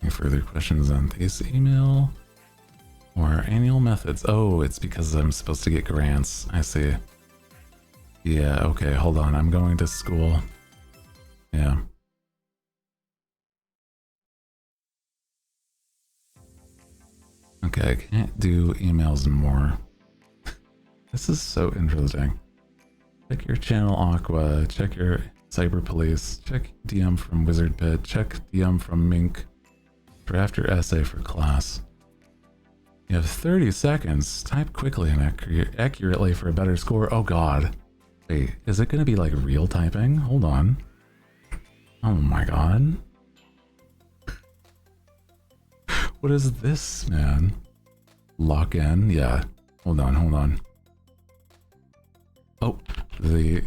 Any further questions on this email? Or annual methods? Oh, it's because I'm supposed to get grants. I see. Yeah, okay, hold on. I'm going to school. Yeah. Okay, I can't do emails anymore. This is so interesting. Check your channel Aqua, check your Cyber Police, check DM from Wizard Pit, check DM from Mink. Draft your essay for class. You have 30 seconds. Type quickly and accurately for a better score. Oh god. Wait, is it gonna be like real typing? Hold on. Oh my god. What is this, man? Lock in? Yeah. Hold on. Oh, oh my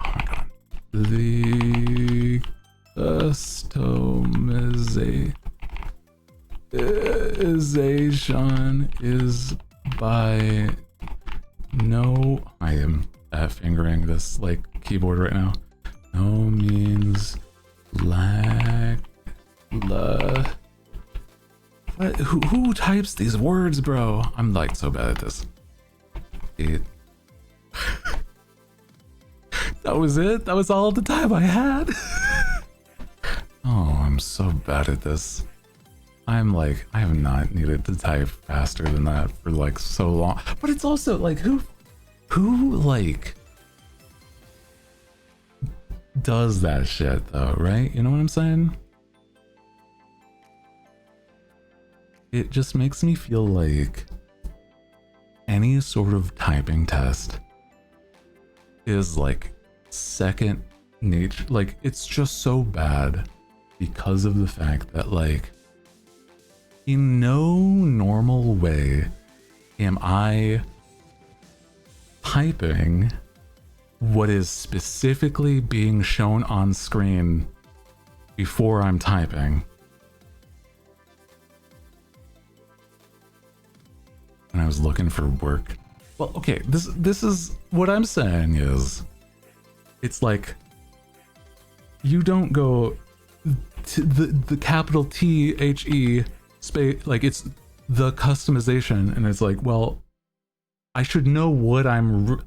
god. The customization is by no, I am fingering this like keyboard right now. No means lack what? Who types these words, bro? I'm like so bad at this. That was it? That was all the time I had? Oh, I'm so bad at this. I'm like, I have not needed to type faster than that for like so long. But it's also like, who like does that shit though, right? You know what I'm saying? It just makes me feel like any sort of typing test is like second nature. Like, it's just so bad because of the fact that like in no normal way am I typing what is specifically being shown on screen before I'm typing. And I was looking for work. Well, okay, this is what I'm saying is, it's like you don't go to the capital THE space, like it's the customization, and it's like, well, I should know what I'm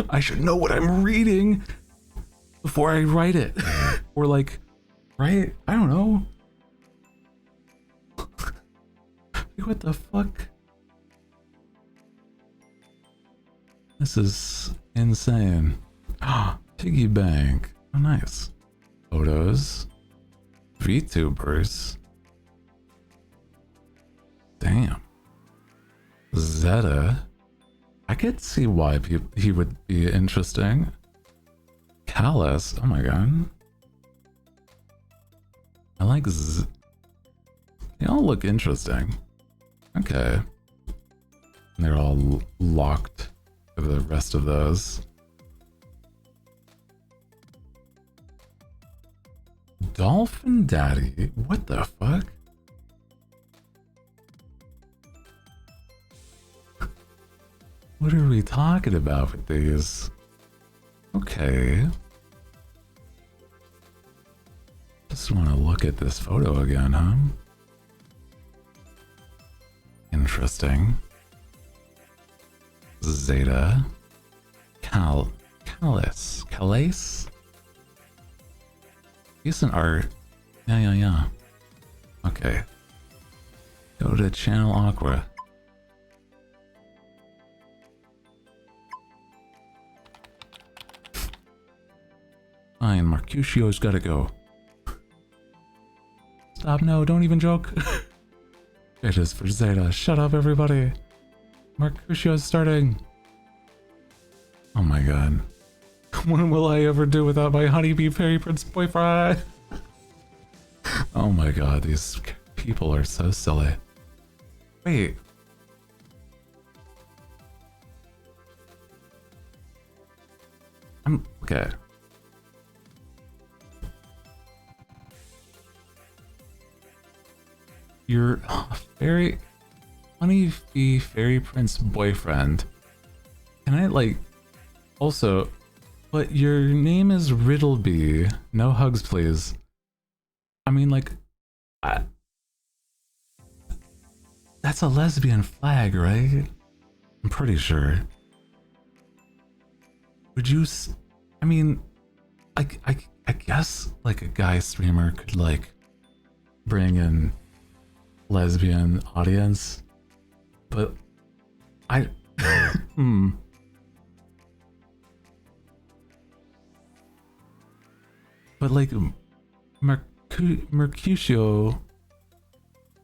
I should know what I'm reading before I write it. Or like, right? I don't know. What the fuck? This is insane. Piggy bank. Oh, nice. Photos. VTubers. Damn. Zeta. I could see why he would be interesting. Callus. Oh my god. I like they all look interesting. Okay. And they're all locked for the rest of those. Dolphin Daddy? What the fuck? What are we talking about with these? Okay. Just want to look at this photo again, huh? Interesting. Zeta. Calais? Decent art. Yeah. Okay. Go to Channel Aqua. Fine, Mercutio's gotta go. Stop, no, don't even joke. It is for Zeta. Shut up, everybody. Mercutio's starting. Oh my god. What will I ever do without my honeybee fairy prince boyfriend? Oh my god, these people are so silly. Wait. I'm okay. Your honeybee fairy prince boyfriend. Can I like also, but your name is Riddleby. No hugs, please. I mean, like, that's a lesbian flag, right? I'm pretty sure. Would you? I mean, I guess like a guy streamer could like bring in lesbian audience, but but like Mercutio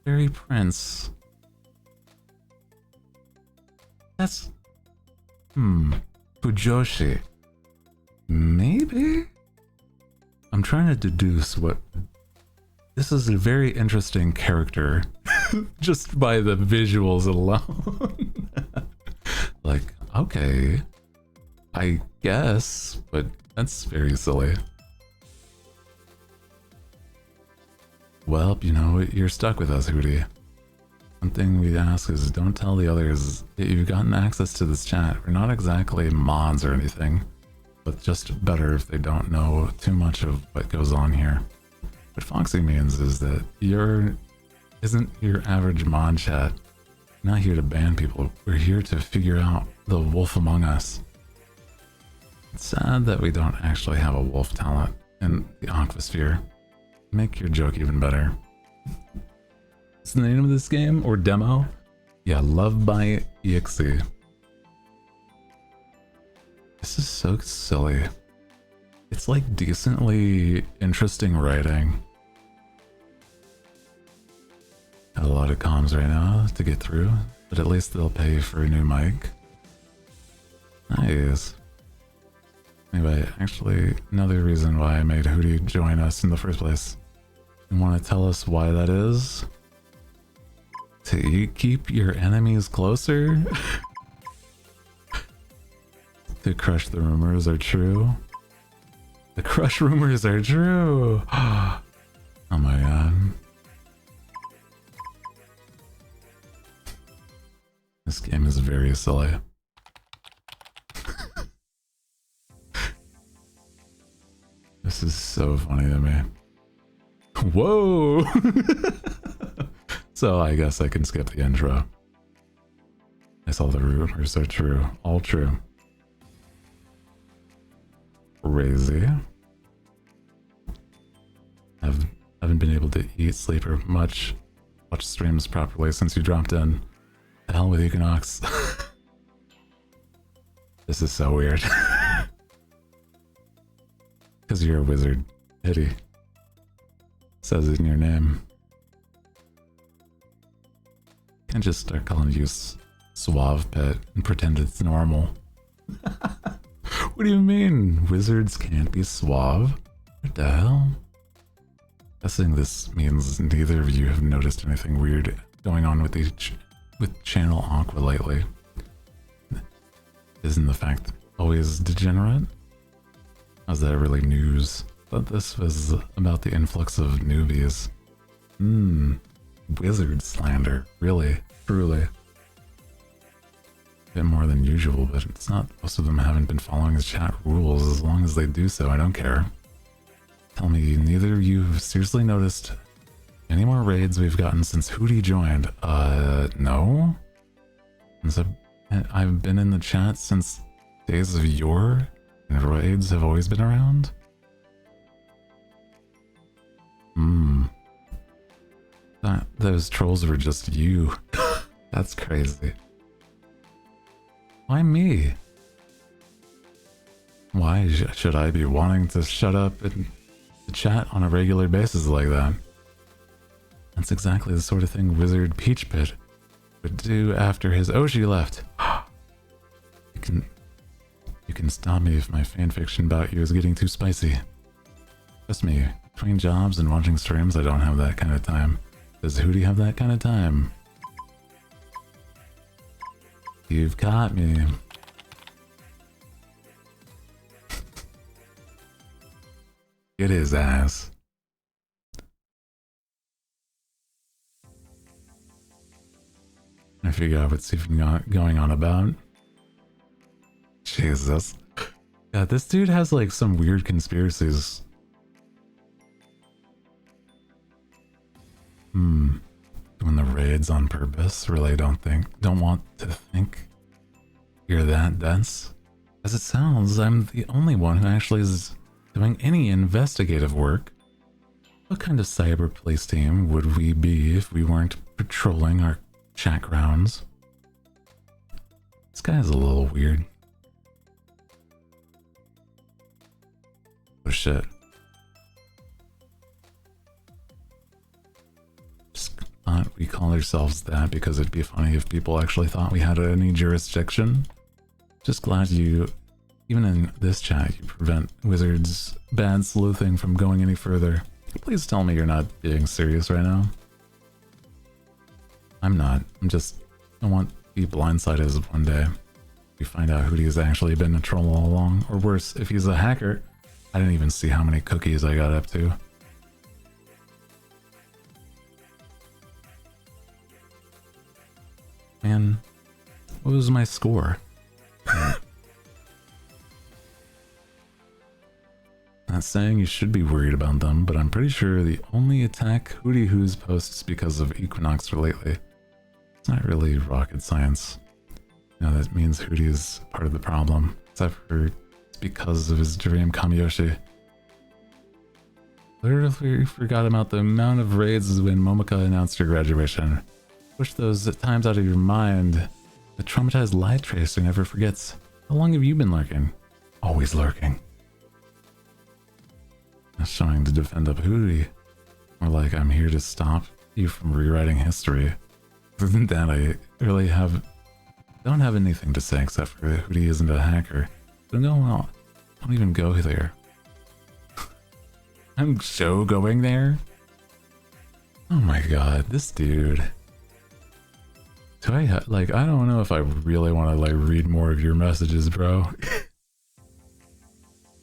fairy prince, that's Fujoshi, maybe. I'm trying to deduce what this is. A very interesting character just by the visuals alone. Like, okay, I guess, but that's very silly. Well, you know, you're stuck with us, Hooty. One thing we ask is don't tell the others that you've gotten access to this chat. We're not exactly mods or anything, but just better if they don't know too much of what goes on here. What Foxy means is that isn't your average mod chat. We're not here to ban people. We're here to figure out the wolf among us. It's sad that we don't actually have a wolf talent in the Aquasphere. Make your joke even better. What's the name of this game or demo? Yeah, Lovebyte.exe. This is so silly. It's like decently interesting writing. Got a lot of comms right now to get through, but at least they'll pay for a new mic. Nice. Anyway, actually, another reason why I made Hooty join us in the first place. You want to tell us why that is? To keep your enemies closer? To crush the rumors are true? The crush rumors are true! Oh my god. This game is very silly. This is so funny to me. Whoa! So I guess I can skip the intro. I saw the rumors are true. All true. Crazy. Haven't been able to eat, sleep, or watch streams properly since you dropped in. The hell with Equinox. This is so weird. Because you're a wizard. Pity. Says it in your name. Can't just start calling you Suave Pet and pretend it's normal. What do you mean? Wizards can't be suave? What the hell? Guessing this means neither of you have noticed anything weird going on with Channel Aqua lately. Isn't the fact always degenerate? How's that really news? Thought this was about the influx of newbies. Wizard slander. Really? Truly. A bit more than usual, but it's not. Most of them haven't been following his chat rules. As long as they do so, I don't care. Tell me, neither of you have seriously noticed any more raids we've gotten since Hooty joined? No? I've been in the chat since days of yore, and raids have always been around? Those trolls were just you. That's crazy. Why me? Why should I be wanting to shut up and chat on a regular basis like that? That's exactly the sort of thing Wizard Peachpit would do after his Oshi left. You can stop me if my fanfiction about you is getting too spicy. Trust me, between jobs and watching streams, I don't have that kind of time. Does Hooty have that kind of time? You've caught me. Get his ass. I figure out what's even going on about. Jesus. Yeah, this dude has like some weird conspiracies. Doing the raids on purpose. Really don't want to think you're that dense. As it sounds, I'm the only one who actually is doing any investigative work. What kind of cyber police team would we be if we weren't patrolling our chat grounds? This guy's a little weird. Oh shit. Just thought we call ourselves that because it'd be funny if people actually thought we had any jurisdiction. Just glad you, even in this chat, you prevent Wizards' bad sleuthing from going any further. Please tell me you're not being serious right now. I'm not. I want to be blindsided one day. We find out Hooty's actually been a troll all along. Or worse, if he's a hacker. I didn't even see how many cookies I got up to. Man, what was my score? Not saying you should be worried about them, but I'm pretty sure the only attack Hooty Who's posts because of Equinox lately. It's not really rocket science. You know, that means Hooty is part of the problem, except for it's because of his dream Kamiyoshi. Literally forgot about the amount of raids when Momika announced her graduation. Push those times out of your mind. The traumatized light tracer never forgets. How long have you been lurking? Always lurking. Not trying to defend up Hooty. More like I'm here to stop you from rewriting history. Other than that, I really don't have anything to say except for that Hooty isn't a hacker. Don't go on. Don't even go there. I'm so going there? Oh my god, this dude. Do I I don't know if I really want to read more of your messages, bro.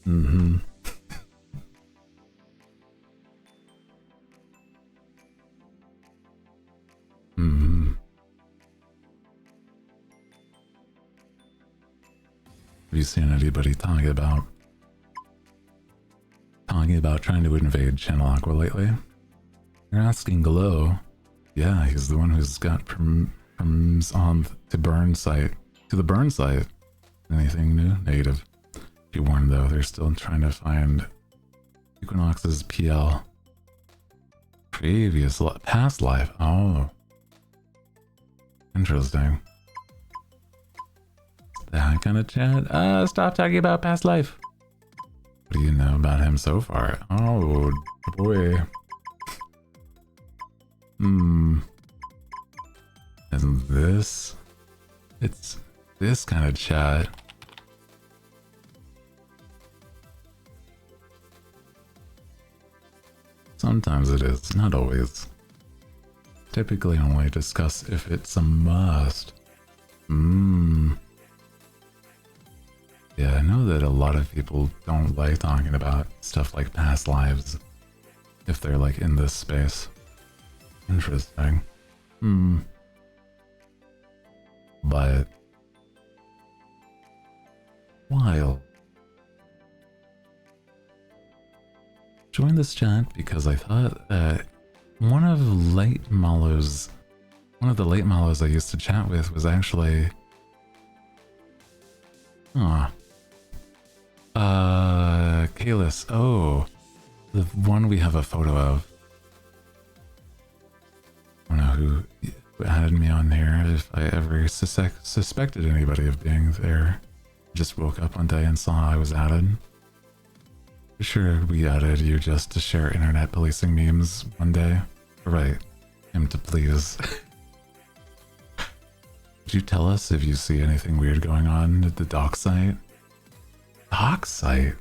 Mm-hmm. Mm-hmm. Have you seen anybody talking about trying to invade Channel Aqua lately? You're asking Glow. Yeah, he's the one who's got perms on to the burn site. Anything new? Negative. Be warned though, they're still trying to find Equinox's PL. Past life. Oh. Interesting. That kind of chat? Stop talking about past life. What do you know about him so far? Oh, boy. Isn't this? It's this kind of chat. Sometimes it is, not always. Typically only discuss if it's a must. Yeah, I know that a lot of people don't like talking about stuff like past lives if they're in this space. Interesting. But wild. Joined this chat because I thought that one of the late Malos I used to chat with was actually Kalis. Oh, the one we have a photo of. I don't know who added me on here, if I ever suspected anybody of being there. Just woke up one day and saw I was added. Sure, we added you just to share internet policing memes one day. Right, him to please. Would you tell us if you see anything weird going on at the dock site? Dock site?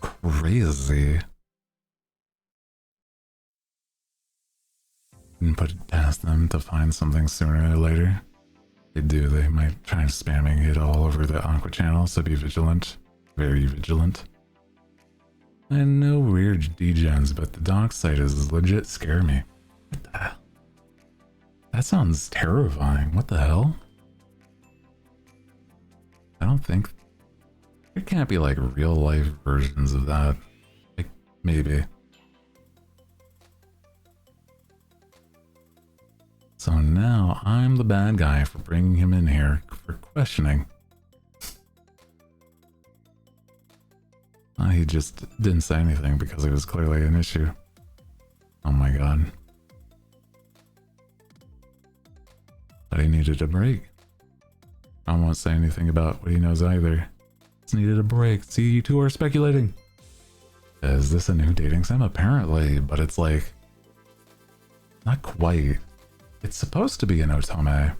Crazy. And put it past them to find something sooner or later. They do, they might try spamming it all over the Aqua channel, so be vigilant. Very vigilant. I know weird degens, but the dock site is legit scare me. What the hell? That sounds terrifying. What the hell? I don't think... There can't be real life versions of that. Maybe. So now I'm the bad guy for bringing him in here for questioning. He just didn't say anything because it was clearly an issue. Oh my god. But he needed a break. I won't say anything about what he knows either. Just needed a break. See, you two are speculating. Is this a new dating sim? Apparently, but it's not quite. It's supposed to be an otome.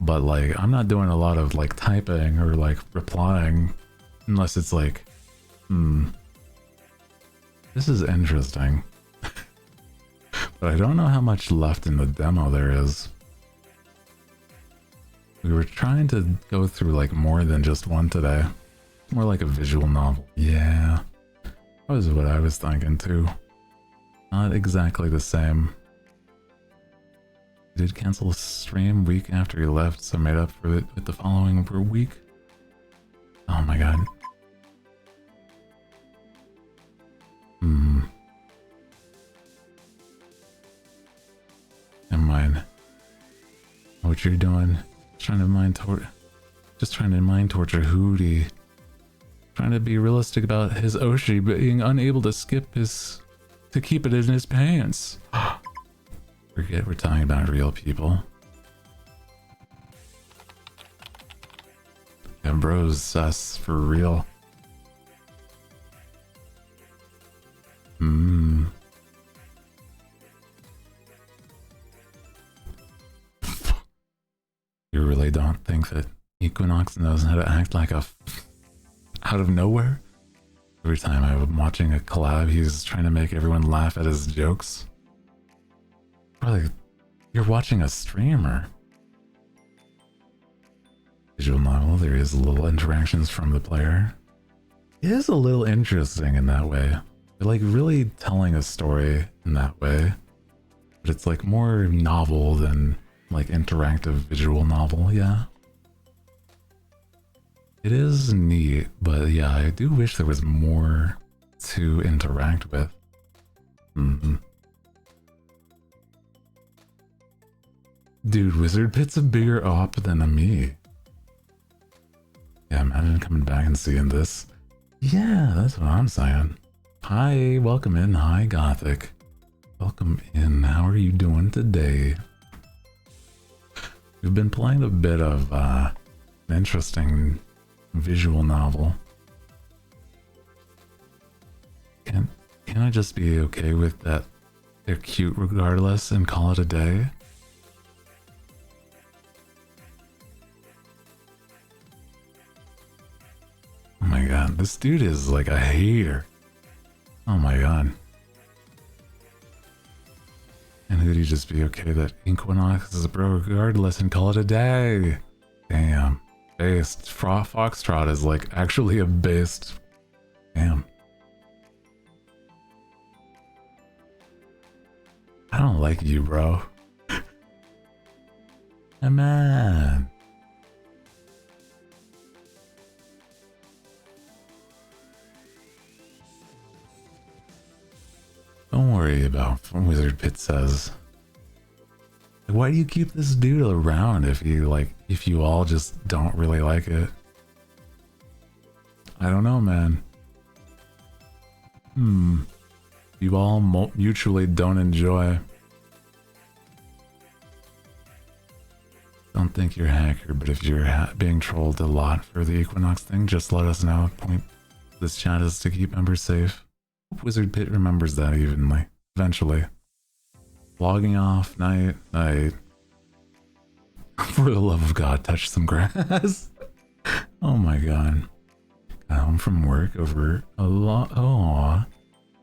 But I'm not doing a lot of typing or replying unless it's this is interesting. But I don't know how much left in the demo there is. We were trying to go through more than just one today. More like a visual novel. Yeah. That was what I was thinking too. Not exactly the same. He did cancel a stream week after he left, so made up for it with the following week. Oh my god. Never mind. What you're doing? Trying to mind torture Hooty. Trying to be realistic about his Oshi being unable to keep it in his pants. Forget we're talking about real people. Yeah, bro's sus for real. You really don't think that Equinox knows how to act like a out of nowhere? Every time I'm watching a collab, he's trying to make everyone laugh at his jokes. Probably, you're watching a streamer. Visual novel, there is little interactions from the player. It is a little interesting in that way. They're like really telling a story in that way. But it's like more novel than like interactive visual novel, yeah. It is neat, but yeah, I do wish there was more to interact with. Dude, Wizard Pit's a bigger op than a me. Yeah, imagine coming back and seeing this. Yeah, that's what I'm saying. Hi, welcome in. Hi, Gothic. Welcome in. How are you doing today? We've been playing a bit of an interesting visual novel. Can I just be okay with that? They're cute regardless and call it a day? Oh my god, this dude is like a hater. Oh my god. And would you just be okay that Equinox is a bro regardless and call it a day? Damn. Based. Foxtrot is like actually a based. Damn. I don't like you, bro. Come on. Don't worry about what Wizard Pit says. Why do you keep this dude around if you all just don't really like it? I don't know, man. You all mutually don't enjoy. Don't think you're a hacker, but if you're being trolled a lot for the Equinox thing, just let us know. Point this chat is to keep members safe. Hope Wizard Pit remembers that evenly. Eventually. Logging off, night. For the love of God, touch some grass. Oh my god. Got home from work over a lot. Oh,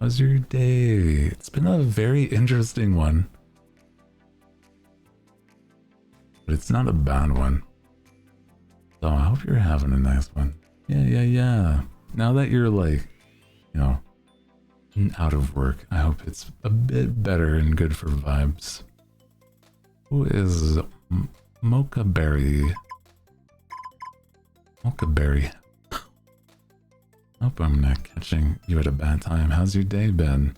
how's your day? It's been a very interesting one. But it's not a bad one. So I hope you're having a nice one. Yeah. Now that you're like, you know, out of work, I hope it's a bit better and good for vibes. Who is Mocha Berry? Mocha Berry. Hope I'm not catching you at a bad time. How's your day been?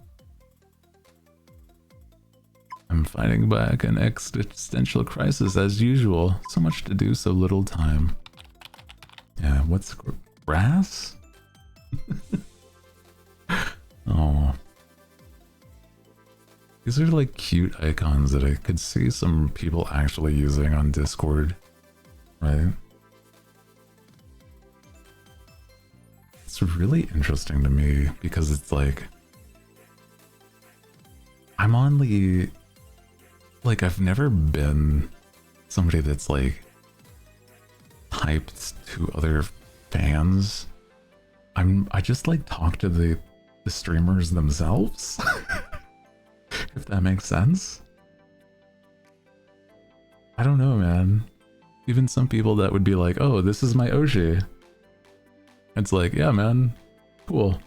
I'm fighting back an existential crisis as usual. So much to do, so little time. Yeah, what's grass? Oh. These are like cute icons that I could see some people actually using on Discord, right? It's really interesting to me because it's like I'm on the I've never been somebody that's like hyped to other fans. I just like talk to the streamers themselves. If that makes sense. I don't know, man. Even some people that would be like, oh, this is my Oshi. It's like, yeah, man. Cool.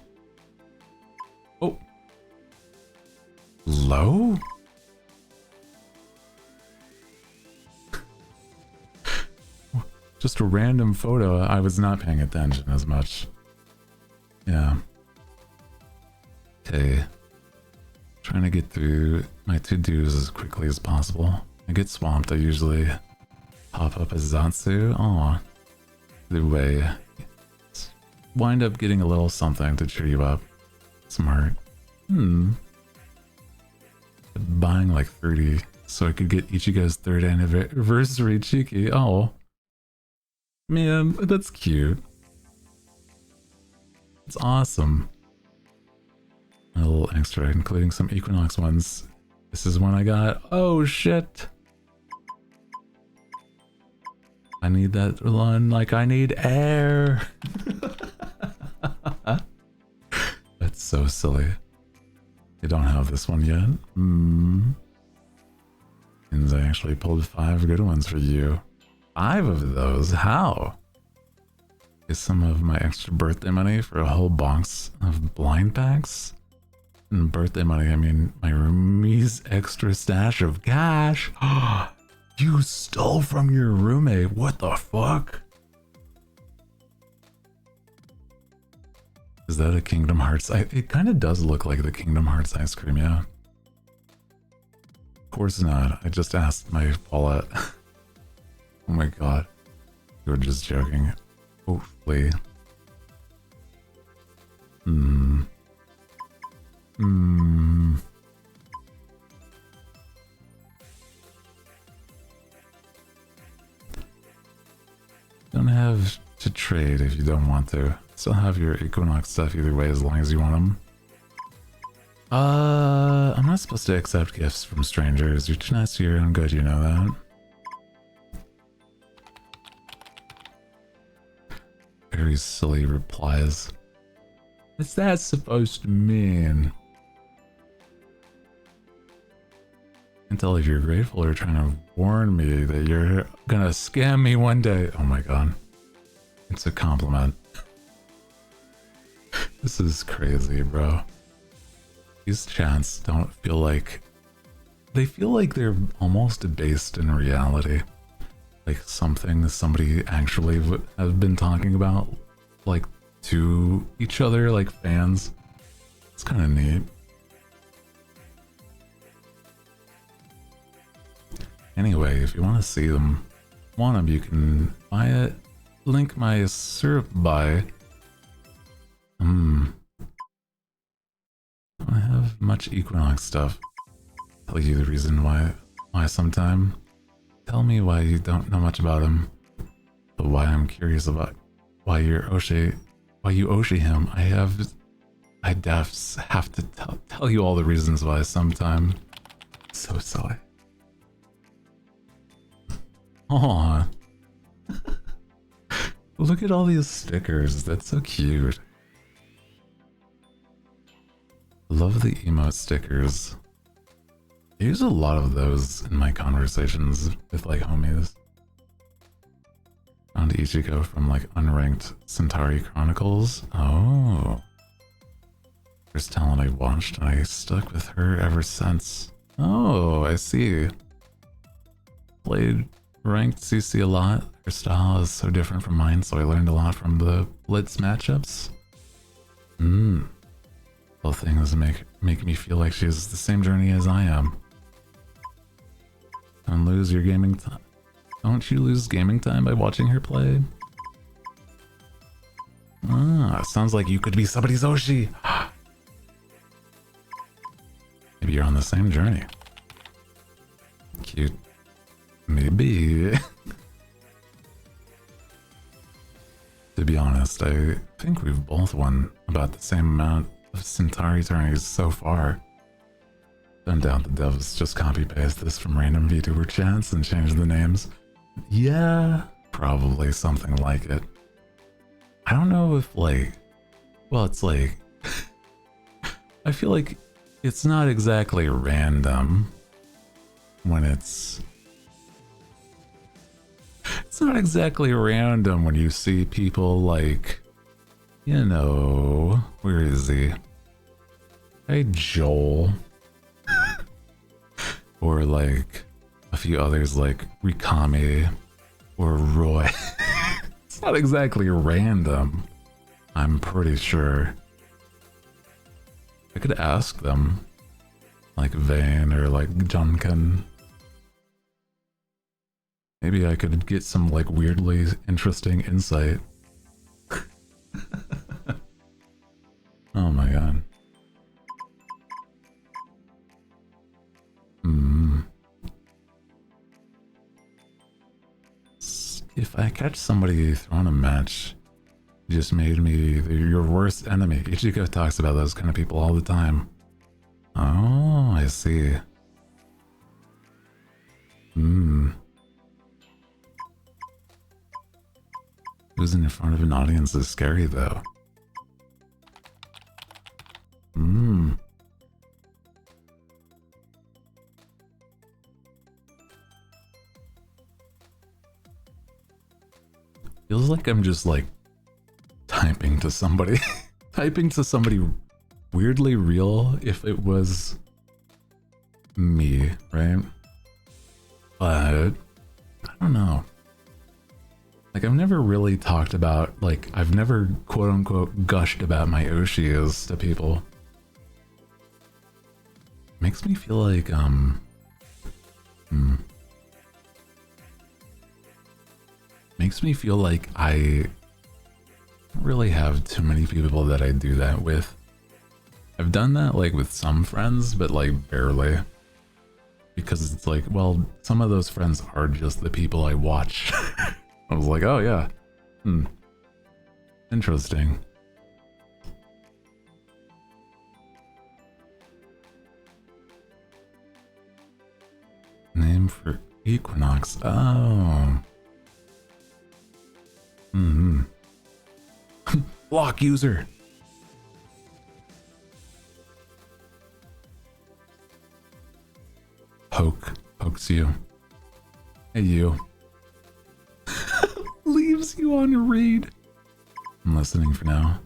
Oh. Low? just a random photo. I was not paying attention as much. Yeah. Okay. Trying to get through my to-dos as quickly as possible. I get swamped, I usually pop up as Zatsu. Aw. Either way, wind up getting a little something to cheer you up. Smart. Buying like 30 so I could get Ichigo's 3rd anniversary cheeky. Oh. Man, that's cute. It's awesome. A little extra, including some Equinox ones. This is one I got. Oh shit! I need that one like I need air. That's so silly. You don't have this one yet? Means I actually pulled 5 good ones for you. 5 of those? How? Is some of my extra birthday money for a whole box of blind packs? And birthday money, I mean my roomie's extra stash of cash. You stole from your roommate. What the fuck? Is that a Kingdom Hearts? It kind of does look like the Kingdom Hearts ice cream, yeah. Of course not. I just asked my wallet. Oh my god. You were just joking. Hopefully. Don't have to trade if you don't want to. Still have your Equinox stuff either way as long as you want them. I'm not supposed to accept gifts from strangers. You're too nice to your own good, you know that? Very silly replies. What's that supposed to mean? Can't tell if you're grateful or trying to warn me that you're gonna scam me one day. Oh my god. It's a compliment. This is crazy, bro. These chants don't feel like... They feel like they're almost based in reality. Like something somebody actually would have been talking about, like, to each other, like fans. It's kind of neat. Anyway, if you want to see them, you can buy it. Link my syrup buy. I have much Equinox stuff. Tell you the reason why sometime. Tell me why you don't know much about him, but why I'm curious about why you Oshi him. I defs have to tell you all the reasons why sometime. So silly. Aww. Look at all these stickers. That's so cute. Love the emote stickers. I use a lot of those in my conversations with like homies. Found Ichigo from like unranked Centauri Chronicles. Oh. First talent I watched and I stuck with her ever since. Oh, I see. Played ranked CC a lot. Her style is so different from mine, so I learned a lot from the Blitz matchups. Little things make me feel like she's the same journey as I am. Don't lose your gaming time. Don't you lose gaming time by watching her play? Sounds like you could be somebody's Oshi. Maybe you're on the same journey. Cute. Maybe. To be honest, I think we've both won about the same amount of Centauri tourneys so far. Don't doubt the devs just copy-paste this from random VTuber chats and change the names. Yeah, probably something like it. I don't know if like... Well, it's like... I feel like it's not exactly random when it's... It's not exactly random when you see people like, you know, where is he? Hey, Joel. Or like a few others like Rikami or Roy. not exactly random. I'm pretty sure. I could ask them. Like Vane or like Junkin. Maybe I could get some like weirdly interesting insight. Oh my god. If I catch somebody throwing a match, you just made me your worst enemy. Ichiko talks about those kind of people all the time. Oh, I see. Losing in front of an audience is scary though. Feels like I'm just like typing to somebody. Typing to somebody weirdly real if it was me, right? But I don't know. Like I've never really talked about, like I've never quote unquote gushed about my Oshis to people. Makes me feel like makes me feel like I don't really have too many people that I do that with. I've done that like with some friends, but like barely. Because it's like, well, some of those friends are just the people I watch. I was like, oh yeah. Interesting. Name for Equinox. Oh. Block user. Pokes you. Hey you. Leaves you on read. I'm listening for now.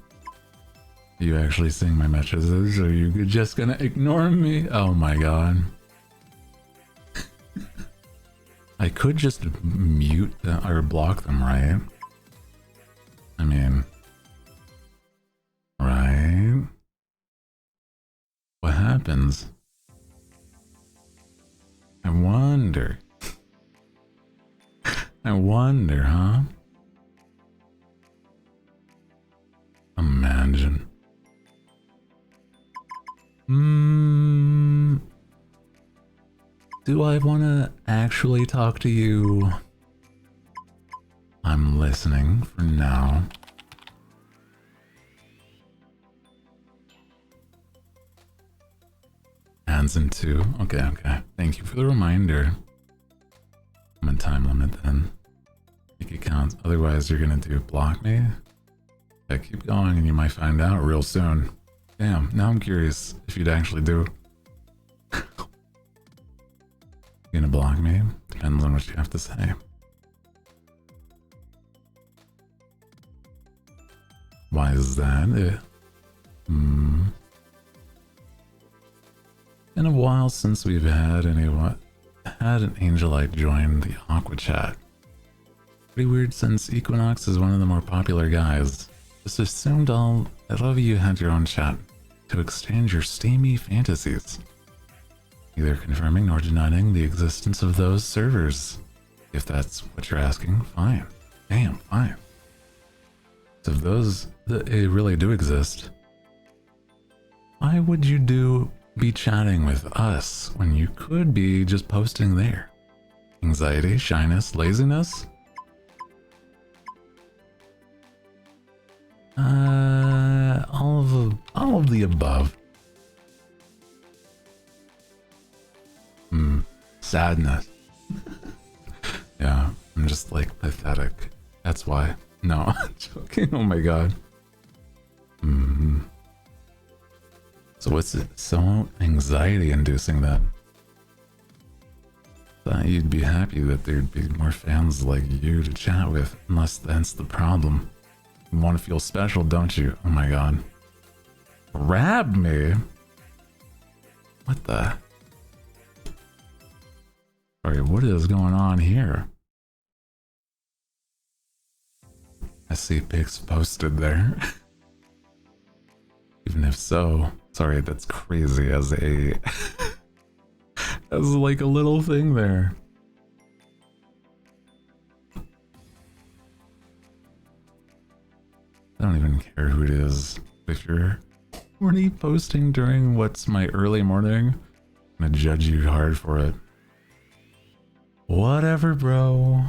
Are you actually seeing my messages, or are you just gonna ignore me? Oh my god. I could just mute them, or block them, right? I mean... Right? What happens? I wonder. I wonder, huh? Imagine. Do I want to actually talk to you? I'm listening for now. Hands in two. Okay. Thank you for the reminder. I'm in time limit then. Make it count. Otherwise, you're gonna do block me? Yeah, keep going and you might find out real soon. Damn, now I'm curious if you'd actually do. You gonna block me? Depends on what you have to say. Why is that? Been a while since we've had an Angelite join the Aqua Chat. Pretty weird since Equinox is one of the more popular guys. Just assumed all of you had your own chat to exchange your steamy fantasies. Neither confirming nor denying the existence of those servers. If that's what you're asking, fine. Damn, fine. So if those really do exist, why would you be chatting with us when you could be just posting there? Anxiety, shyness, laziness? All of the above. Sadness. Yeah, I'm just like pathetic. That's why. No, I'm joking. Oh my god. So what's it so anxiety inducing that? Thought you'd be happy that there'd be more fans like you to chat with, unless that's the problem. You want to feel special, don't you? Oh my god. Grab me? What the? Sorry, what is going on here? I see pics posted there. Even if so, sorry, that's crazy as a as like a little thing there. I don't even care who it is. If you're horny posting during what's my early morning, I'm gonna judge you hard for it. Whatever, bro.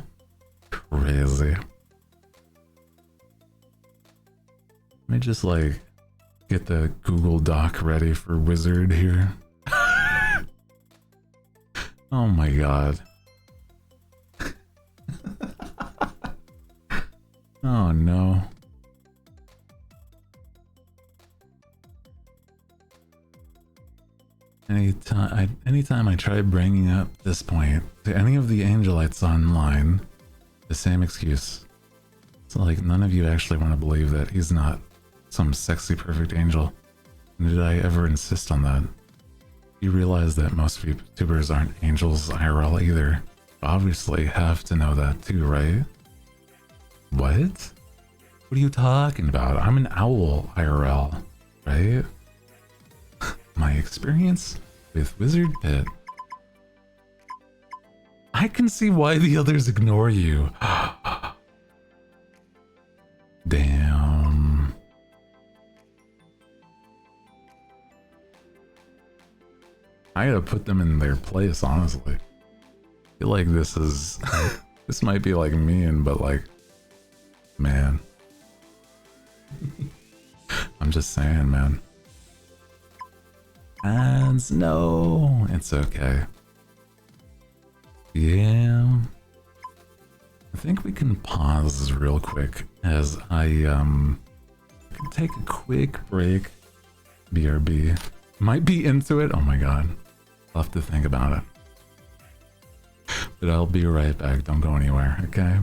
Crazy. Let me just like get the Google Doc ready for Wizard here. Oh my god. Oh no. Anytime I try bringing up this point to any of the angelites online, the same excuse. It's like none of you actually want to believe that he's not some sexy perfect angel. Did I ever insist on that? You realize that most VTubers aren't angels IRL either. Obviously have to know that too, right? What? What are you talking about? I'm an owl IRL, right? My experience with Wizard Pit. I can see why the others ignore you. Damn. I gotta put them in their place, honestly. I feel like this is... this might be like mean, but like... Man. I'm just saying, man. And no, it's okay. Yeah. I think we can pause real quick as I can take a quick break. BRB. Might be into it. Oh my god. I'll have to think about it. But I'll be right back. Don't go anywhere, okay?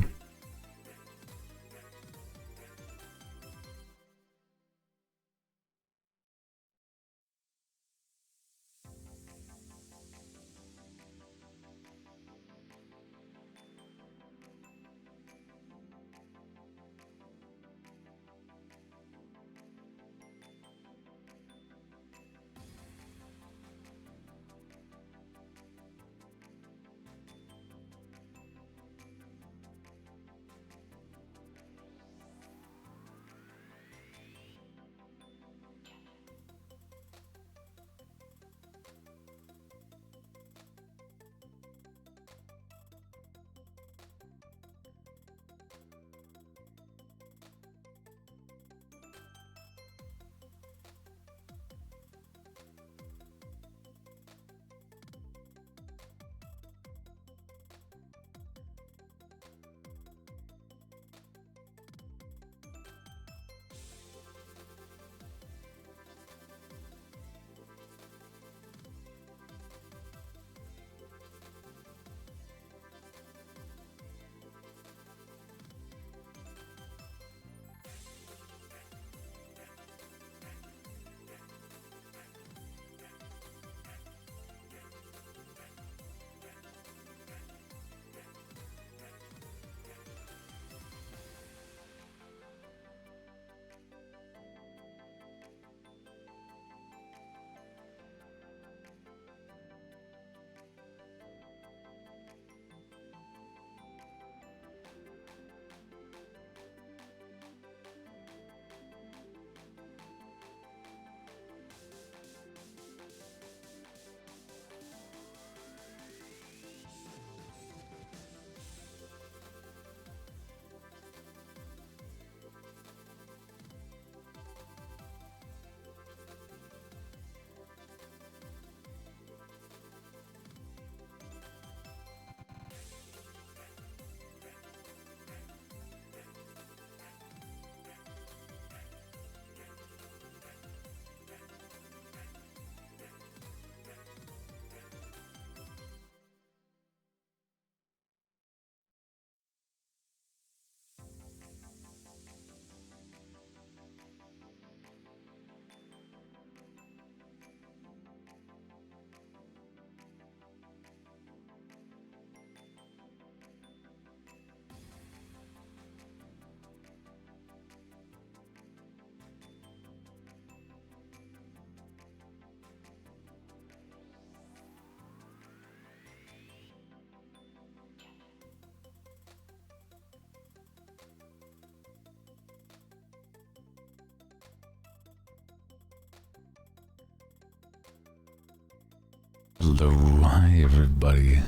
hello, hi everybody.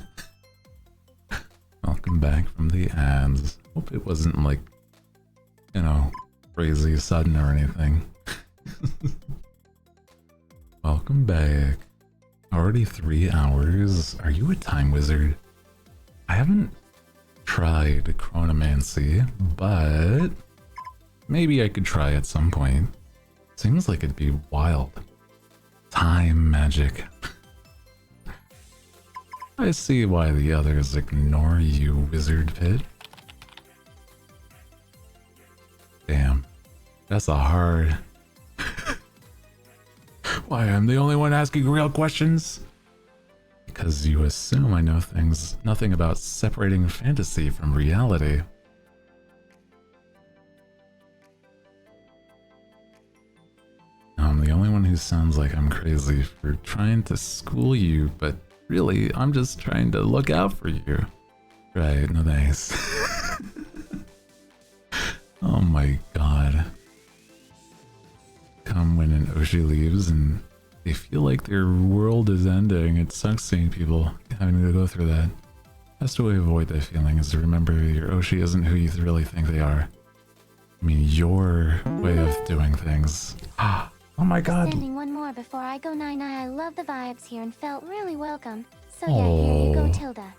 Welcome back from the ads. Hope it wasn't like, you know, crazy sudden or anything. Welcome back. Already 3 hours. Are you a time wizard? I haven't tried chronomancy, but maybe I could try at some point. Seems like it'd be wild. Time magic. I see why the others ignore you, Wizard Pit. Damn. That's a hard... Why, I'm the only one asking real questions? Because you assume I know nothing about separating fantasy from reality. I'm the only one who sounds like I'm crazy for trying to school you, but really, I'm just trying to look out for you. Right, no thanks. Oh my god. Come when an Oshi leaves and they feel like their world is ending. It sucks seeing people having to go through that. Best way to avoid that feeling is to remember your Oshi isn't who you really think they are. I mean, your way of doing things. Oh my god. Standing one more before I go night-night. I love the vibes here and felt really welcome. So yeah, here you go, Tilda.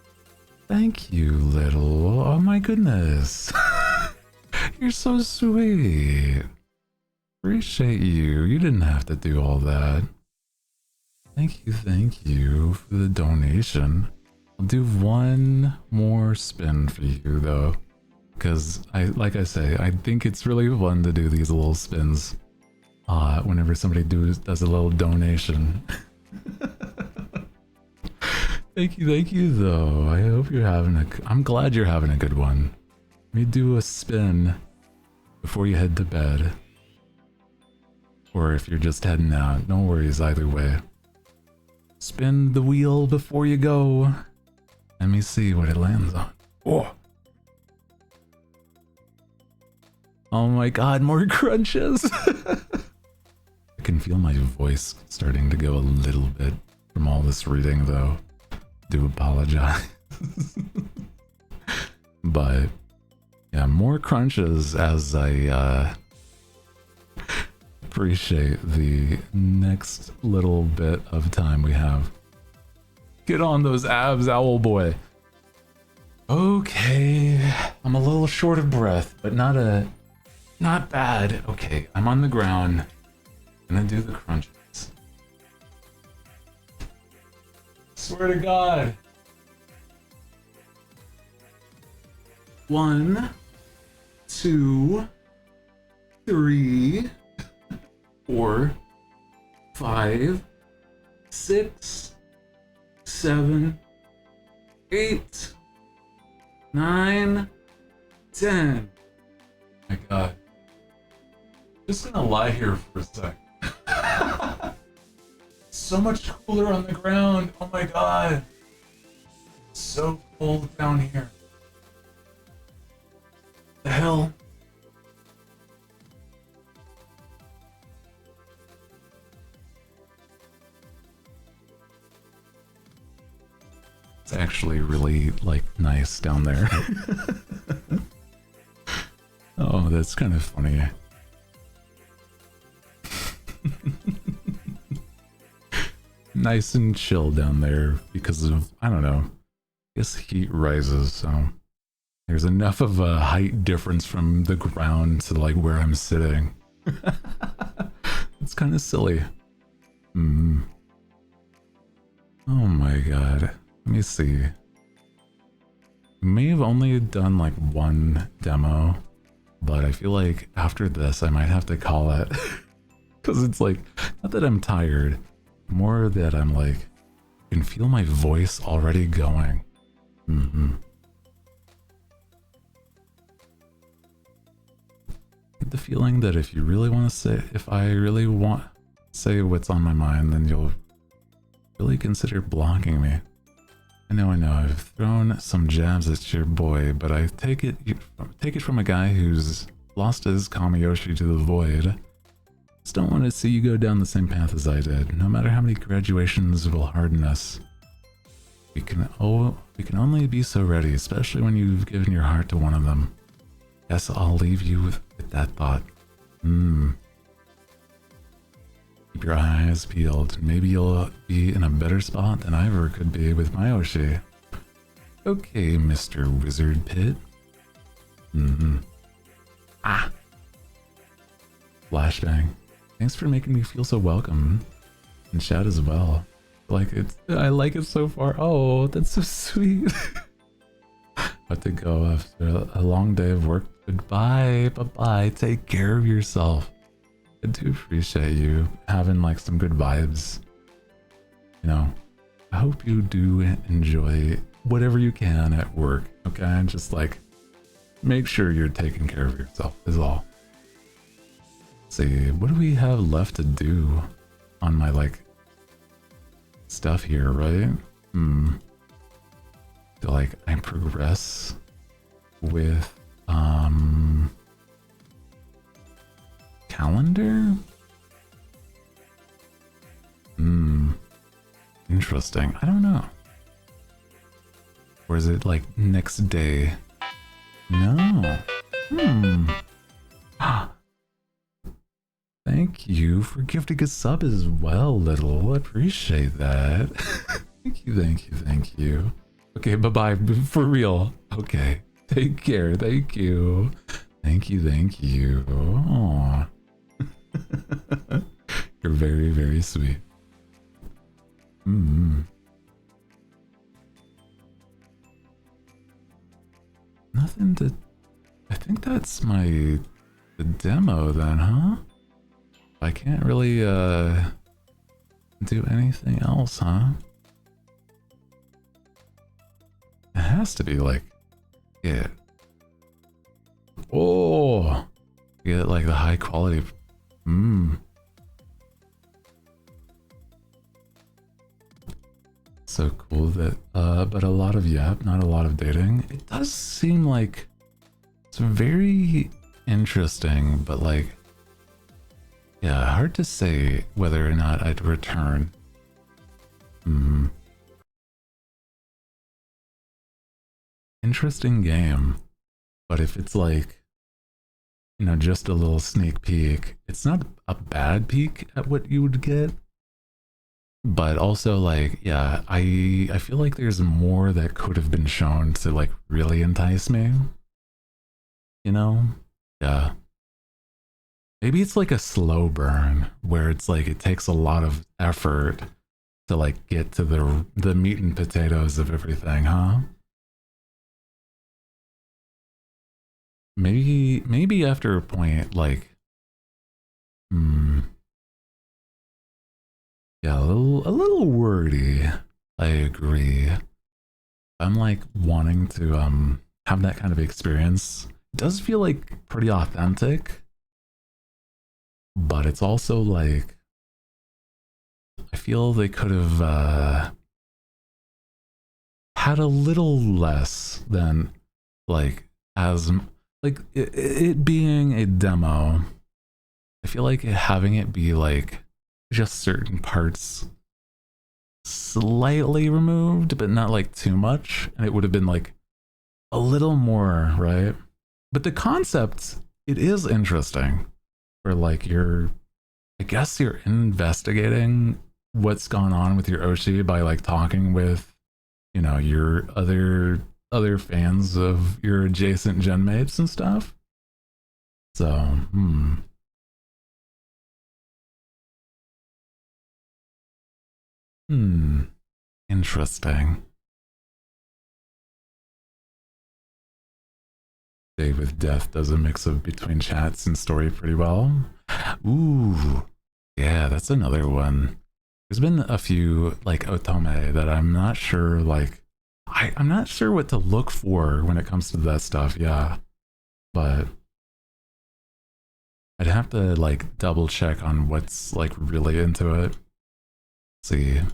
Thank you, little. Oh my goodness. You're so sweet. Appreciate you. You didn't have to do all that. Thank you for the donation. I'll do one more spin for you though, because like I say, I think it's really fun to do these little spins. Whenever somebody does a little donation. Thank you though. I hope you're I'm glad you're having a good one. Let me do a spin before you head to bed. Or if you're just heading out, no worries either way. Spin the wheel before you go. Let me see what it lands on. Oh! Oh my god, more crunches! I can feel my voice starting to go a little bit from all this reading though. Do apologize. But yeah, more crunches as I appreciate the next little bit of time we have. Get on those abs, owl boy. Okay, I'm a little short of breath, but not bad. Okay, I'm on the ground. I'm gonna do the crunches. Swear to God. 1, 2, 3, 4, 5, 6, 7, 8, 9, 10. My God. Just gonna lie here for a sec. So much cooler on the ground. Oh my God. So cold down here. The hell? It's actually really, like, nice down there. Oh, that's kind of funny. Nice and chill down there because of, I don't know, I guess heat rises, so there's enough of a height difference from the ground to like where I'm sitting. It's kind of silly. Oh my God. Let me see. We may have only done like one demo, but I feel like after this I might have to call it. Because it's like, not that I'm tired, more that I'm like, I can feel my voice already going. Get the feeling that if you really want to say, if I really want to say what's on my mind, then you'll really consider blocking me. I know, I've thrown some jabs at your boy, but I take it from a guy who's lost his Kamiyoshi to the void. Just don't want to see you go down the same path as I did. No matter how many graduations will harden us, we can only be so ready, especially when you've given your heart to one of them. Guess I'll leave you with that thought. Keep your eyes peeled. Maybe you'll be in a better spot than I ever could be with my Oshi. Okay, Mr. Wizard Pit. Ah! Flashbang. Thanks for making me feel so welcome. And Shout as well. I like it so far. Oh, that's so sweet. Have to go after a long day of work. Goodbye. Bye-bye. Take care of yourself. I do appreciate you having like some good vibes. You know, I hope you do enjoy whatever you can at work. Okay, just like make sure you're taking care of yourself is all. Let's see, what do we have left to do on my like stuff here, right? Feel like I progress with calendar? Interesting. I don't know. Or is it like next day? No. Thank you for gifting a sub as well, Little. I appreciate that. Thank you. Okay, bye-bye. For real. Okay. Take care. Thank you. Thank you. Aww. You're very, very sweet. Nothing to... I think that's the demo then, huh? I can't really, do anything else, huh? It has to be like... Yeah. Oh! Get like the high quality... So cool that, but a lot of yap, not a lot of dating. It does seem like it's very interesting, but like, yeah, hard to say whether or not I'd return. Interesting game, but if it's like, you know, just a little sneak peek, it's not a bad peek at what you would get. But also, like, yeah, I feel like there's more that could have been shown to, like, really entice me. You know? Yeah. Maybe it's like a slow burn, where it's like it takes a lot of effort to, like, get to the meat and potatoes of everything, huh? Maybe after a point, like, yeah, a little wordy. I agree. I'm like wanting to have that kind of experience. It does feel like pretty authentic, but it's also like I feel they could have had a little less than like as like it being a demo. I feel like having it be like just certain parts slightly removed, but not like too much, and it would have been like a little more, right? But the concept, it is interesting, where like I guess you're investigating what's gone on with your Oshi by like talking with, you know, your other fans of your adjacent gen mates and stuff. So, interesting. Day with Death does a mix of between chats and story pretty well. Ooh, yeah, that's another one. There's been a few like otome that I'm not sure, like, I'm not sure what to look for when it comes to that stuff, yeah. But I'd have to like double check on what's like really into it. Let's see. If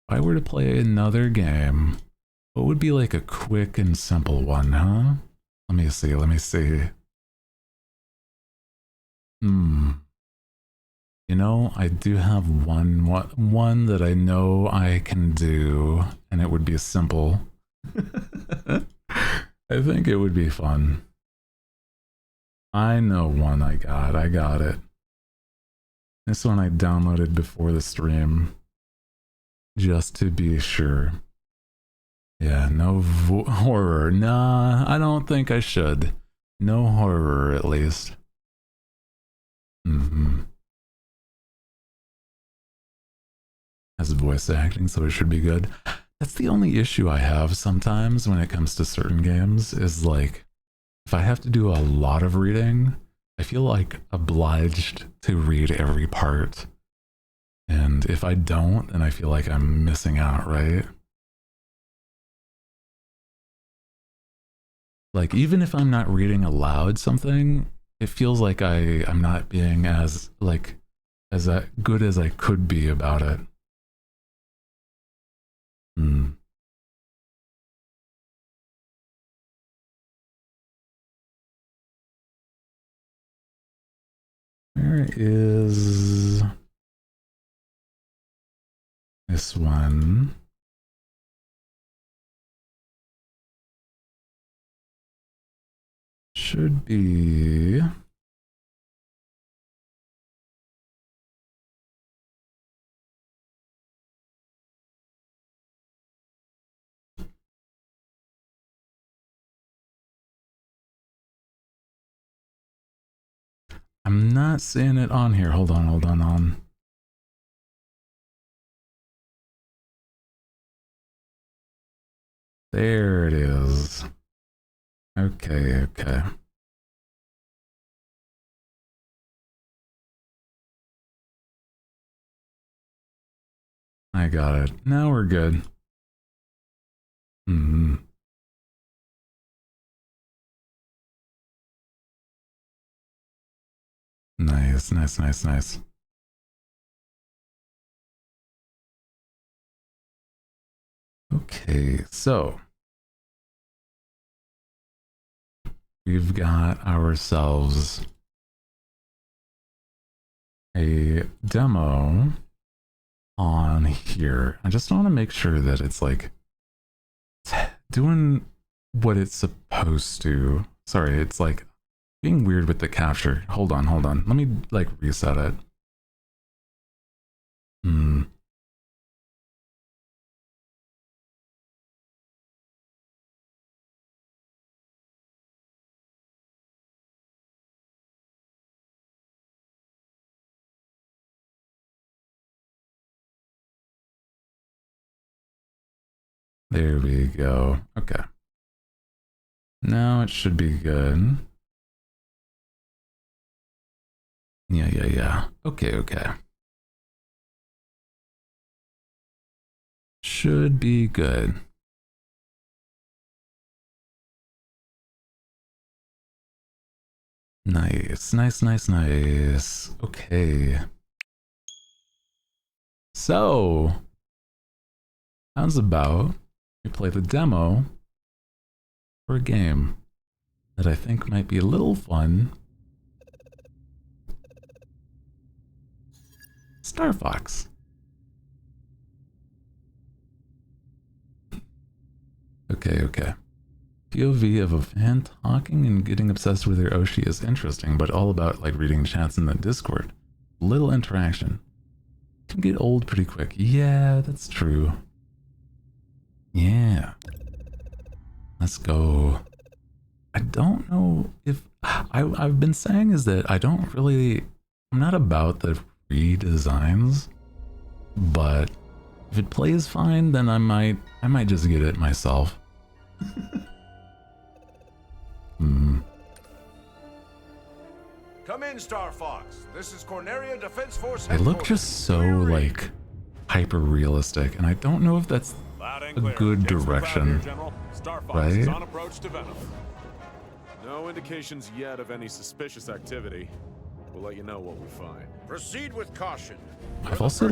I were to play another game, what would be like a quick and simple one, huh? Let me see. You know, I do have one that I know I can do, and it would be simple. I think it would be fun. I know one I got it. This one I downloaded before the stream, just to be sure. Yeah, no horror. Nah, I don't think I should. No horror, at least. Has voice acting, so it should be good. That's the only issue I have sometimes when it comes to certain games, is like, if I have to do a lot of reading, I feel like obliged to read every part. And if I don't, then I feel like I'm missing out, right? Like, even if I'm not reading aloud something, it feels like I'm not being as good as I could be about it. Where is this one? Should be... I'm not seeing it on here. Hold on. There it is. Okay. I got it. Now we're good. Nice. Okay, so we've got ourselves a demo on here. I just want to make sure that it's like doing what it's supposed to. Sorry, it's like being weird with the capture. Hold on. Let me like reset it. There we go. Okay. Now it should be good. Yeah. Okay. Should be good. Nice. Okay. So, how's about we play the demo for a game that I think might be a little fun. Starfox. Okay. POV of a fan talking and getting obsessed with their Oshi is interesting, but all about like reading chats in the Discord. Little interaction. Can get old pretty quick. Yeah, that's true. Yeah. Let's go. I don't know if... I've been saying is that I'm not about the redesigns, but if it plays fine, then I might just get it myself. Come in, Starfox. This is Corneria Defense Force. They look just so like hyper realistic, and I don't know if that's a good direction, right? On approach to Venom. No indications yet of any suspicious activity. We'll let you know what we find. Proceed with caution. I've also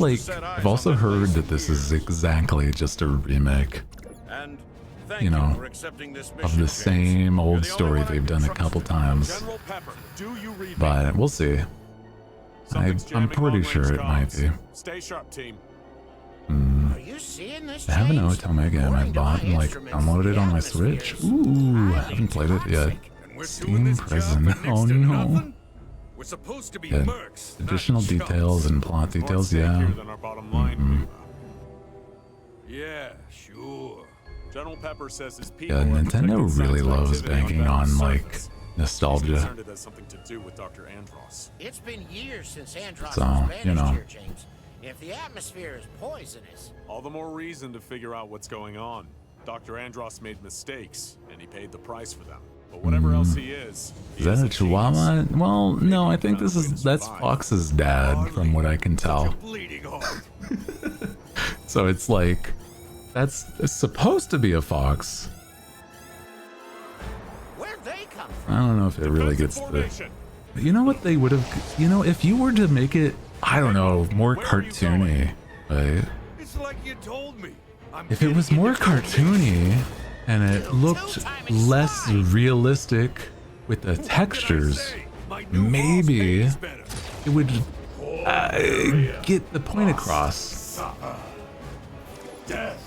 heard that this is exactly just a remake, And you know, of the same old story they've done a couple times. But we'll see. Something's I'm jamming pretty long-range sure it might comms. be. Stay sharp, team. Are you seeing this? I have an James? Otome game I According to bought and my like instruments, downloaded it the on my atmosphere Switch. is Ooh, highly haven't played it yet. toxic. And we're doing Steam this job Prison. for next Oh to no. nothing? We're supposed to be Yeah. mercs, not Additional chumps. details and plot details, More yeah. stickier than our bottom line, Beaver. Yeah, sure. General Pepper says his people Yeah, are Nintendo detecting really signs of loves activity banking Vec's on like surface. He's nostalgia. concerned it has something to do with Dr. Andros. It's been years since Andros So, was you banished know. here, James. If the atmosphere is poisonous, All the more reason to figure out what's going on. Dr. Andros made mistakes, and he paid the price for them. But whatever else he is Is that a Chihuahua? Well, no, I think that's Fox's dad, from what I can tell. Bleeding heart. So it's like that's supposed to be a fox. where'd they come I from? don't know if it really gets the. You know what they would have? You know, if you were to make it, I don't know, more cartoony, right? It's like you told me. I'm If it was getting more into cartoony and it looked less realistic with the textures, maybe it would get the point across. Death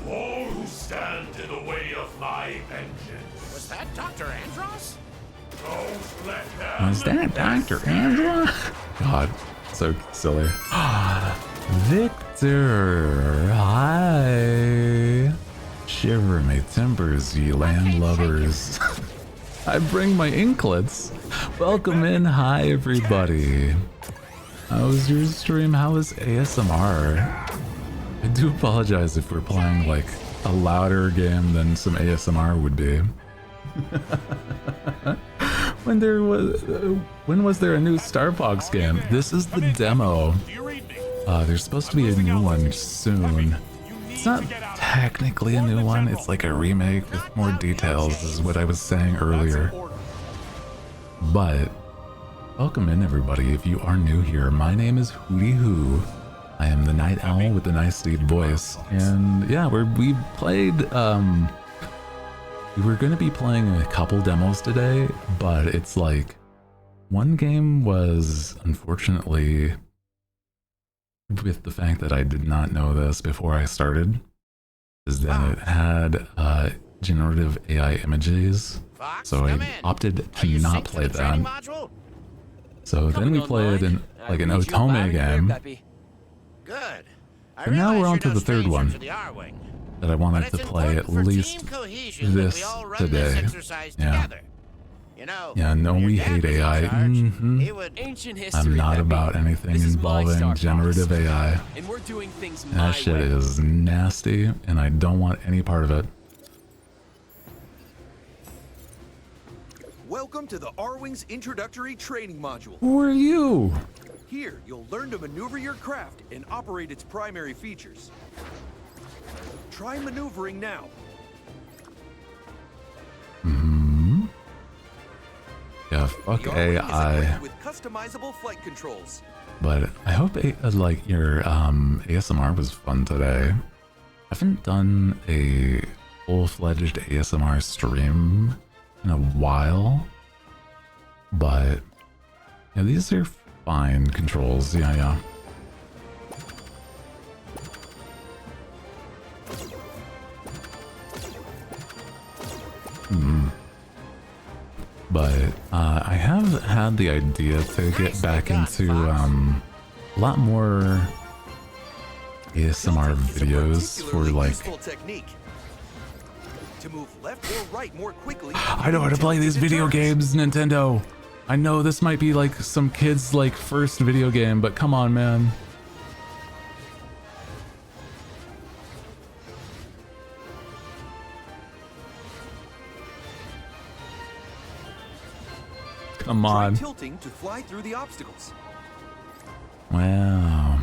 to all who stand in the way of my vengeance. Was that Dr. Andros? Don't let them. Was that Dr. Angela? God, so silly. Victor, hi. Shiver my timbers, ye land lovers. I bring my inklets. Welcome in, hi everybody. How was your stream? How was ASMR? I do apologize if we're playing like a louder game than some ASMR would be. When was there a new Starfox game? This is the demo. There's supposed to be a new one soon. It's not technically a new one, it's like a remake with more details, is what I was saying earlier. But welcome in everybody if you are new here. My name is Hooty Hoo. I am the night owl with the nice deep voice. And yeah, we played we were gonna be playing a couple demos today, but it's like one game was unfortunately, with the fact that I did not know this before I started, is that it had generative AI images, Fox, so come I in. opted Are to you not synced to play the training that. module? So then we played an Otome game, Good. But now we're on to the third one To the R-Wing. that I But wanted it's to play at important for least team cohesion that we this all run today. This exercise Yeah. together. You know, Yeah, no, when your we dad hate was in AI. charge, Mhm. he would Ancient history. I'm not Peppy. about anything This is my involving Starfox. generative AI. And we're doing things my That shit way. is nasty, and I don't want any part of it. Welcome to the R-Wing's introductory training module. Who are you? Here, you'll learn to maneuver your craft and operate its primary features. Try maneuvering now. Yeah, fuck The R-Wing is AI. equipped with customizable flight controls. But I hope like your ASMR was fun today. I haven't done a full-fledged ASMR stream in a while, but yeah, these are fine controls. Yeah. But I have had the idea to get back into a lot more ASMR videos for like. Useful technique. To move left or right more quickly. I know how to play these video games, Nintendo. I know this might be like some kid's like first video game, but come on, man. Come Try on. tilting to fly through the obstacles. Wow.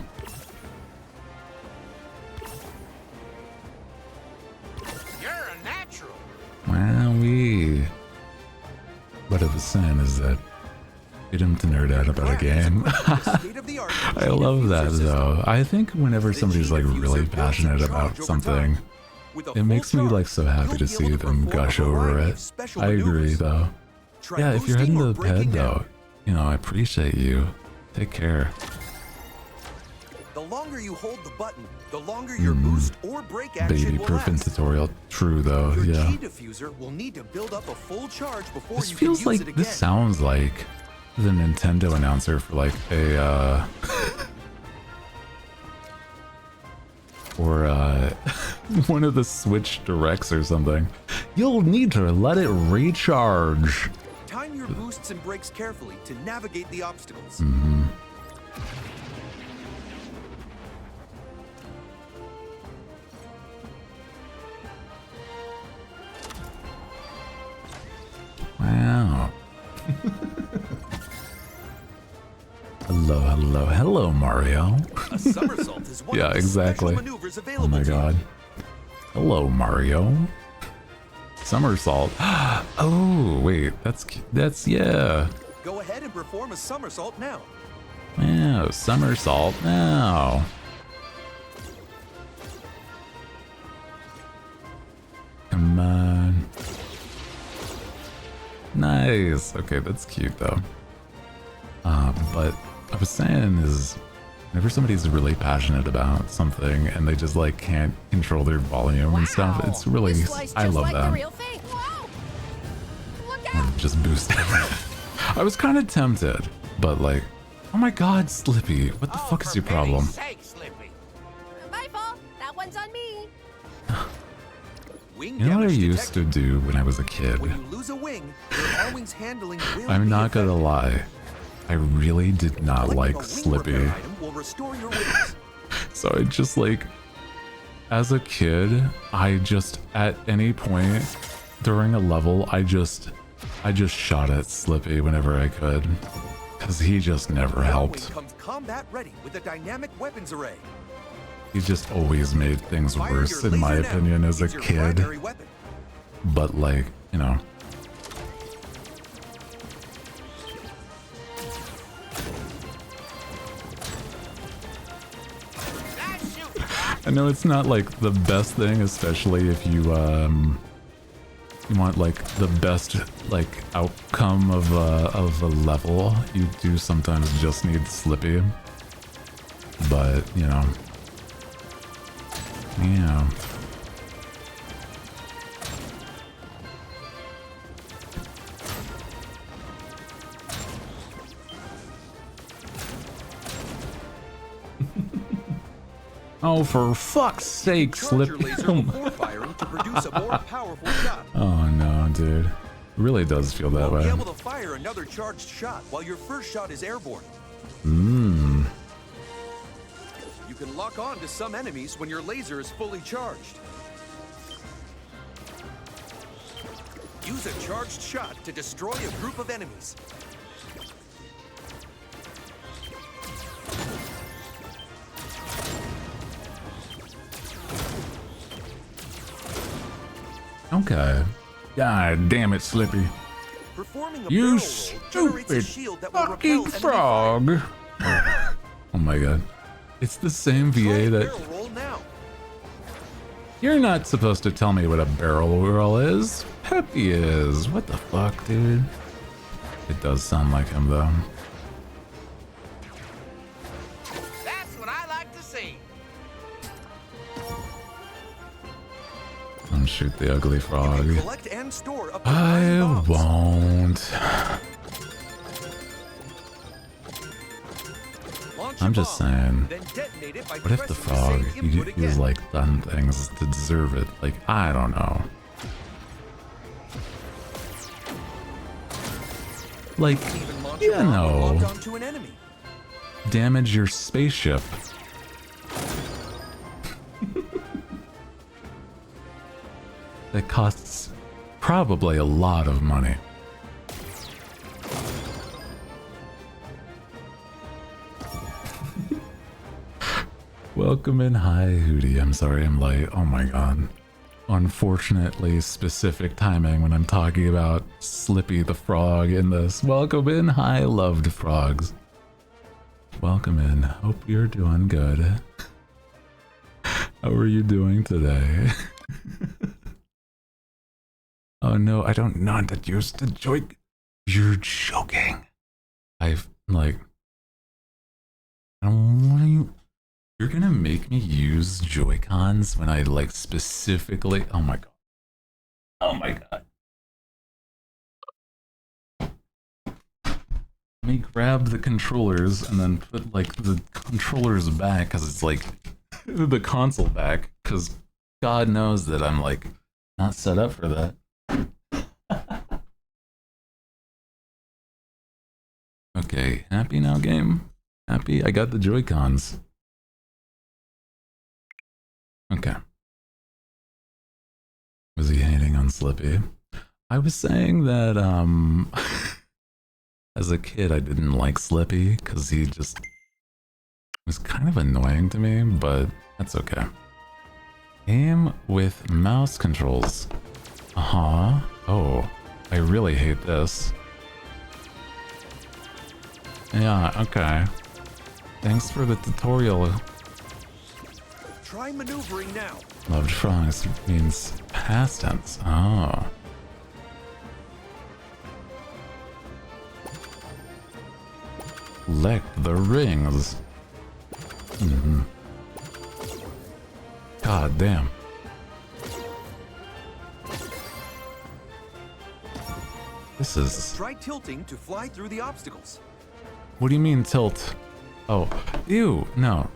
You're a natural. Wowee. What I was saying is that get him to nerd out about a game. State-of-the-art I love that though. I think whenever somebody's like really passionate about something, it makes me like so happy to see them gush over it. I agree though. Yeah, if you're heading to bed though, you know, I appreciate you Take care. The longer you hold the button, the longer your boost or break action Baby will proof in last. tutorial. True though, Your yeah. G diffuser will need to build up a full charge before This you can feels use like it again. this sounds like the Nintendo announcer for like a or one of the Switch Directs or something. You'll need to let it recharge. Time your boosts and brakes carefully to navigate the obstacles. Mm-hmm. Wow. Hello, Mario. A somersault is one Yeah, of the exactly. special maneuvers Oh available my to you. god. Hello, Mario. Somersault. Oh, wait, that's yeah. Go ahead and perform a somersault now. Yeah, somersault now. Come on. Nice. Okay, that's cute though. But I was saying is whenever somebody's really passionate about something and they just like can't control their volume and stuff, it's really, I love like that. The real thing. Whoa! Look out! Just boost everything. I was kind of tempted, but like, oh my god, Slippy, what the fuck is your problem? Sake, Slippy. My fault. That one's on me. Wing You know what I damage used to detected. do when I was a kid? When you lose a wing, your R-wing's handling will I'm be not gonna affected. lie. I really did not Clicking like a wing Slippy. repair item will restore your wings. So I just like, as a kid, I just, at any point during a level, I just shot at Slippy whenever I could. Because he just never Your helped. wing comes combat ready with a dynamic weapons array. He just always made things Fire worse, your in my laser now. opinion, as a It's your kid. primary weapon. But like, you know. Nice shoot. I know it's not like the best thing, especially if you you want like the best like outcome of a level. You do sometimes just need Slippy, but you know, yeah. Oh, for fuck's sake, Charge your Slippy. laser before firing to produce a more powerful shot. Oh no, dude. It really does feel that You'll be way. able to fire another charged shot while your first shot is airborne. Mmm. You can lock on to some enemies when your laser is fully charged. Use a charged shot to destroy a group of enemies. Okay. God damn it, Slippy. Performing a You barrel roll generates a stupid shield that will fucking repel enemy fire. frog. Oh my god. It's the same Try VA a that... barrel roll now. You're not supposed to tell me what a barrel roll is. Peppy is. What the fuck, dude? It does sound like him, though. That's what I like to see. Don't shoot the ugly frog. Collect and store up to I 9 bombs. won't. Launch a I'm just bomb, saying. then detonate it by What if the pressing frog, same input he's again. like done things to deserve it? Like, I don't know. Like, Even launch you a bomb when know, locked onto an enemy. damage your spaceship. That costs probably a lot of money. Welcome in. Hi, Hooty. I'm sorry I'm late. Oh my god. Unfortunately, specific timing when I'm talking about Slippy the Frog in this. Welcome in. Hi, loved frogs. Welcome in. Hope you're doing good. How are you doing today? Oh no, I don't know that used to joke. You're joking. I've like, I don't want you. You're gonna make me use Joy-Cons when I like specifically. Oh my god. Oh my god. Let me grab the controllers and then put like the controllers back because it's like the console back because God knows that I'm like not set up for that. Okay, happy now, game? Happy? I got the Joy-Cons. Okay. Was he hating on Slippy? I was saying that, as a kid, I didn't like Slippy because he just was kind of annoying to me, but that's okay. Aim with mouse controls. Uh-huh. Oh, I really hate this. Yeah, okay. Thanks for the tutorial. Try maneuvering now. Loved frogs means past tense. Oh. Lick the rings. God damn. This is... Try tilting to fly through the obstacles. What do you mean tilt? Oh, ew, no.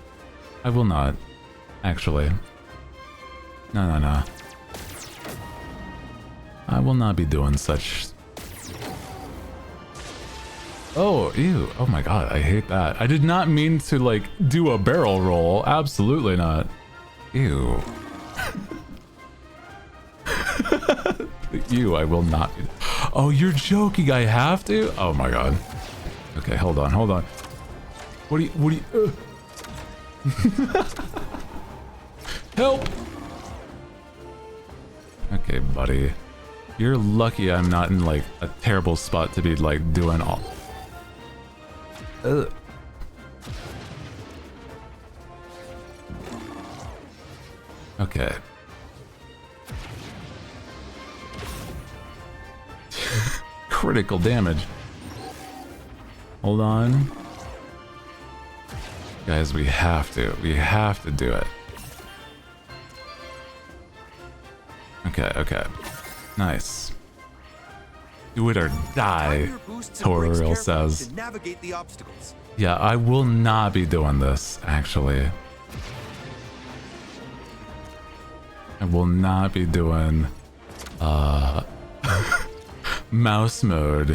I will not, actually. No. I will not be doing such... Oh, ew. Oh my god, I hate that. I did not mean to, like, do a barrel roll. Absolutely not. Ew. Ew, I will not be... Oh, you're joking, I have to? Oh my god. Okay, hold on. What do you... Help! Okay, buddy. You're lucky I'm not in, like, a terrible spot to be, like, doing all... Ugh. Okay. Critical damage. Hold on. Guys, we have to do it. Okay. Nice. Do it or die, tutorial says. Navigate the obstacles. Yeah, I will not be doing this, actually. I will not be doing, mouse mode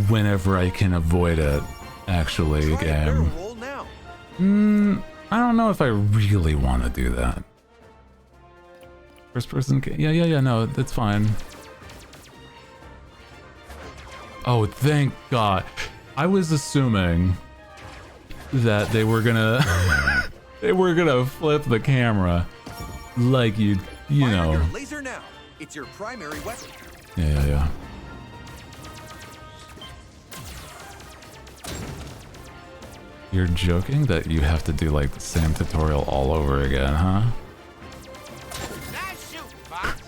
whenever I can avoid it, actually, game. I don't know if I really want to do that. First person, yeah, no, that's fine. Oh, thank God. I was assuming that they were gonna flip the camera like you know. Your laser now. It's your primary weapon. Yeah. You're joking that you have to do like the same tutorial all over again, huh? Nice shooting, Fox.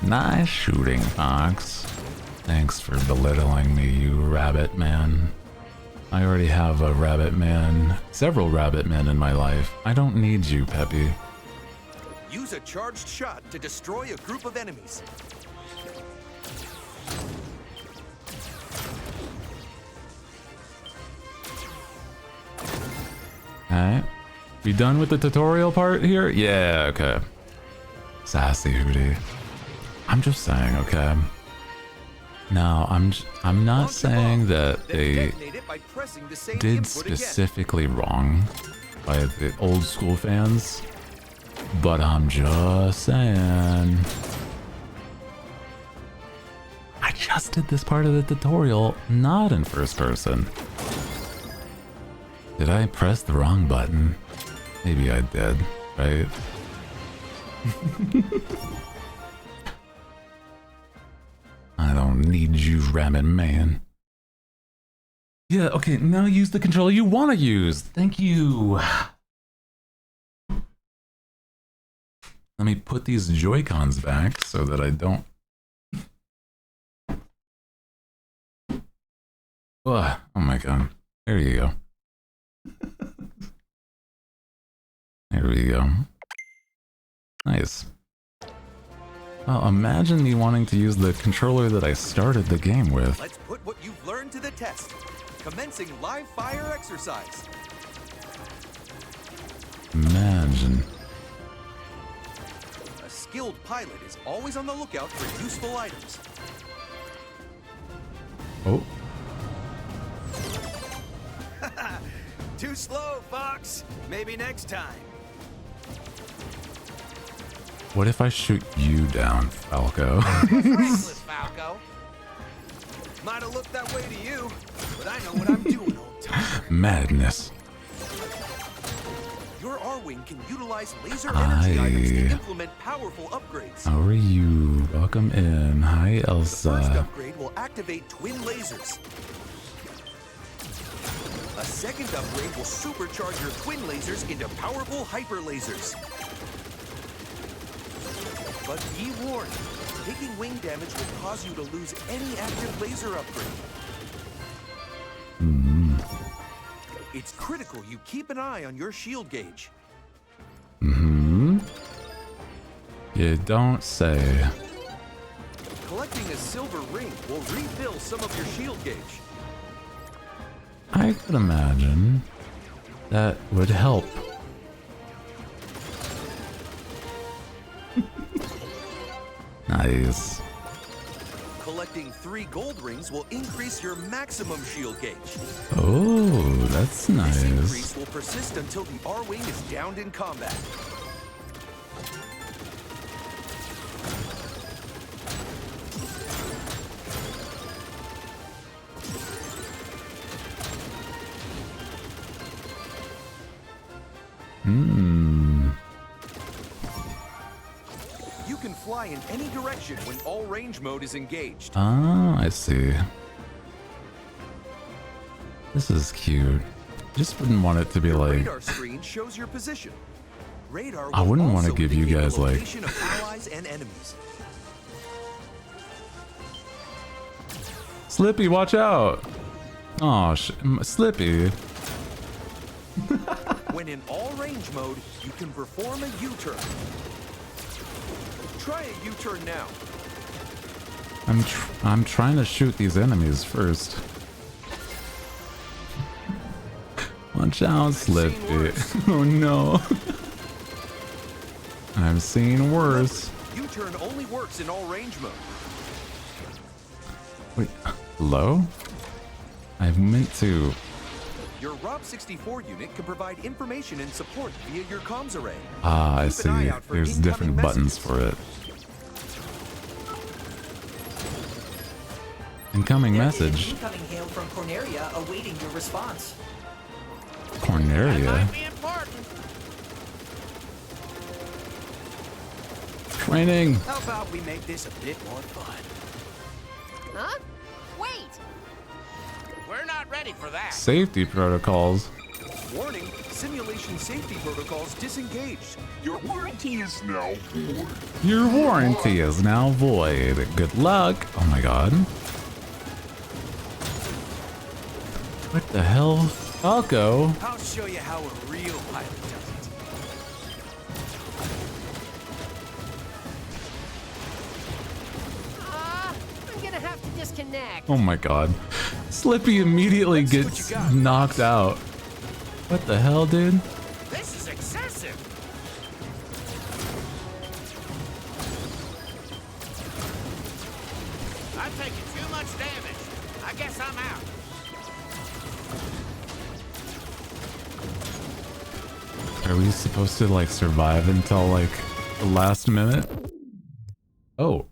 Nice shooting, Fox. Thanks for belittling me, you rabbit man. I already have a rabbit man, several rabbit men in my life. I don't need you, Peppy. Use a charged shot to destroy a group of enemies. Alright. We done with the tutorial part here? Yeah, okay. Sassy Hooty. I'm just saying, okay? No, I'm not saying that they did specifically wrong by the old school fans, but I'm just saying. I just did this part of the tutorial not in first person. Did I press the wrong button? Maybe I did, right? I don't need you, rabbit man. Yeah, okay, now use the controller you want to use. Thank you. Let me put these Joy-Cons back so that I don't... Ugh, oh my god. There you go. There we go. Nice. Well, imagine me wanting to use the controller that I started the game with. Let's put what you've learned to the test. Commencing live fire exercise. Imagine. A skilled pilot is always on the lookout for useful items. Oh. Too slow, Fox. Maybe next time. What if I shoot you down, Falco? Reckless, Falco. Might have looked that way to you, but I know what I'm doing all the time. Madness. Your R-Wing can utilize laser energy items to Hi. implement powerful upgrades. How are you? Welcome in. Hi, The first Elsa. upgrade will activate twin lasers. A second upgrade will supercharge your twin lasers into powerful hyper lasers. But be warned, taking wing damage will cause you to lose any active laser upgrade. It's critical you keep an eye on your shield gauge. You don't say. Collecting a silver ring will refill some of your shield gauge. I could imagine that would help. Nice. Collecting 3 gold rings will increase your maximum shield gauge. Oh, that's This nice. increase will persist until the R-Wing is downed in combat. You can fly in any direction when all range mode is engaged. Oh, I see. This is cute. Just wouldn't want it to be Your like. radar screen shows your position. Radar I will wouldn't want to also give you indicate guys the like. location of allies and enemies. Slippy, watch out! Oh, Slippy. When in all range mode, you can perform a U-turn. Try a U-turn now. I'm trying to shoot these enemies first. Watch out, Slippy. Oh no. I've seen worse. U-turn only works in all range mode. Wait, hello? I meant to. Your ROB-64 unit can provide information and support via your comms array. Ah, I Keep an eye see. out for There's incoming different buttons messages. for it. Incoming message. Incoming hail from Corneria awaiting your response. Corneria. Might be important. Training. How about we make this a bit more fun? Huh? Wait! We're not ready for that. Safety protocols. Warning, simulation safety protocols disengaged. Your warranty is now void. Your warranty is now void. Good luck. Oh my god. What the hell? Falco? I'll show you how a real pilot does it. I'm gonna have to disconnect. Oh my god. Slippy immediately Let's see what gets you got, knocked out. What the hell, dude? This is excessive. I've taken too much damage. I guess I'm out. Are we supposed to like survive until like the last minute? Oh.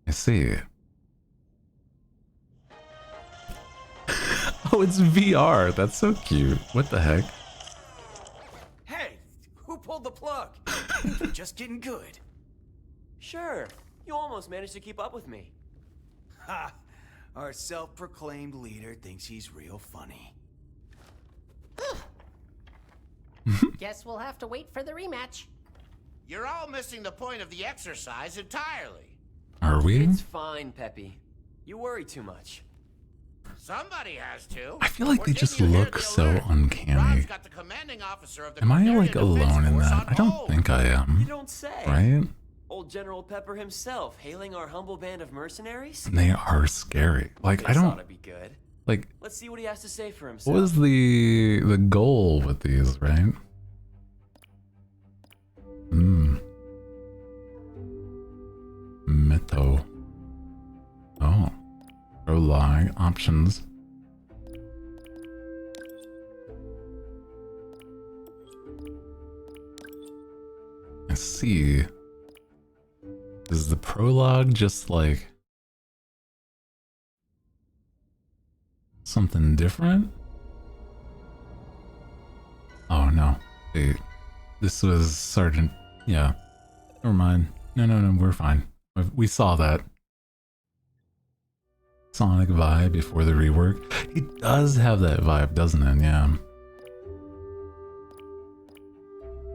I see. Oh, it's VR. That's so cute. What the heck? Hey, who pulled the plug? You're just getting good. Sure, you almost managed to keep up with me. Ha! Our self-proclaimed leader thinks he's real funny. Guess we'll have to wait for the rematch. You're all missing the point of the exercise entirely. Are we? It's fine, Peppy. You worry too much. Somebody has to. I feel like Or they didn't just you hear look the so alert? uncanny. Ron's got the commanding officer of the Am I like Kandarian Defense alone in Force that? on I don't hold. think I am. You don't say. Right? Old General Pepper himself hailing our humble band of mercenaries? They are scary. Like, This I don't... ought to be good. Like, Let's see what he has to say for himself. what was the goal with these, right? Mytho. Oh. Prologue. Options. I see. Is the prologue just like something different? Oh no. Wait. This was Sergeant. Yeah. Never mind. No, we're fine. We saw that. Sonic vibe before the rework. It does have that vibe, doesn't it? Yeah.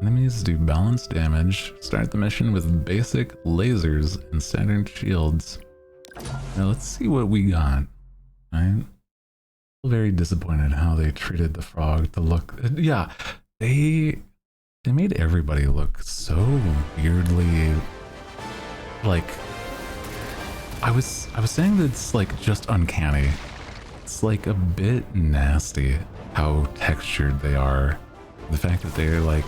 Enemies do balanced damage. Start the mission with basic lasers and standard shields. Now let's see what we got. Right? Very disappointed how they treated the frog to look. Yeah, they made everybody look so weirdly. Like, I was saying that it's like just uncanny. It's like a bit nasty how textured they are. The fact that they're like,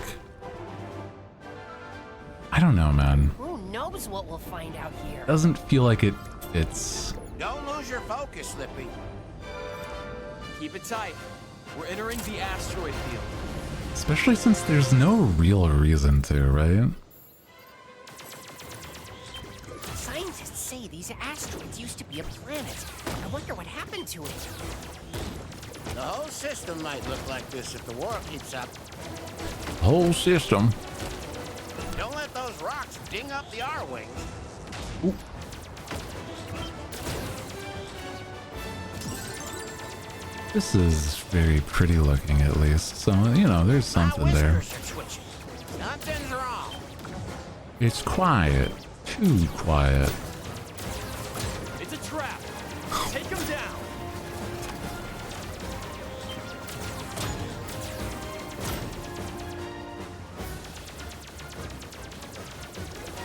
I don't know, man. Who knows what we'll find out here? Doesn't feel like it fits. Don't lose your focus, Slippy. Keep it tight. We're entering the asteroid field. Especially since there's no real reason to, right? Scientists say these asteroids used to be a planet. I wonder what happened to it. The whole system might look like this if the war keeps up. Whole system. Don't let those rocks ding up the R-wings. Ooh. This is very pretty looking, at least. So, you know, there's something there. Nothing's wrong. It's quiet. Too quiet. It's a trap. Take him down.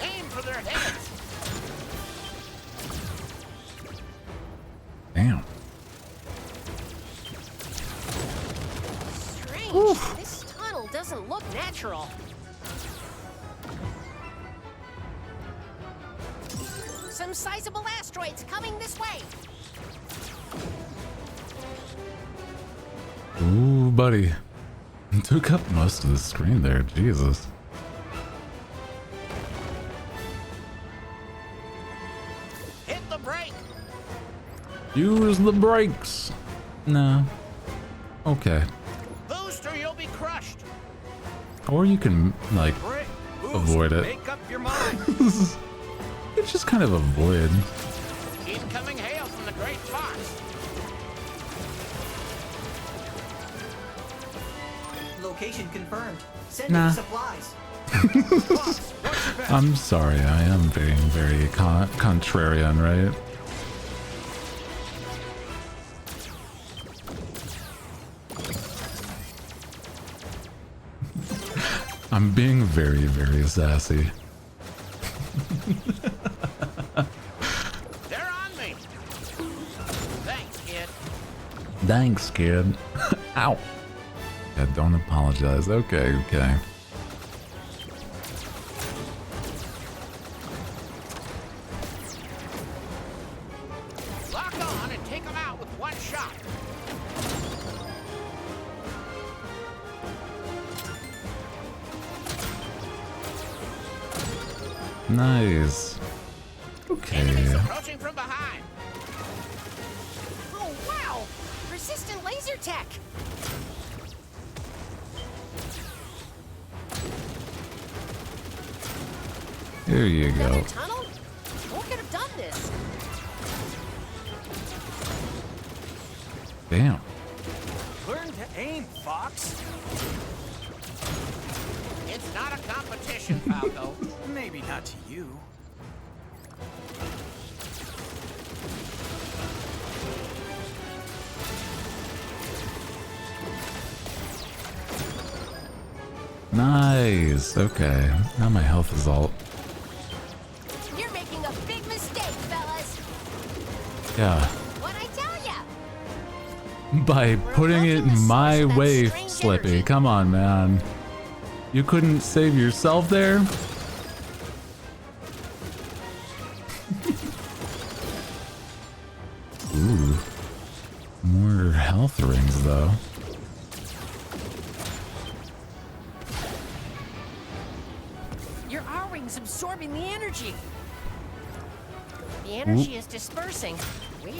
Aim for their heads. Damn. Strange. Oof. This tunnel doesn't look natural. Some sizable asteroids coming this way. Ooh, buddy. Took up most of the screen there. Jesus. Hit the brake. Use the brakes. No. Okay. Booster, you'll be crushed. Or you can, like, Brake, boost, avoid it. Make up your mind. It's just kind of avoid. Incoming hail from the Great Fox. Location confirmed. Sending Nah. supplies. I'm sorry, I am being very contrarian, right? I'm being very, very sassy. They're on me. Thanks, kid. Thanks, kid. Ow. Yeah, don't apologize. Okay, okay. Lock on and take them out with one shot. Nice. Okay. Enemies approaching from behind. Oh, wow! Resistant laser tech! Here you Another go. tunnel? Who could have done this? Damn. Learn to aim, Fox. It's not a competition, Falco. Maybe not to you. Nice. Okay. Now my health is all. You're making a big mistake, fellas. Yeah. What I tell ya? By putting it my way, Slippy. Come on, man. You couldn't save yourself there? Ooh. More health rings, though. Your R-Wing's absorbing the energy. The energy is dispersing. Weird.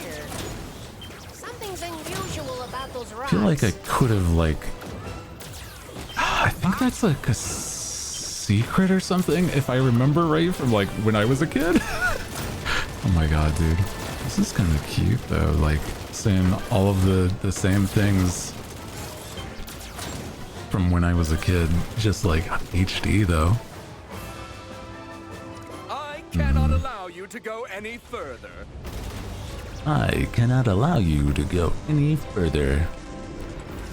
Something's unusual about those I rocks. feel like I could have, like... I think that's like a secret or something, if I remember right, from like when I was a kid. Oh my god, dude. This is kind of cute, though. Like, saying all of the same things from when I was a kid. Just like HD, though. I cannot allow you to go any further. I cannot allow you to go any further.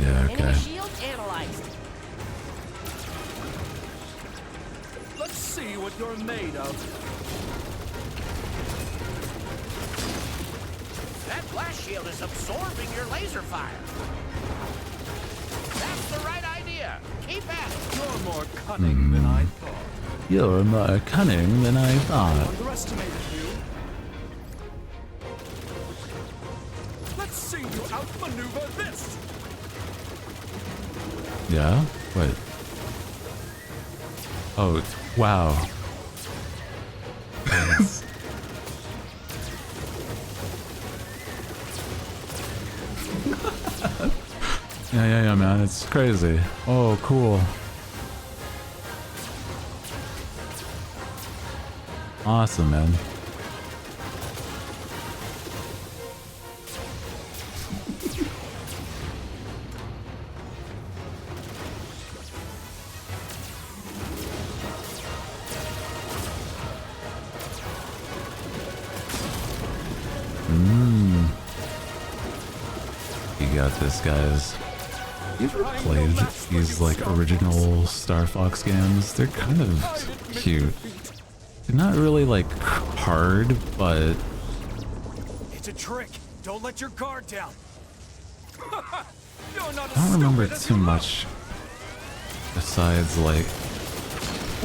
Yeah, okay. Enemy shield analyzed. Let's see what you're made of. That blast shield is absorbing your laser fire. That's the right idea. Keep at it. You're more cunning than I thought. You're more cunning than I thought. Underestimated you. Let's see you outmaneuver this. Yeah? What? Oh, wow. Yeah, man. It's crazy. Oh, cool. Awesome, man. You got this, guys. You ever played these like original Starfox games? They're kind of cute. They're not really like hard, but It's a trick. Don't let your guard down. You're not I don't remember too much besides like...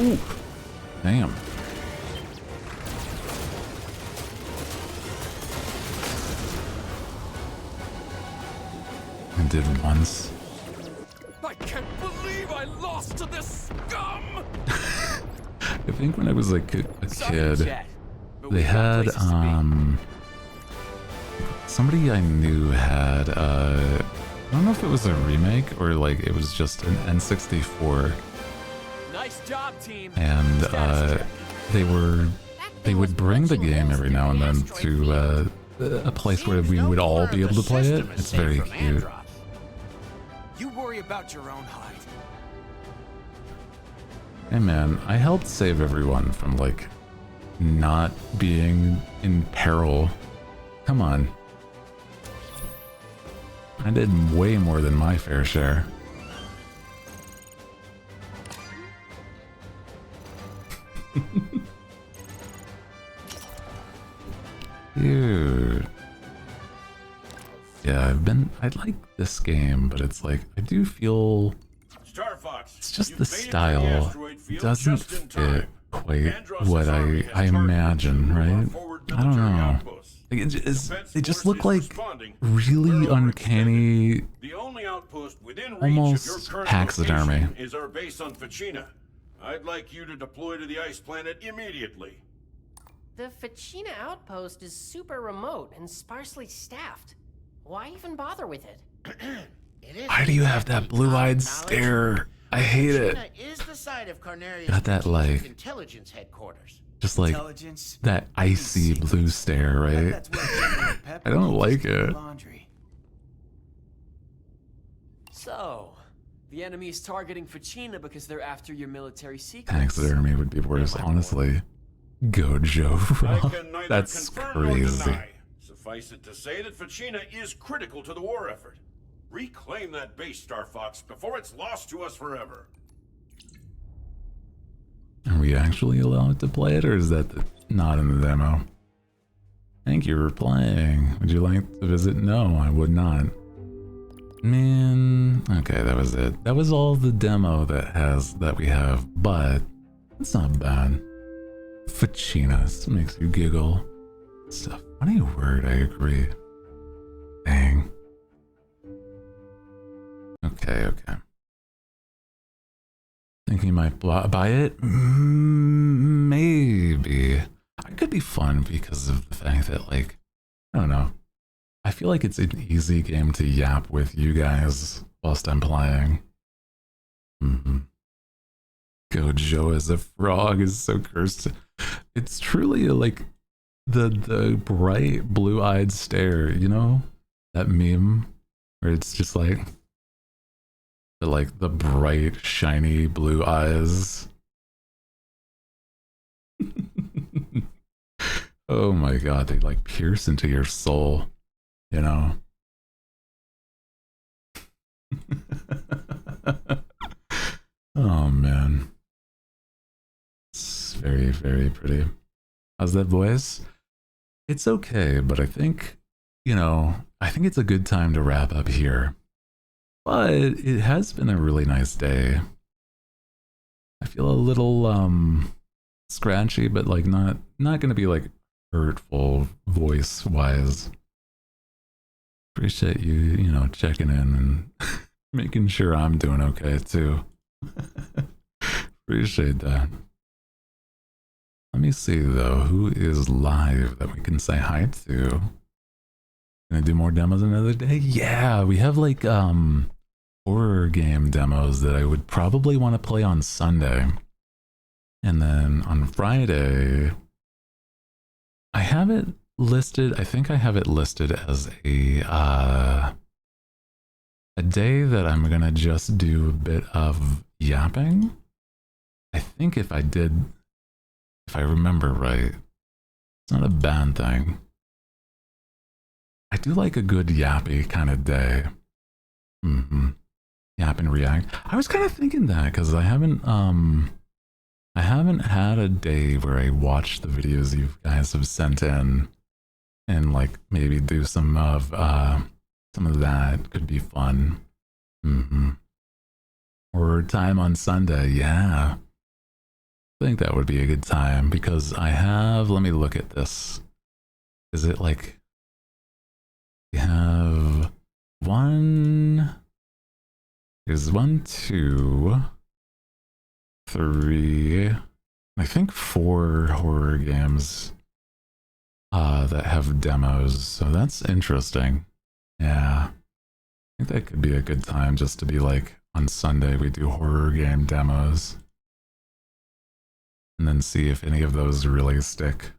Ooh! Damn. I did once. I can't believe I lost to this scum! I think when I was like a kid, they had, somebody I knew had, I don't know if it was a remake or like it was just an N64. Nice job, team. And, they would bring the game every now and then to, a place where we would all be able to play it. It's very cute. You worry about your own hide. Hey man, I helped save everyone from like not being in peril. Come on. I did way more than my fair share. Dude. Yeah, I like this game, but it's like, I do feel... Starfox, it's just the style doesn't fit quite what I imagine, right? I don't know. Like they just look like really uncanny, the only outpost within reach almost of your current taxidermy. location is our base on Fachina. I'd like you to deploy to the ice planet immediately. The Fachina outpost is super remote and sparsely staffed. Why even bother with it? Why do you have that blue-eyed stare? I hate it. Is the site of Cornelius Got that like, intelligence headquarters. just like that icy blue stare, right? I don't like it. So, the enemy is targeting Fachina because they're after your military secrets. Taxidermy would be worse, honestly. Gojo, I bro. can neither That's confirm nor crazy. deny. Suffice it to say that Fachina is critical to the war effort. Reclaim that base, Starfox, before it's lost to us forever. Are we actually allowed to play it, or is that not in the demo? Thank you for playing. Would you like to visit? No, I would not. Man, okay, that was it. That was all the demo that we have, but it's not bad. Fachinas makes you giggle. It's a funny word, I agree. Dang. Okay. Think you might buy it? Maybe. It could be fun because of the fact that, like, I don't know. I feel like it's an easy game to yap with you guys whilst I'm playing. Gojo as a frog is so cursed. It's truly like the bright blue-eyed stare, you know? That meme where it's just like the bright, shiny blue eyes. Oh my god, they like pierce into your soul, you know? Oh man. It's very, very pretty. How's that voice? It's okay, but I think, you know, I think it's a good time to wrap up here. But it has been a really nice day. I feel a little scratchy, but like not gonna be like hurtful voice wise. Appreciate you know, checking in and making sure I'm doing okay too. Appreciate that. Let me see though, who is live that we can say hi to? Gonna do more demos another day? Yeah, we have like horror game demos that I would probably want to play on Sunday. And then on Friday, I have it listed, I think I have it listed as a day that I'm gonna just do a bit of yapping. I think if I remember right, it's not a bad thing. I do like a good yappy kind of day. Yap and react. I was kind of thinking that because I haven't had a day where I watch the videos you guys have sent in and like maybe do some of that. Could be fun. Or time on Sunday, yeah. I think that would be a good time because I have, let me look at this. Is it like, we have there's 1, 2, 3, I think 4 horror games that have demos, so that's interesting. Yeah, I think that could be a good time just to be like, on Sunday we do horror game demos. And then see if any of those really stick.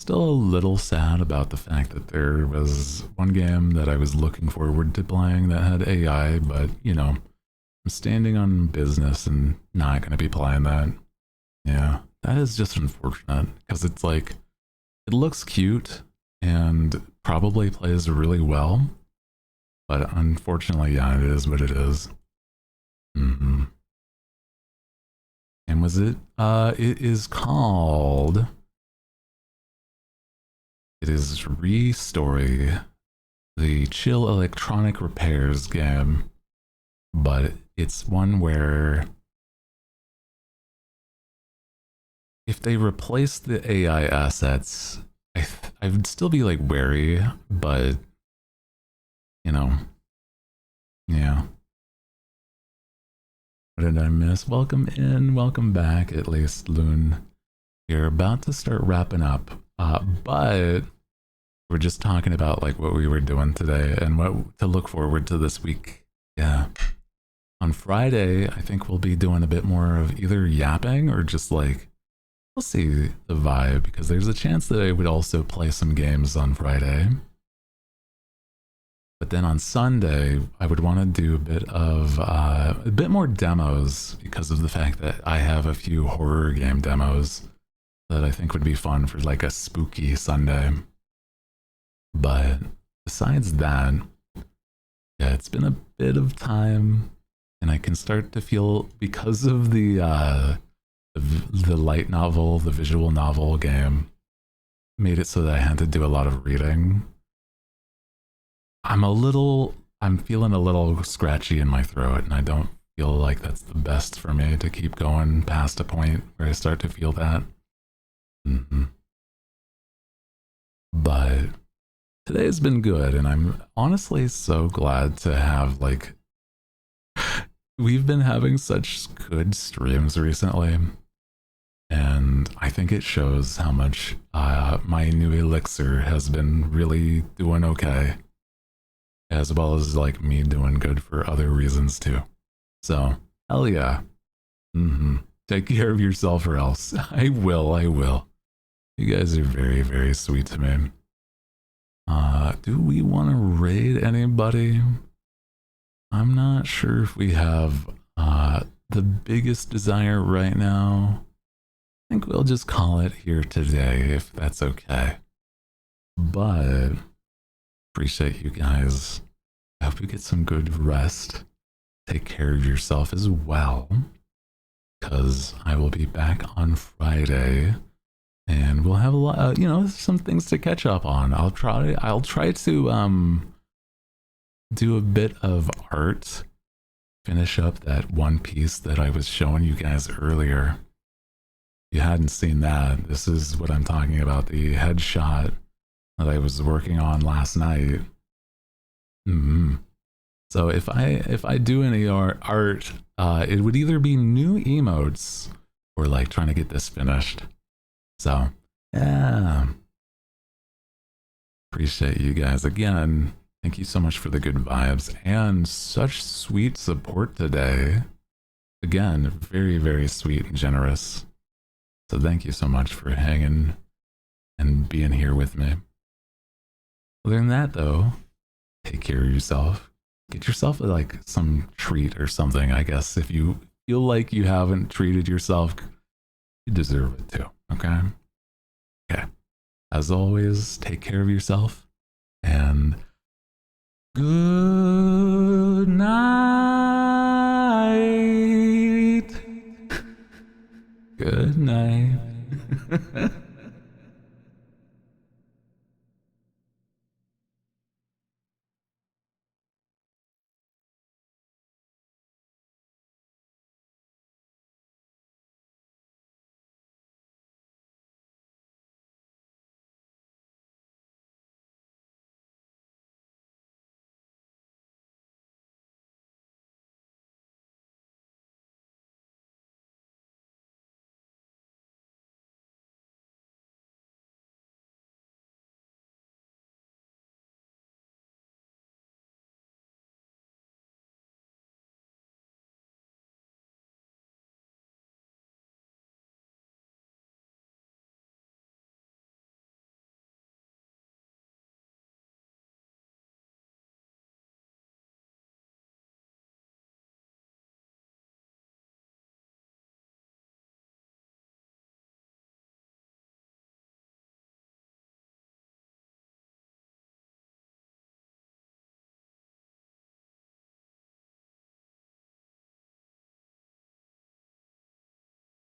Still a little sad about the fact that there was one game that I was looking forward to playing that had AI, but, you know, I'm standing on business and not going to be playing that. Yeah, that is just unfortunate, because it's like, it looks cute and probably plays really well, but unfortunately, yeah, it is what it is. And was it? It is called... It is Restory, the chill electronic repairs game, but it's one where if they replace the AI assets, I would still be like wary, but you know, yeah. What did I miss? Welcome in, welcome back, at least, Loon. You're about to start wrapping up, but we're just talking about like what we were doing today and what to look forward to this week. Yeah. On Friday, I think we'll be doing a bit more of either yapping or just like, we'll see the vibe, because there's a chance that I would also play some games on Friday. But then on Sunday, I would want to do a bit more demos, because of the fact that I have a few horror game demos that I think would be fun for like a spooky Sunday. But besides that, yeah, it's been a bit of time and I can start to feel, because of the light novel, the visual novel game, made it so that I had to do a lot of reading. I'm feeling a little scratchy in my throat, and I don't feel like that's the best for me to keep going past a point where I start to feel that. But today has been good, and I'm honestly so glad to have, like, we've been having such good streams recently, and I think it shows how much my new elixir has been really doing okay, as well as like me doing good for other reasons too. So hell yeah. Take care of yourself, or else. I will. You guys are very, very sweet to me. Do we want to raid anybody? I'm not sure if we have the biggest desire right now. I think we'll just call it here today, if that's okay. But appreciate you guys. I hope you get some good rest. Take care of yourself as well, because I will be back on Friday, and we'll have a lot, some things to catch up on. I'll try to do a bit of art, finish up that one piece that I was showing you guys earlier. If you hadn't seen that, this is what I'm talking about, the headshot that I was working on last night. So if I do any art, it would either be new emotes or like trying to get this finished. So yeah, appreciate you guys again. Thank you so much for the good vibes and such sweet support today. Again, very, very sweet and generous. So thank you so much for hanging and being here with me. Other than that though, take care of yourself. Get yourself like some treat or something, I guess. If you feel like you haven't treated yourself, you deserve it too, okay? Okay. As always, take care of yourself, and good night. Good night.